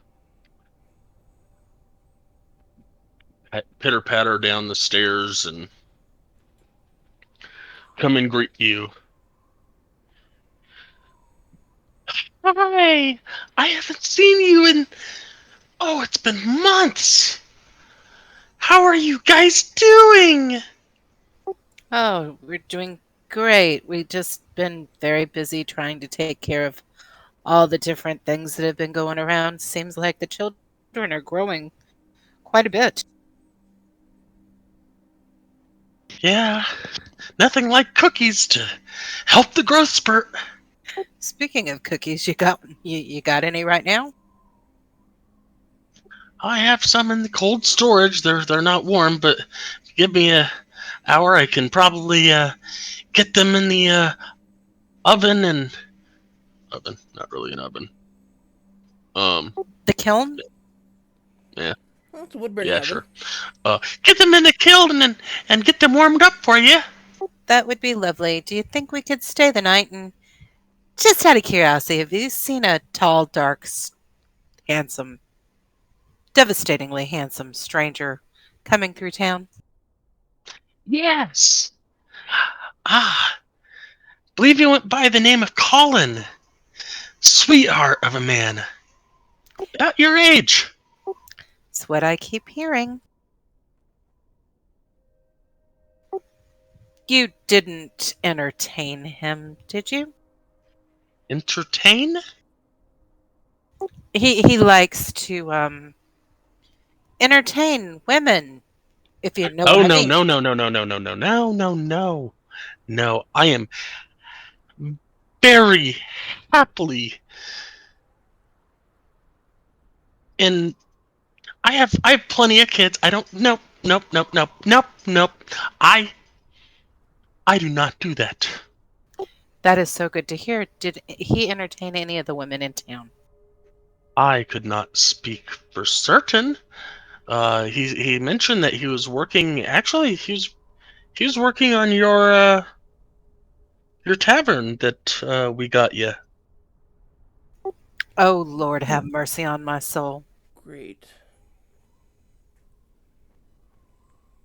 pitter patter down the stairs and come and greet you. Hi! I haven't seen you in. Oh, it's been months! How are you guys doing? Oh, we're doing great. We've just been very busy trying to take care of all the different things that have been going around. Seems like the children are growing quite a bit. Yeah, nothing like cookies to help the growth spurt. Speaking of cookies, you got any right now? I have some in the cold storage. They're not warm, but give me a hour. I can probably get them in the oven and oven. Not really an oven. The kiln? Yeah, Well, it's a wood burning yeah, oven. sure. Get them in the kiln and get them warmed up for you. That would be lovely. Do you think we could stay the night? And just out of curiosity, have you seen a tall, dark, handsome, devastatingly handsome stranger coming through town? Yes. Believe he went by the name of Colin. Sweetheart of a man. About your age. It's what I keep hearing. You didn't entertain him, did you? Entertain? He likes to entertain women, if you know Oh what I no, mean. no, no, no, no, no, no, no, no, no, no. No, I am very happily in. I have plenty of kids. I don't. Nope, nope, nope, nope, nope, nope. I do not do that. That is so good to hear. Did he entertain any of the women in town? I could not speak for certain. He mentioned that he was working. Actually, he was working on your tavern that we got you. Oh, Lord, have mercy on my soul. Great.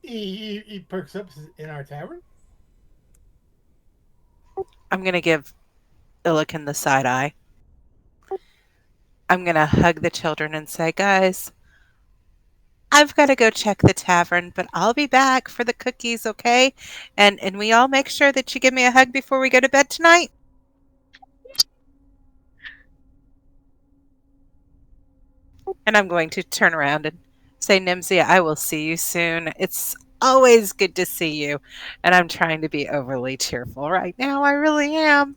He perks up in our tavern. I'm going to give Illiken the side eye. I'm going to hug the children and say, guys, I've got to go check the tavern, but I'll be back for the cookies, okay? And we all make sure that you give me a hug before we go to bed tonight. And I'm going to turn around and say, Nimsy, I will see you soon. It's always good to see you. And I'm trying to be overly cheerful right now. I really am.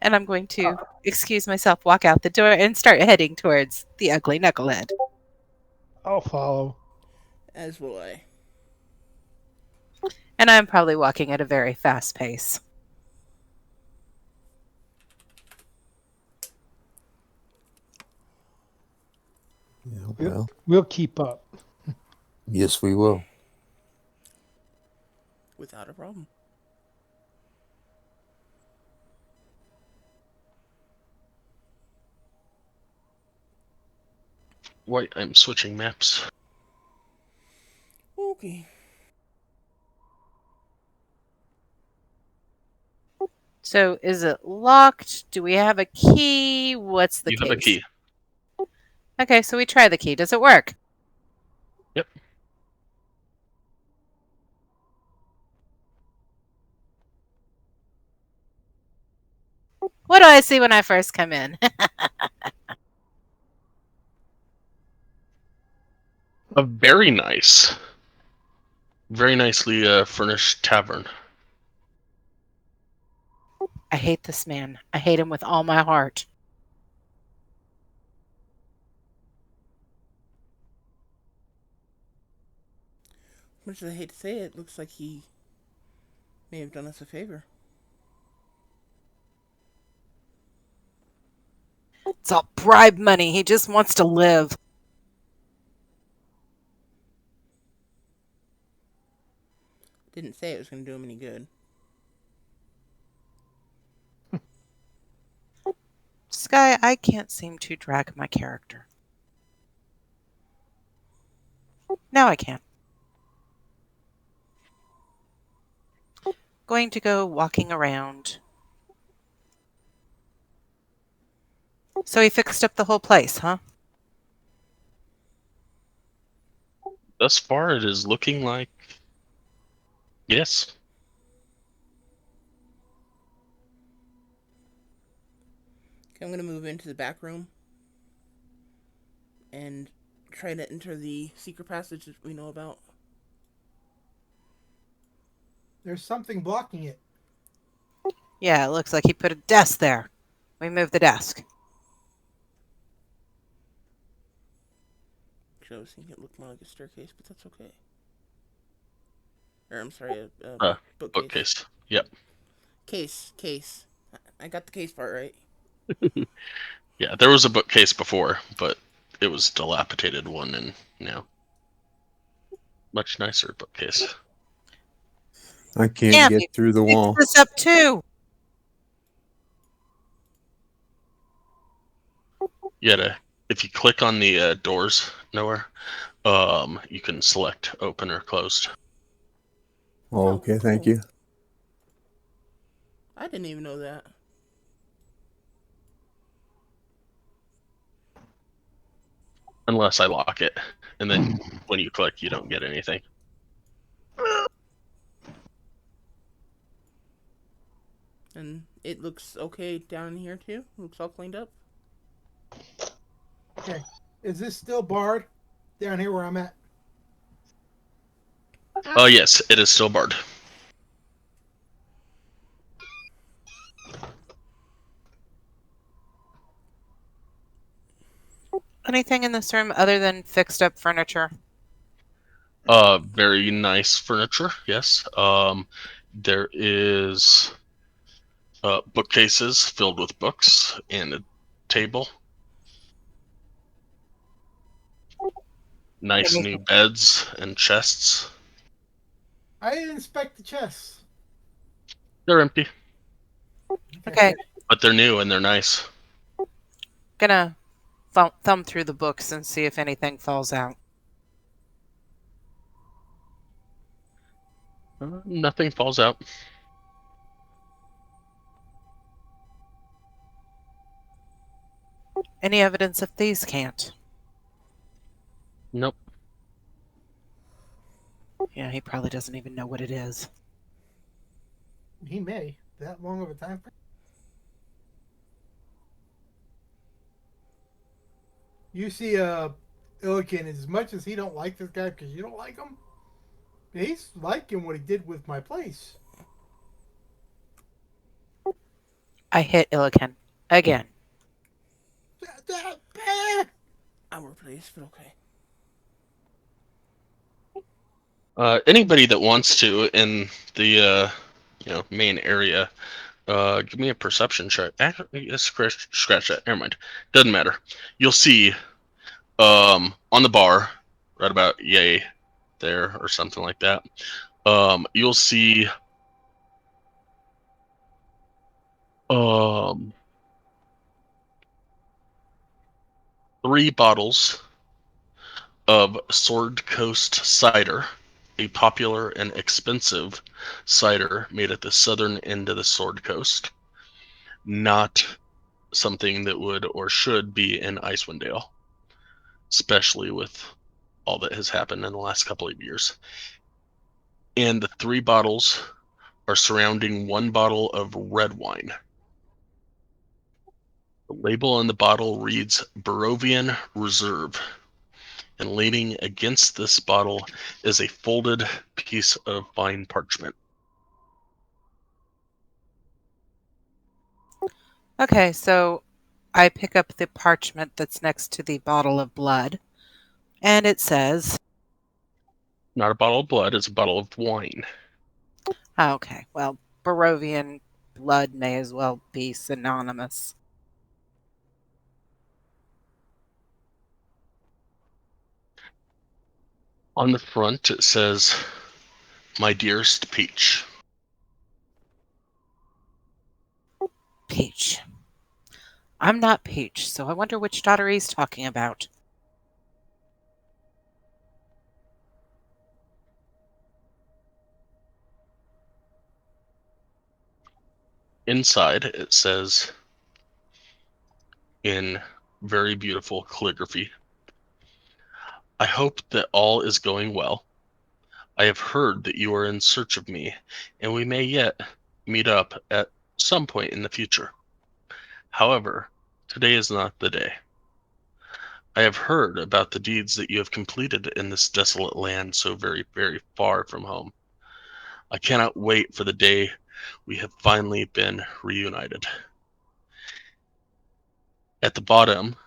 And I'm going to excuse myself, walk out the door, and start heading towards the ugly knucklehead. I'll follow. As will I. And I'm probably walking at a very fast pace. Yeah, well, We'll keep up. yes, we will. Without a problem. Wait, I'm switching maps. Okay. So is it locked? Do we have a key? What's the You case? have a key. Okay, so we try the key. Does it work? Yep. What do I see when I first come in? A very nicely furnished tavern. I hate this man. I hate him with all my heart. Much as I hate to say it, looks like he may have done us a favor. It's all bribe money. He just wants to live. Didn't say it was going to do him any good. Sky, I can't seem to drag my character. Now I can. Going to go walking around. So he fixed up the whole place, huh? Thus far, it is looking like yes. Okay, I'm going to move into the back room and try to enter the secret passage that we know about. There's something blocking it. Yeah, it looks like he put a desk there. We moved the desk. Actually, I was thinking it looked more like a staircase, but that's okay. Or, I'm sorry, a bookcase. Bookcase. Yep. Case. I got the case part right. Yeah, there was a bookcase before, but it was a dilapidated one, and much nicer bookcase. I can't Damn, get he through the fixed wall. this up too. If you click on the doors nowhere, you can select open or closed. Oh, okay, thank you. I didn't even know that. Unless I lock it, and then when you click, you don't get anything. And it looks okay down here too. Looks all cleaned up. Okay. Is this still barred down here where I'm at? Oh yes, it is still barred. Anything in this room other than fixed up furniture? Very nice furniture. Yes. There is bookcases filled with books and a table. Nice Anything? new beds and chests. I didn't inspect the chests. They're empty, Okay, but they're new and they're nice. gonna thumb through the books and see if anything falls out. Nothing falls out. Any evidence if these can't? Nope. Yeah, he probably doesn't even know what it is. He may. that long of a time frame. You see, Illiken, as much as he don't like this guy because you don't like him, he's liking what he did with my place. I hit Illiken again. Our place, but okay. Anybody that wants to in the main area, give me a perception check. Actually, scratch that. Never mind. Doesn't matter. You'll see on the bar, right about yay there or something like that. You'll see um 3 bottles of Sword Coast cider, a popular and expensive cider made at the southern end of the Sword Coast. Not something that would or should be in Icewind Dale, especially with all that has happened in the last couple of years. And the 3 bottles are surrounding 1 bottle of red wine. The label on the bottle reads Barovian Reserve, and leaning against this bottle is a folded piece of fine parchment. Okay, so I pick up the parchment that's next to the bottle of blood, and it says, Not a bottle of blood, it's a bottle of wine. okay, well, Barovian blood may as well be synonymous. On the front, it says, My dearest Peach. Peach. I'm not Peach, so I wonder which daughter he's talking about. Inside, it says, in very beautiful calligraphy, I hope that all is going well. I have heard that you are in search of me, and we may yet meet up at some point in the future. However, today is not the day. I have heard about the deeds that you have completed in this desolate land so very, very far from home. I cannot wait for the day we have finally been reunited. At the bottom,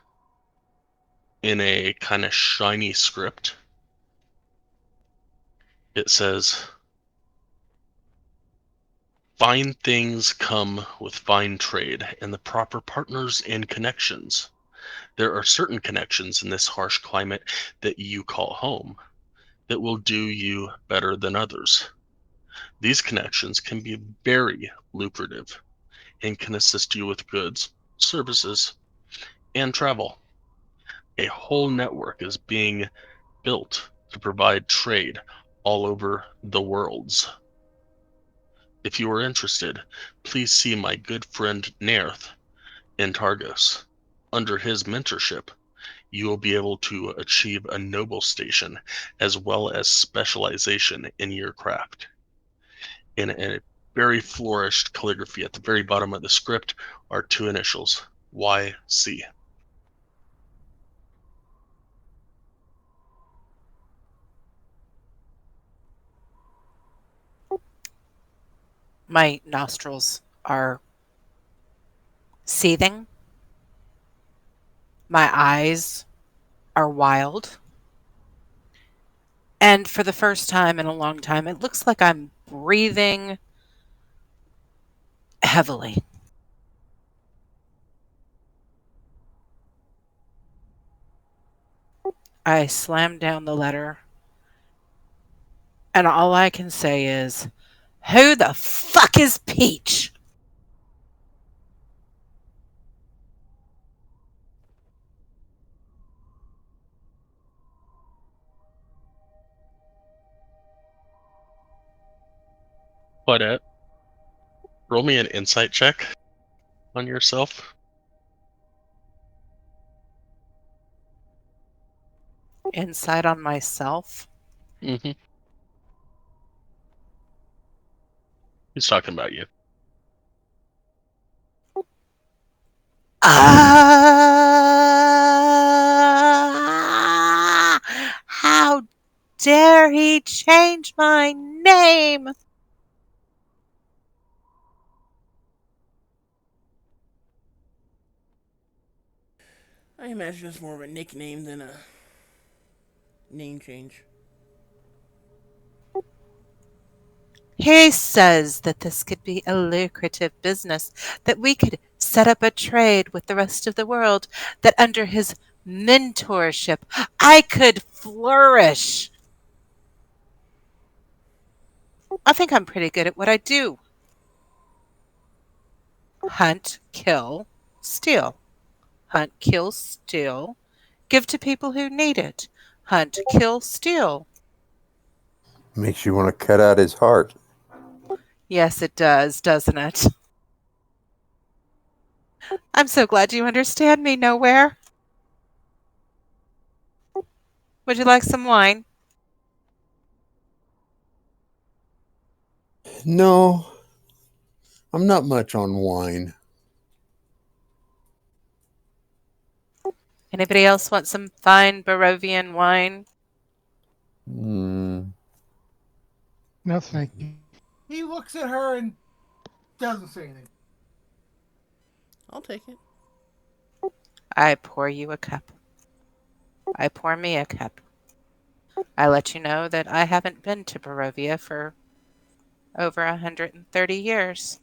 in a kind of shiny script, it says, Fine things come with fine trade and the proper partners and connections. There are certain connections in this harsh climate that you call home that will do you better than others. These connections can be very lucrative and can assist you with goods, services, and travel. A whole network is being built to provide trade all over the worlds. If you are interested, please see my good friend Nairth in Targos. Under his mentorship, you will be able to achieve a noble station as well as specialization in your craft. In a very flourished calligraphy at the very bottom of the script are 2 initials, YC. My nostrils are seething. My eyes are wild. And for the first time in a long time, it looks like I'm breathing heavily. I slam down the letter, and all I can say is, who the fuck is Peach? Claudette, roll me an insight check on yourself. Inside on myself. He's talking about you. Ah! How dare he change my name? I imagine it's more of a nickname than a name change. He says that this could be a lucrative business, that we could set up a trade with the rest of the world, that under his mentorship I could flourish. I think I'm pretty good at what I do: hunt, kill, steal. Hunt, kill, steal. Give to people who need it. Hunt, kill, steal. Makes you want to cut out his heart. Yes, it does, doesn't it? I'm so glad you understand me, Nowhere. Would you like some wine? No, I'm not much on wine. Anybody else want some fine Barovian wine? Mm, No, thank you. He looks at her and doesn't say anything. I'll take it. I pour you a cup. I pour me a cup. I let you know that I haven't been to Barovia for over 130 years,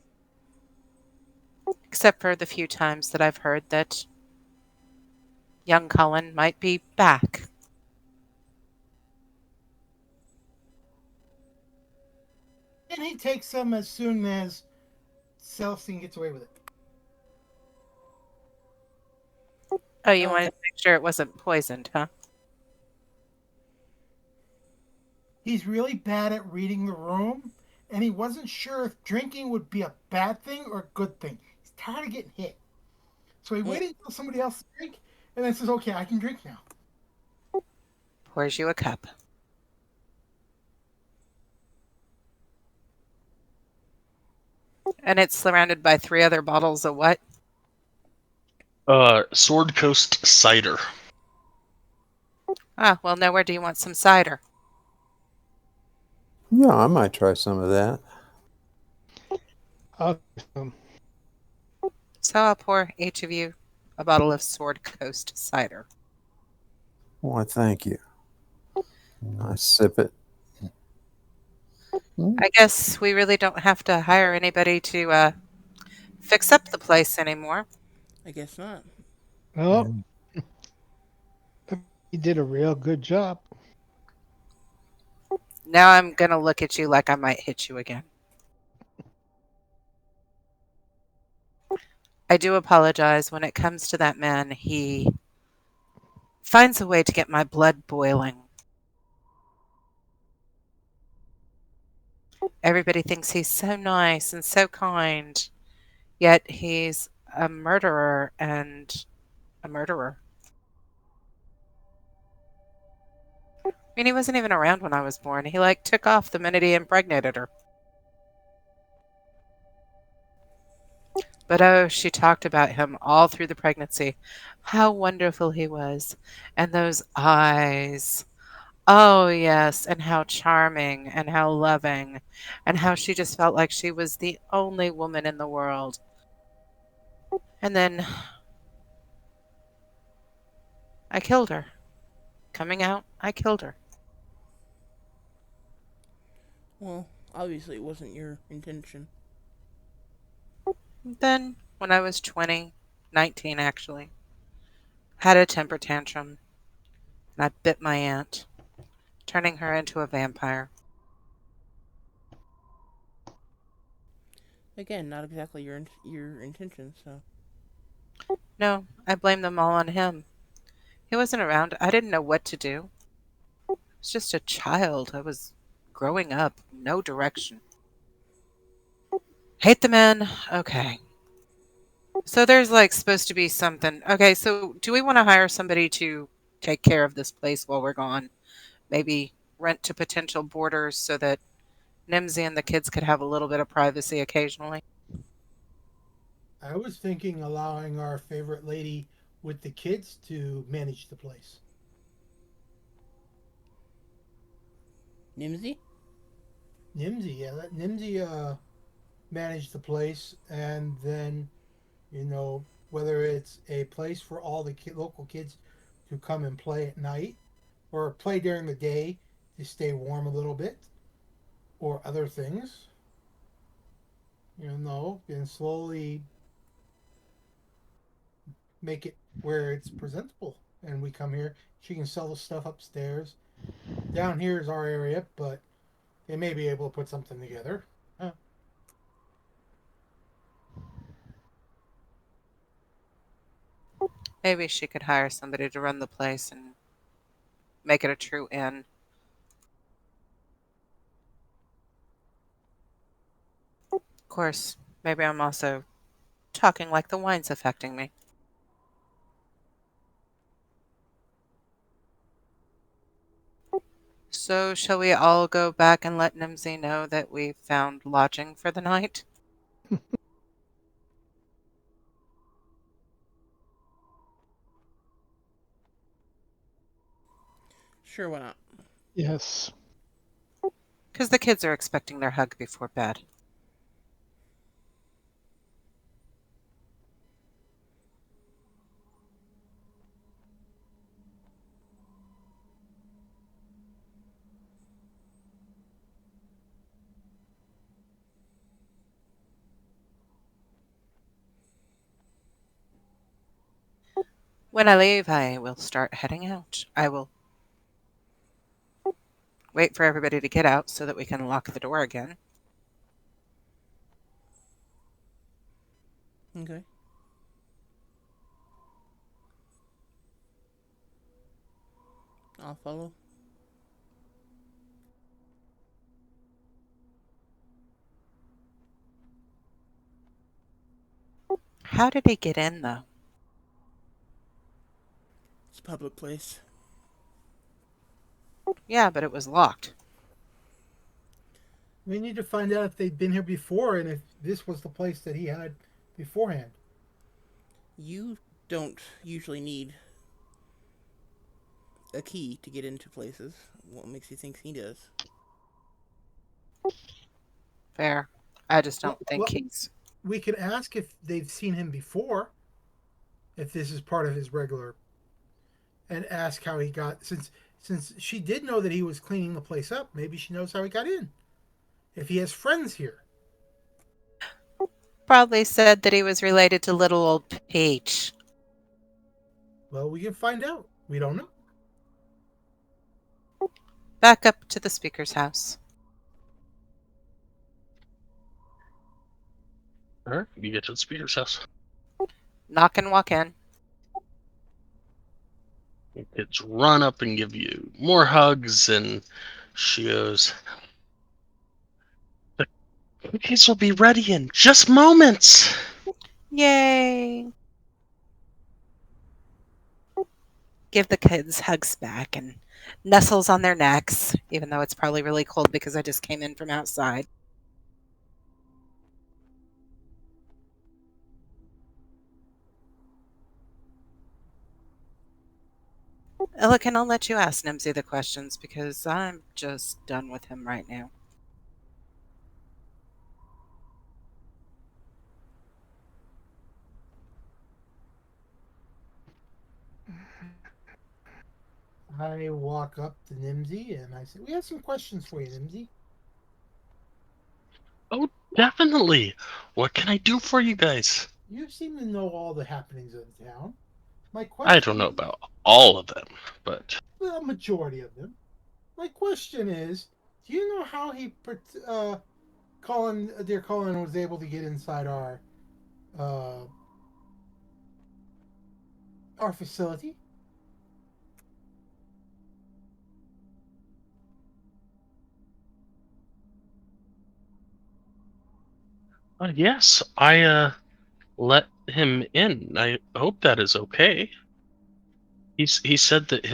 except for the few times that I've heard that young Cullen might be back. And he takes some as soon as Celestine gets away with it. Oh, you Oh, wanted to make sure it wasn't poisoned, huh? He's really bad at reading the room, and he wasn't sure if drinking would be a bad thing or a good thing. He's tired of getting hit. So he mm, waited until somebody else drink and then says, okay, I can drink now. Pours you a cup. And it's surrounded by 3 other bottles of what? Sword Coast cider. Ah, well, Nowhere, do you want some cider? yeah, I might try some of that. I'll, So I'll pour each of you a bottle of Sword Coast cider. Why, thank you. I sip it. Mm, I guess we really don't have to hire anybody to fix up the place anymore. I guess not. no, he did a real good job. Now I'm going to look at you like I might hit you again. I do apologize. When it comes to that man, he finds a way to get my blood boiling. Everybody thinks he's so nice and so kind, yet he's a murderer and a murderer. I mean, he wasn't even around when I was born. He like took off the minute he impregnated her. But oh, she talked about him all through the pregnancy. How wonderful he was. And those eyes. Oh, yes. And how charming and how loving. And how she just felt like she was the only woman in the world. And then I killed her. Coming out, I killed her. Well, obviously it wasn't your intention. Then, when I was 20, 19 actually, had a temper tantrum. And I bit my aunt, turning her into a vampire. Again, not exactly your intention. So No, I blame them all on him. He wasn't around. I didn't know what to do. I was just a child. I was growing up. No direction. Hate the men. Okay. So there's like supposed to be something. Okay, so do we want to hire somebody to take care of this place while we're gone? Maybe rent to potential boarders so that Nimsy and the kids could have a little bit of privacy occasionally. I was thinking allowing our favorite lady with the kids to manage the place. Nimsy? Nimsy, yeah, let Nimsy manage the place, and then whether it's a place for all the local kids to come and play at night, or play during the day to stay warm a little bit, or other things, and slowly make it where it's presentable. And we come here, she can sell the stuff upstairs. Down here is our area, but they may be able to put something together. Huh. Maybe she could hire somebody to run the place and make it a true inn. Of course, maybe I'm also talking like the wine's affecting me. So, shall we all go back and let Nimsy know that we found lodging for the night? Sure, why not? Yes. Because the kids are expecting their hug before bed. When I leave, I will start heading out. I will wait for everybody to get out so that we can lock the door again. Okay. I'll follow. How did he get in, though? It's a public place. Yeah, but it was locked. We need to find out if they'd been here before and if this was the place that he had beforehand. You don't usually need a key to get into places. What makes you think he does? Fair. I just don't Well, think well, he's. we can ask if they've seen him before, if this is part of his regular, and ask how he got. Since she did know that he was cleaning the place up, maybe she knows how he got in. If he has friends here, Probably said that he was related to little old Peach. well, we can find out. We don't know. Back up to the speaker's house. All right, you get to the speaker's house. Knock and walk in. Kids run up and give you more hugs, and she goes, "The cookies will be ready in just moments." Yay! Give the kids hugs back and nestles on their necks, even though it's probably really cold because I just came in from outside. Look, and I'll let you ask Nimsy the questions because I'm just done with him right now. I walk up to Nimsy and I say, "We have some questions for you, Nimsy. Oh, definitely. What can I do for you guys? You seem to know all the happenings of the town. My I don't know question, about all of them, but the majority of them. My question is, do you know how dear Colin was able to get inside uh, our facility?" yes, I let him in. I hope that is okay. He said that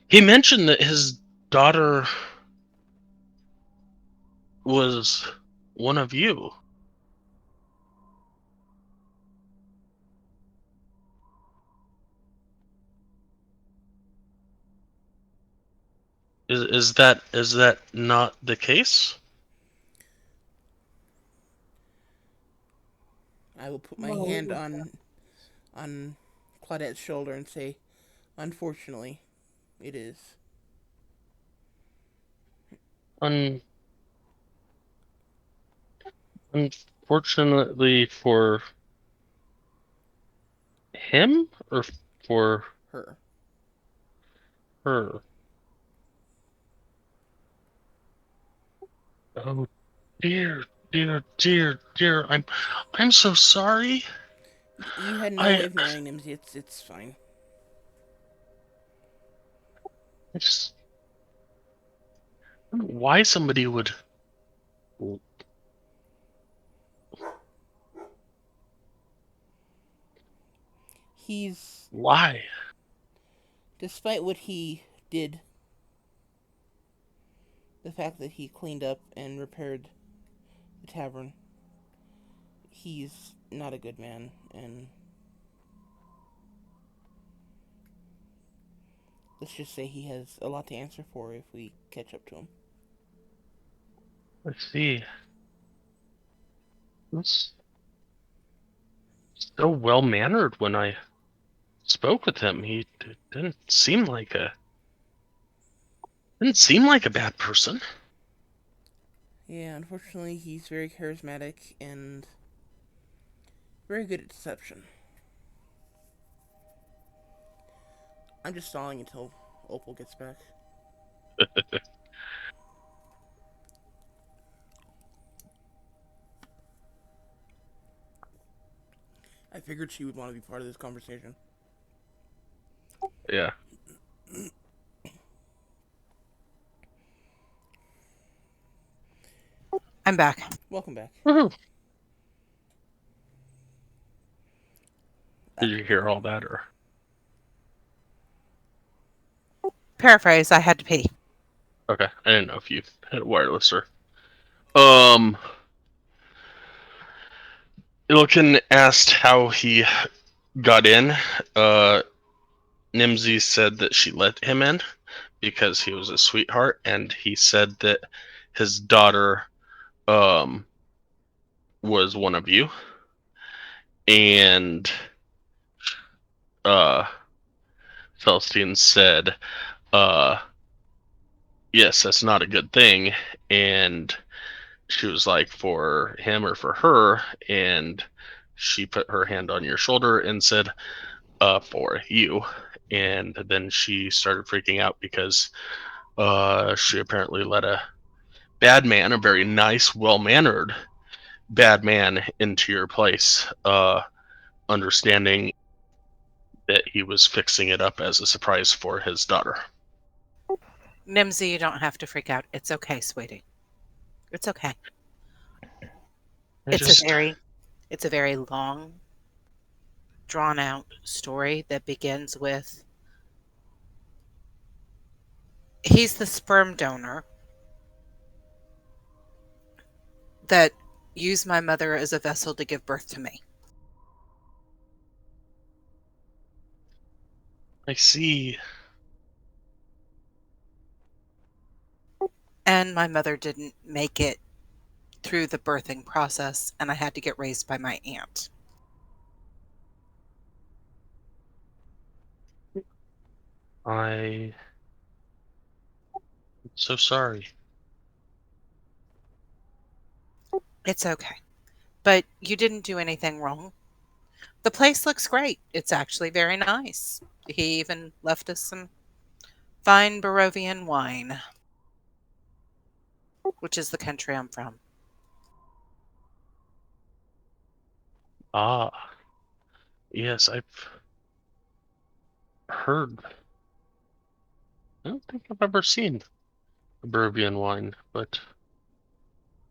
he mentioned that his daughter was one of you. Is that not the case? I will put my hand on Claudette's shoulder and say, "Unfortunately, it is." Un- Unfortunately for him or for Her. her? Oh dear, dear, dear, dear. I'm so sorry. You had no I way of knowing, Nimsy. It's fine. I just I don't know why somebody would He's, lie. despite what he did, the fact that he cleaned up and repaired the tavern, he's not a good man, and let's just say he has a lot to answer for if we catch up to him. I see. That's so well mannered when I spoke with him. He didn't seem like a bad person. Yeah, unfortunately, he's very charismatic and very good at deception. I'm just stalling until Opal gets back. I figured she would want to be part of this conversation. Yeah. I'm back. Welcome back. Woohoo. Uh, Did you hear all that or? Paraphrase, I had to pee. Okay, I didn't know if you had wireless or. Um, Ilkin asked how he got in. Uh, Nimsy said that she let him in because he was a sweetheart, and he said that his daughter um was one of you, and uh Celestine said, uh yes, that's not a good thing, and she was like, for him or for her, and she put her hand on your shoulder and said, for you. And then she started freaking out because she apparently let a bad man, a very nice, well mannered bad man, into your place, understanding that he was fixing it up as a surprise for his daughter. Nimsy, you don't have to freak out. It's okay, sweetie. It's okay. I It's a just, very it's a very long, drawn out story that begins with he's the sperm donor that used my mother as a vessel to give birth to me. I see. And my mother didn't make it through the birthing process, and I had to get raised by my aunt. I'm so sorry. It's okay. But you didn't do anything wrong. The place looks great. It's actually very nice. He even left us some fine Barovian wine, which is the country I'm from. Ah, yes, I've heard. I don't think I've ever seen a Bourbon wine, but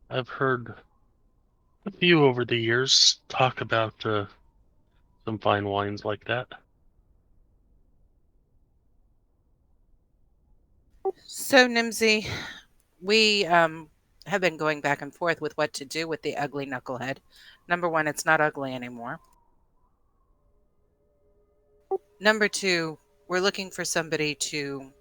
I've heard a few over the years talk about some fine wines like that. So, Nimsy, we have been going back and forth with what to do with the ugly knucklehead. Number one, it's not ugly anymore. Number two, we're looking for somebody to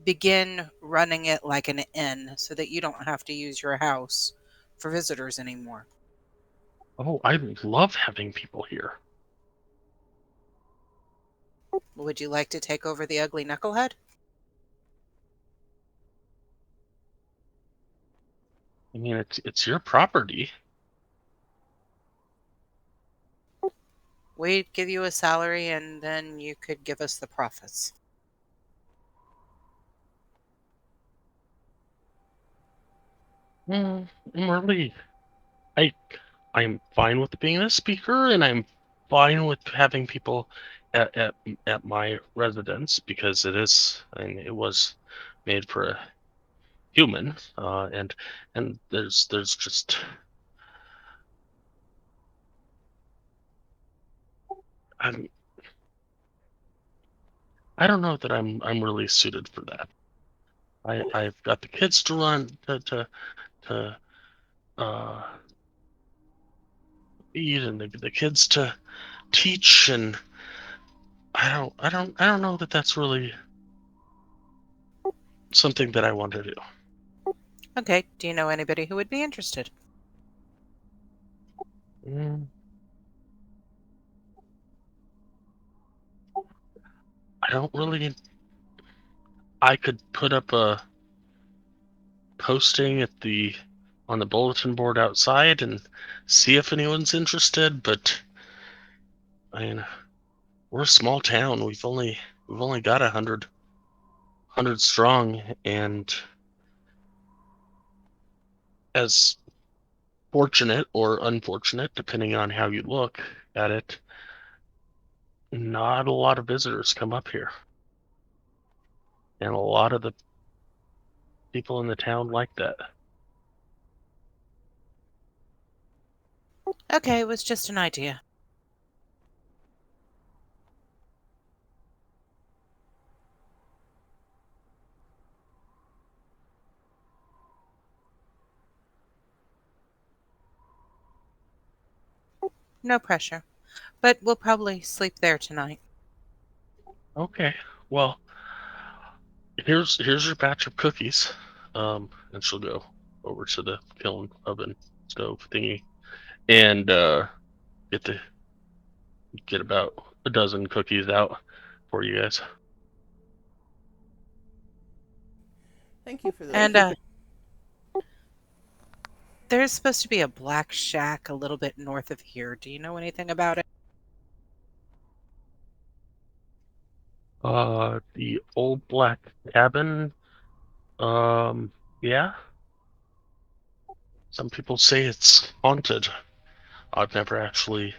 begin running it like an inn so that you don't have to use your house for visitors anymore. Oh, I love having people here. Would you like to take over the ugly knucklehead? I mean, it's your property. We'd give you a salary and then you could give us the profits. I'm really, I, I'm fine with being a speaker, and I'm fine with having people at at my residence because I mean, it was made for a human, and there's just I'm I don't know that I'm really suited for that. I've got the kids to run to uh feed, and the kids to teach, and I don't know that that's really something that I want to do. Okay, do you know anybody who would be interested? Mm, I don't really. I could put up a posting at the on the bulletin board outside and see if anyone's interested, but I mean, we're a small town. We've only got 100 strong, and as fortunate or unfortunate, depending on how you look at it, not a lot of visitors come up here, and a lot of the people in the town like that. Okay, it was just an idea. No pressure. But we'll probably sleep there tonight. Okay, well, here's your batch of cookies, and she'll go over to the kiln oven stove thingy and get the get about a dozen cookies out for you guys. Thank you for those. And there's supposed to be a black shack a little bit north of here. Do you know anything about it? The old black cabin. Yeah. Some people say it's haunted. I've never actually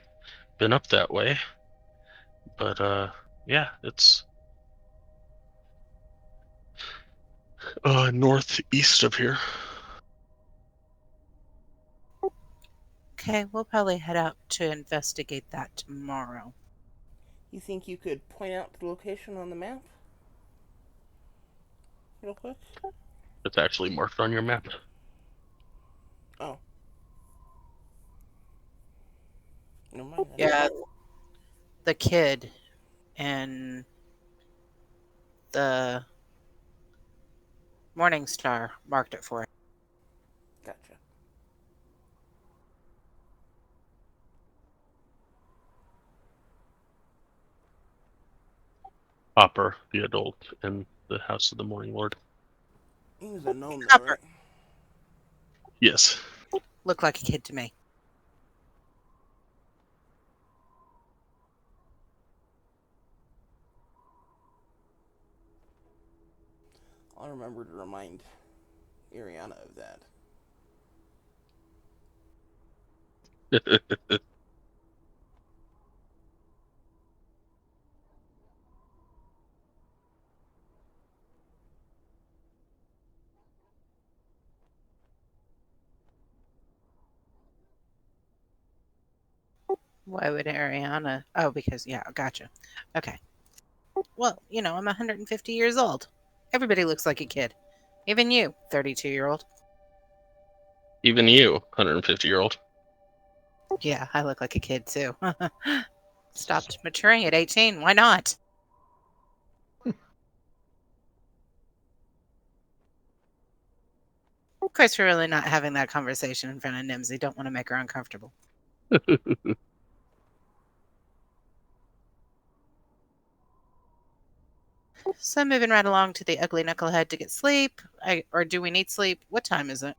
been up that way, but yeah, it's northeast of here. Okay, we'll probably head out to investigate that tomorrow. You think you could point out the location on the map real quick? It's actually marked on your map. Oh. No mind then. Yeah, the kid in the Morning Star marked it for us. Gotcha. Hopper, the adult in the House of the Morning Lord. He was a gnome though, Hopper. right? Yes. Looked like a kid to me. I'll remember to remind Ariana of that. Why would Ariana? Oh, because, yeah, gotcha. Okay. Well, I'm 150 years old. Everybody looks like a kid. Even you, 32-year-old. Even you, 150-year-old. Yeah, I look like a kid too. Stopped maturing at 18. Why not? Of course, we're really not having that conversation in front of Nimsy. Don't want to make her uncomfortable. So moving right along to the ugly knucklehead to get sleep. Or do we need sleep? What time is it?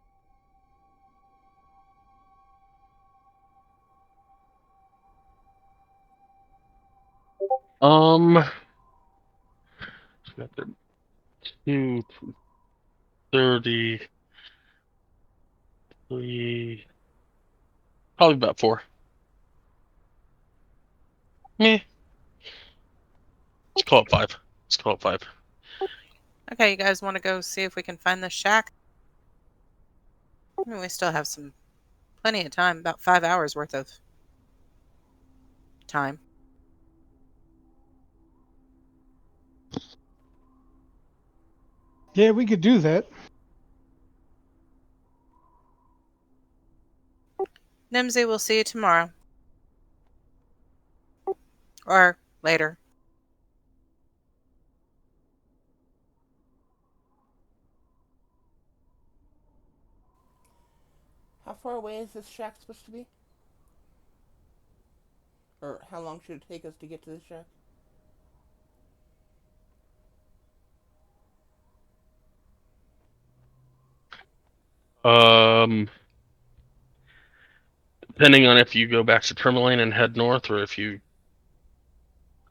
Got the 2:30, 3, probably about 4. Meh. Let's call it 5. Let's call it 5. Okay, you guys want to go see if we can find this shack? I mean, we still have plenty of time, about 5 hours worth of time. Yeah, we could do that. Nimsy, we'll see you tomorrow. Or later. How far away is this shack supposed to be? Or how long should it take us to get to the shack? Depending on if you go back to Tourmaline and head north, or if you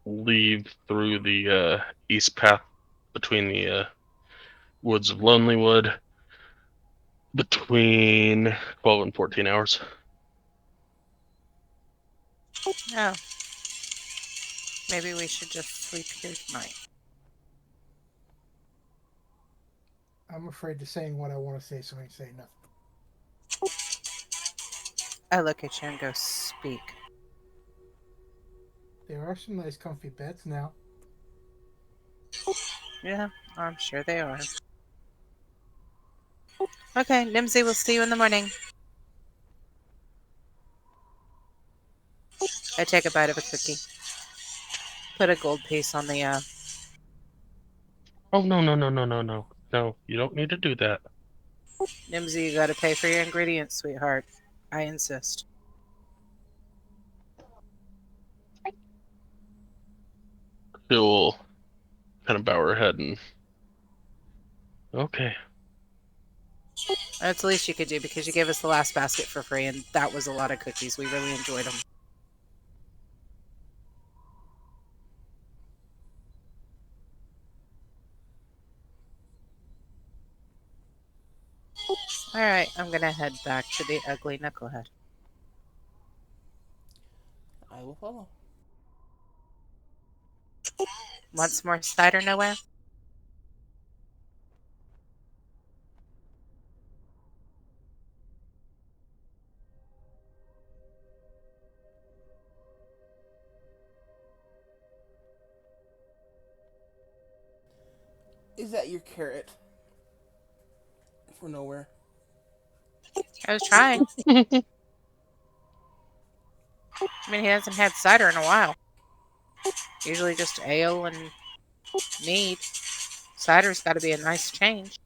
leave through the east path between the woods of Lonelywood, between 12 and 14 hours. Oh. Maybe we should just sleep here tonight. I'm afraid to saying what I want to say, so I ain't saying nothing. I look at you and go, speak. There are some nice comfy beds now. Yeah, I'm sure they are. Okay, Nimsy, we'll see you in the morning. I take a bite of a cookie. Put a gold piece on the, Oh, no. No, you don't need to do that. Nimsy, you gotta pay for your ingredients, sweetheart. I insist. She'll kind of bow her head and... Okay. That's the least you could do because you gave us the last basket for free, and that was a lot of cookies. We really enjoyed them. Alright, I'm gonna head back to the ugly knucklehead. I will follow. Want some more cider nowhere? Is that your carrot? For nowhere. I was trying. I mean, he hasn't had cider in a while. Usually just ale and mead. Cider's got to be a nice change.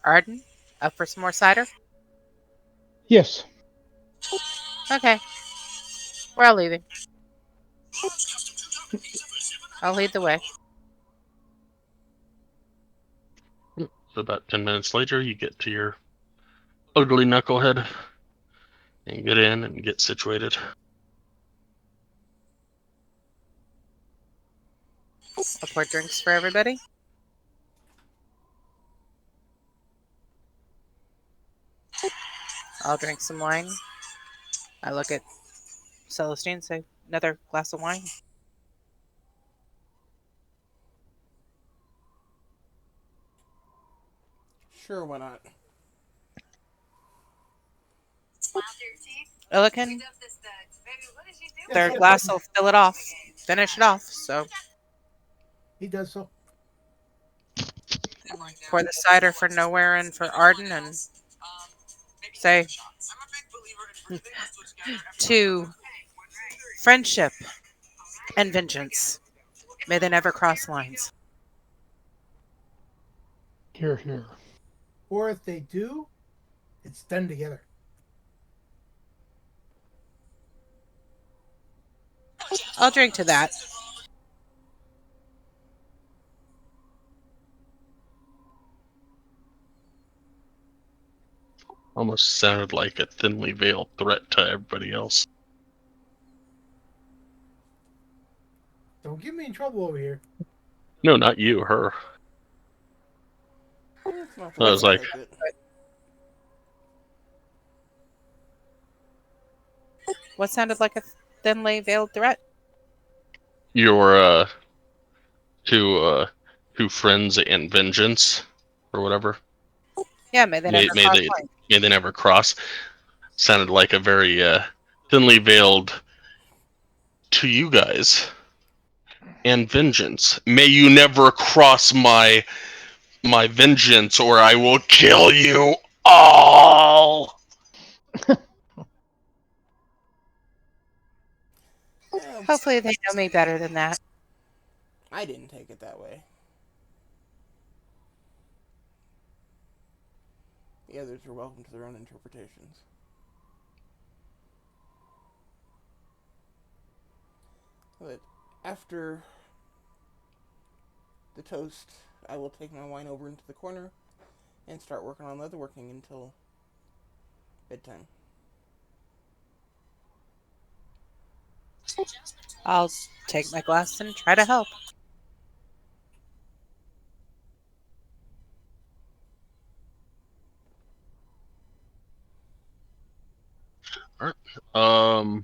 Arden, up for some more cider? Yes. Okay. We're all leaving. I'll lead the way. So about 10 minutes later, you get to your ugly knucklehead and get in and get situated. I'll pour drinks for everybody. I'll drink some wine. I look at Celestine and say, another glass of wine. Sure, why not? Illiken, their glass will fill it off. Finish it off, so He does so. pour the cider for Nowhere and for Arden and say, To friendship and vengeance. May they never cross lines. Here, here. Or if they do, it's done together. I'll drink to that. Almost sounded like a thinly veiled threat to everybody else. Don't get me in trouble over here. No, not you, her. It's not the I way was I like, take it. What sounded like a thinly veiled threat? your two friends and vengeance or whatever. Yeah, may they never May cross they lines. may they never cross. Sounded like a very thinly veiled to you guys. And vengeance. May you never cross my vengeance, or I will kill you all. Yeah, Hopefully they know me better than that. I didn't take it that way. The others are welcome to their own interpretations. But after the toast, I will take my wine over into the corner and start working on leatherworking until bedtime. I'll take my glass and try to help. All right. All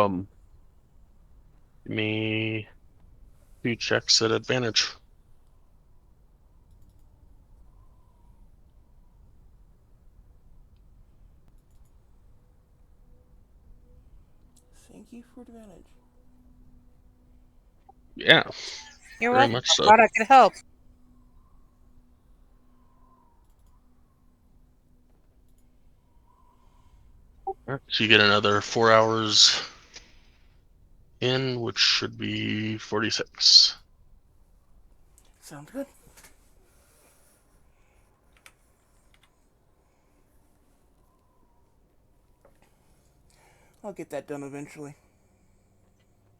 right. Give me 2 checks at advantage. Thank you for advantage. Yeah, You're very welcome. much I'm so. glad I could help. All right, so you get another 4 hours in, which should be 46. Sounds good. I'll get that done eventually.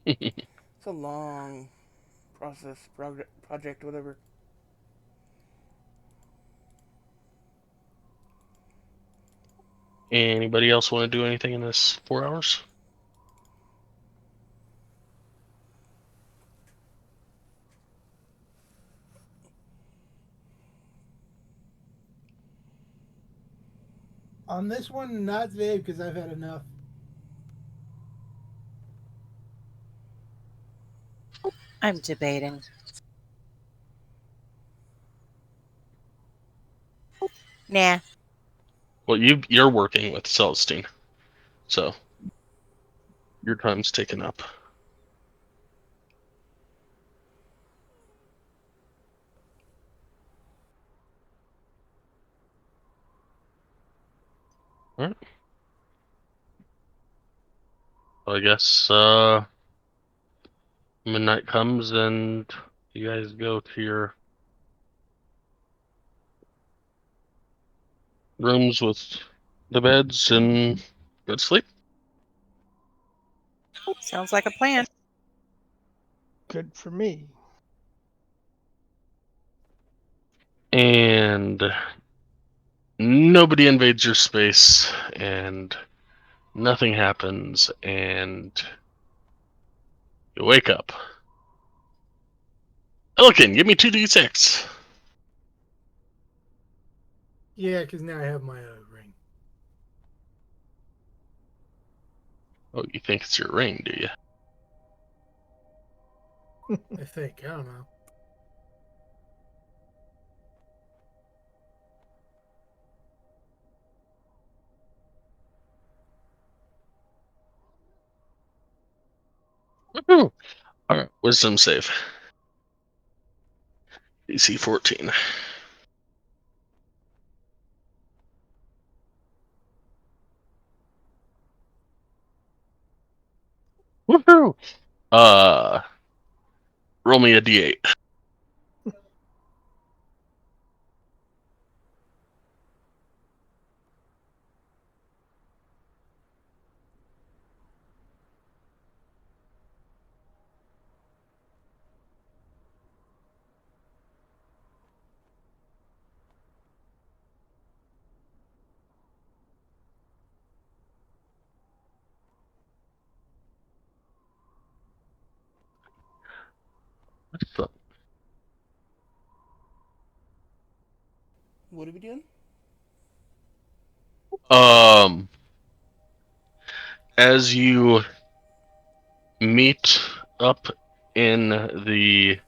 It's a long process, project, whatever. Anybody else want to do anything in this 4 hours? On this one, not today because I've had enough. I'm debating. Nah. Well, you're working with Celestine, so your time's taken up. All right. I guess midnight comes and you guys go to your rooms with the beds and go to sleep. Sounds like a plan. Good for me. And nobody invades your space, and nothing happens, and you wake up. Elkin, give me 2d6. Yeah, because now I have my ring. Oh, you think it's your ring, do you? I think. I don't know. Woohoo! All right, wisdom save. DC 14. Woohoo! Roll me a D8. What are we doing? As you meet up in the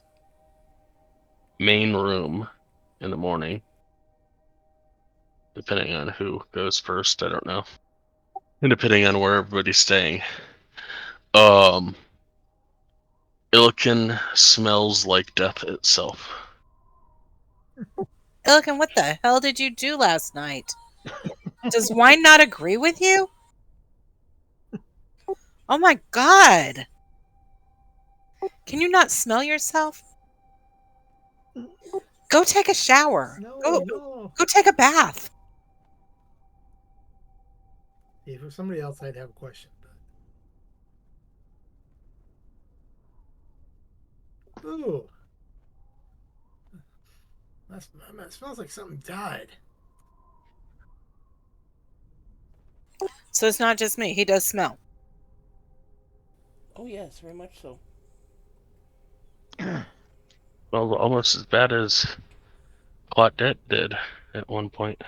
main room in the morning, depending on who goes first, I don't know. And depending on where everybody's staying. Illiken smells like death itself. Illiken, what the hell did you do last night? Does wine not agree with you? Oh my god! Can you not smell yourself? Go take a shower. No, Go, no. go take a bath. If it was somebody else, I'd have a question. But... Ooh. That smells like something died. So it's not just me. He does smell. Oh yes, very much so. Well, almost as bad as Claudette did at one point.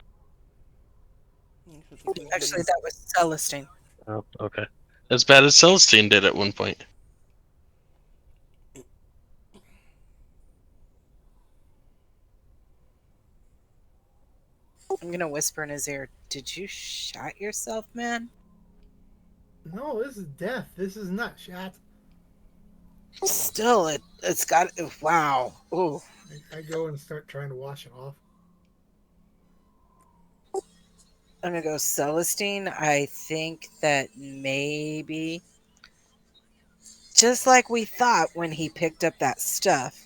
Actually, that was Celestine. Oh, okay. As bad as Celestine did at one point. I'm gonna whisper in his ear. Did you shot yourself, man? No, this is death. This is not shot. Still, it's got. Wow. Ooh. I go and start trying to wash it off. I'm gonna go Celestine. I think that maybe, just like we thought when he picked up that stuff,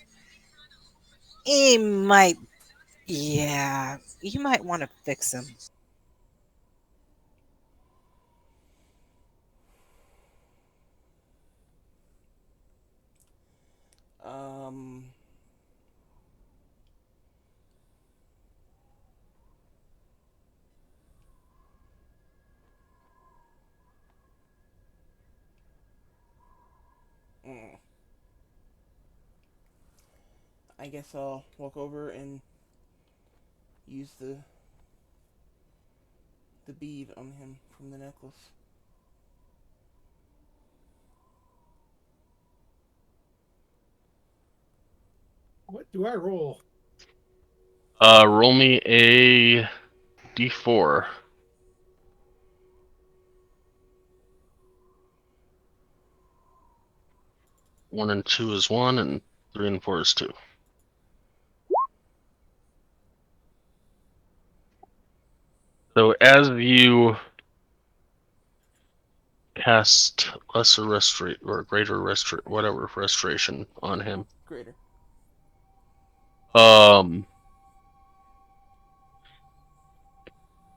he might. Yeah, you might want to fix him. Um. I guess I'll walk over and use the bead on him from the necklace. What do I roll? Roll me a D4. 1 and 2 is 1, and 3 and 4 is 2. So as you cast lesser restoration or greater restoration on him, Greater.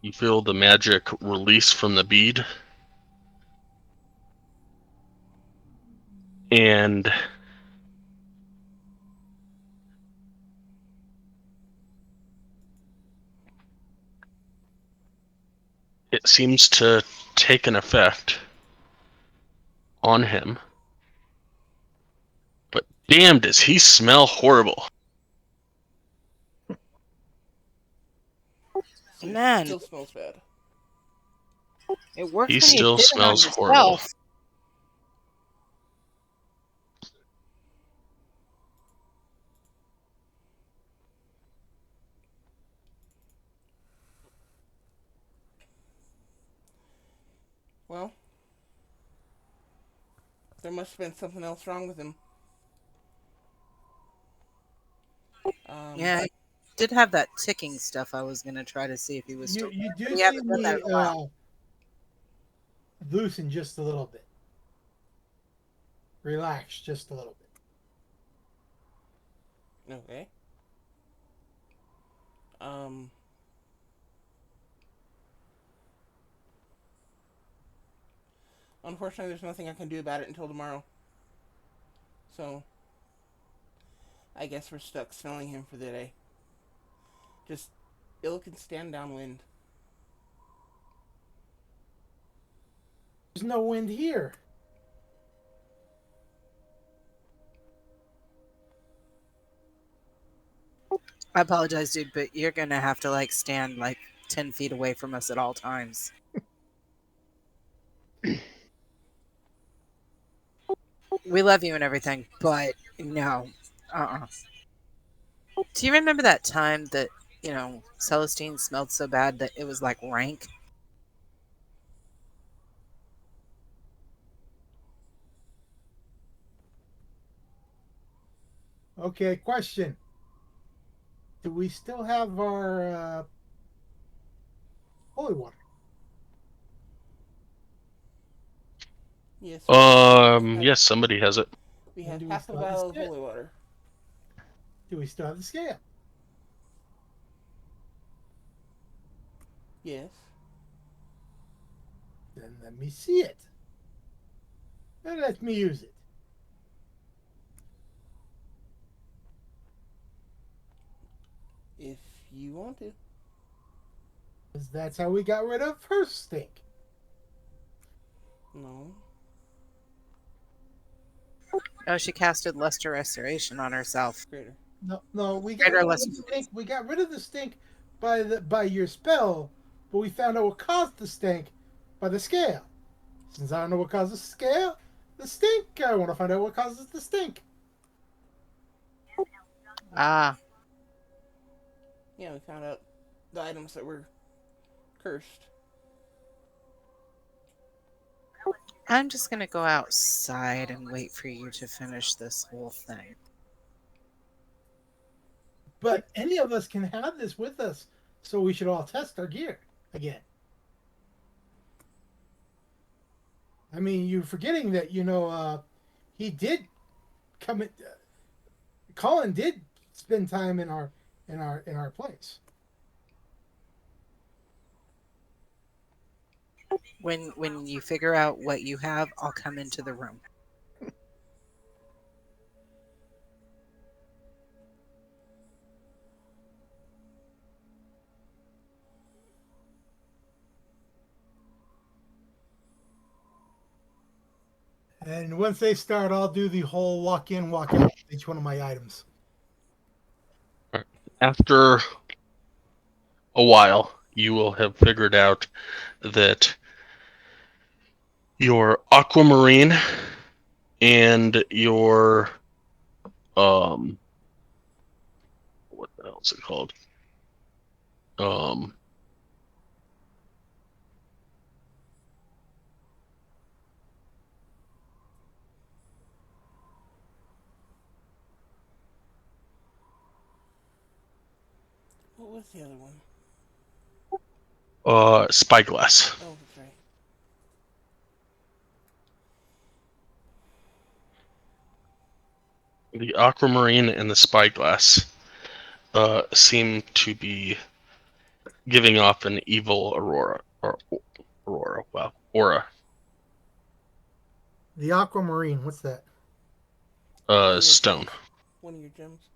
you feel the magic release from the bead, and it seems to take an effect on him. But damn, does he smell horrible. So Man. It still smells bad. It works He when you still did it on smells horrible. yourself. Well, there must have been something else wrong with him. Um, Yeah, I did have that ticking stuff. I was gonna try to see if he was You still you there, but do he see hasn't done that me in a while. loosen just a little bit, relax just a little bit. okay. Um, Unfortunately, there's nothing I can do about it until tomorrow. So, I guess we're stuck smelling him for the day. Just ill can stand downwind. There's no wind here. I apologize, dude, but you're gonna have to like stand like 10 feet away from us at all times. We love you and everything, but no. Uh-uh. Do you remember that time that, Celestine smelled so bad that it was like rank? Okay, question. Do we still have our holy water? Yes, we Yes, somebody has it. we And have do we half a still have the vial of scale? holy water. Do we still have the scale? Yes. Then let me see it. And let me use it. If you want to. Because that's how we got rid of her stink. No. Oh, she casted Luster Restoration on herself. Greater. No, we got Greater rid of Luster. the stink. We got rid of the stink by your spell, but we found out what caused the stink by the scale. Since I don't know what causes the stink, I want to find out what causes the stink. Ah, Yeah, we found out the items that were cursed. I'm just gonna go outside and wait for you to finish this whole thing. But any of us can have this with us, so we should all test our gear again. I mean, you're forgetting that he did come. Colin did spend time in our place. When you figure out what you have, I'll come into the room. And once they start, I'll do the whole walk in, walk out with each one of my items. After a while, you will have figured out that your aquamarine and your what the hell is it called? Um, What was the other one? spyglass. Oh, that's right. The aquamarine and the spyglass seem to be giving off an evil aura. The aquamarine, what's that? One of your Stone. gems. One of your gems.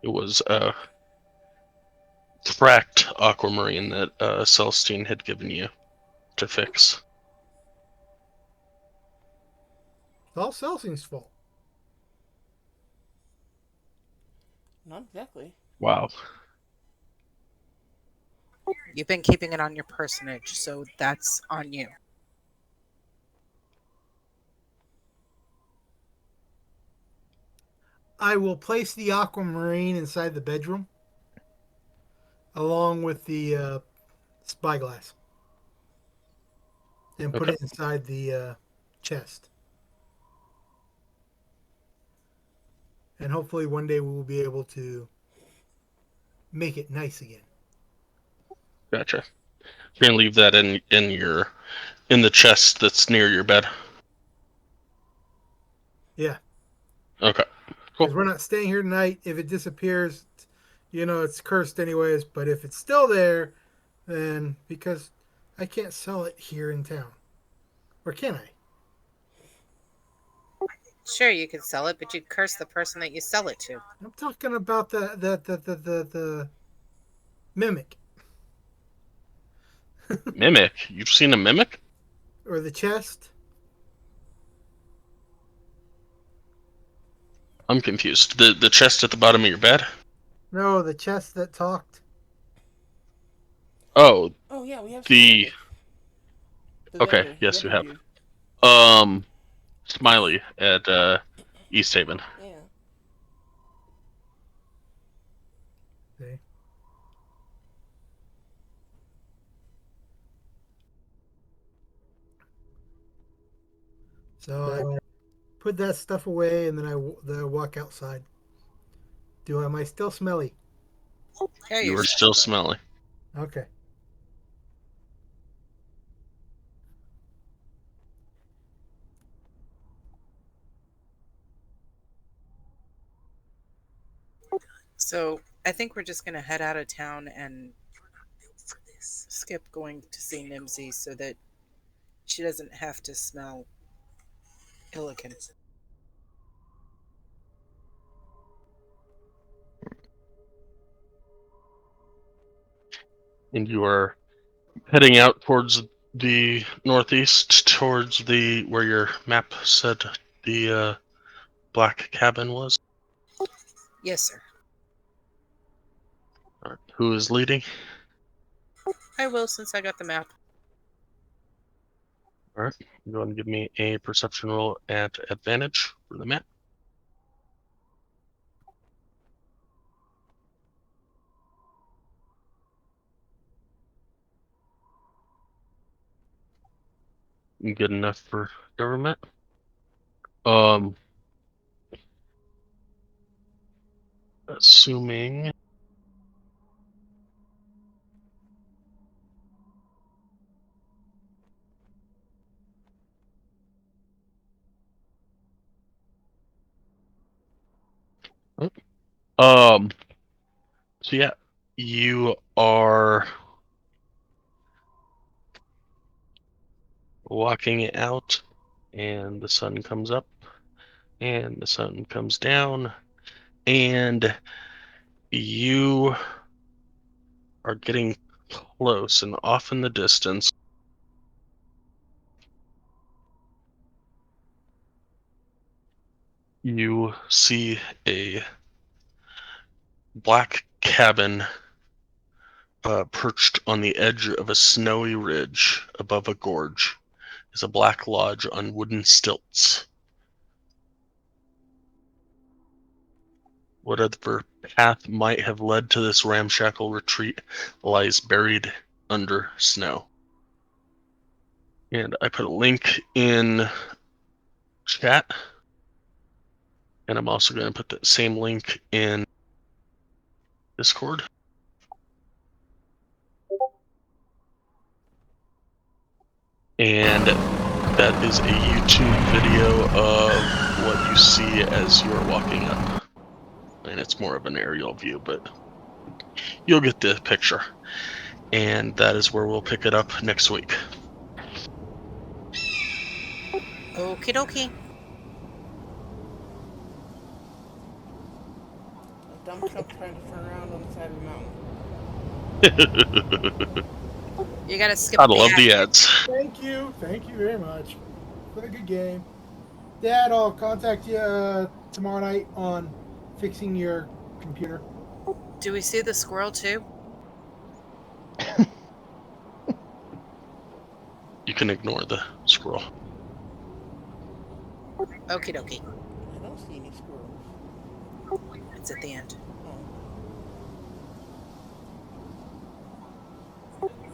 It was a cracked aquamarine that Celestine had given you to fix. It's all Celsius' fault. Not exactly. Wow. You've been keeping it on your personage, so that's on you. I will place the aquamarine inside the bedroom, along with the spyglass, and put Okay. it inside the chest. And hopefully one day we will be able to make it nice again. Gotcha. You're gonna leave that in the chest that's near your bed. Yeah. Okay. Because Cool. we're not staying here tonight. If it disappears, it's cursed anyways. But if it's still there, then because I can't sell it here in town. Or can I? Sure, you could sell it, but you'd curse the person that you sell it to. I'm talking about the mimic. Mimic? You've seen a mimic? Or the chest. I'm confused. The chest at the bottom of your bed? No, the chest that talked. Oh, Oh yeah, we have seen the Mimic. The okay. vendor. Yes, we Vendor have. dude. Smiley at East Haven. Yeah. See? So I put that stuff away, and then I walk outside. Am I still smelly? Yeah, You are still smelly. Okay. So I think we're just going to head out of town and skip going to see Nimsy so that she doesn't have to smell Illican. And you are heading out towards the northeast, towards the where your map said the black cabin was. Yes, sir. All right. Who is leading? I will since I got the map. All right. Go ahead and give me a perception roll at advantage for the map. Good enough for government. Assuming so yeah, you are walking out and the sun comes up and the sun comes down and you are getting close, and off in the distance you see a black cabin perched on the edge of a snowy ridge above a gorge. Is a black lodge on wooden stilts. Whatever path might have led to this ramshackle retreat lies buried under snow. And I put a link in chat, and I'm also going to put that same link in Discord. And that is a YouTube video of what you see as you're walking up. And it's more of an aerial view, but you'll get the picture. And that is where we'll pick it up next week. Okie dokie. A dump truck trying to turn around on the side of the mountain. You gotta skip I the love ad. the ads. Thank you. Thank you very much for the good game. Dad, I'll contact you tomorrow night on fixing your computer. Do we see the squirrel too? You can ignore the scroll. Okie dokie. I don't see any squirrels. It's at the end.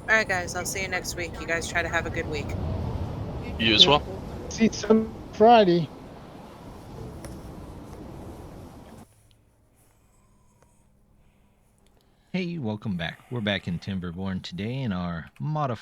All right, guys. I'll see you next week. You guys try to have a good week. You as Yep. well. See you some Friday. Hey, welcome back. We're back in Timberborn today in our modified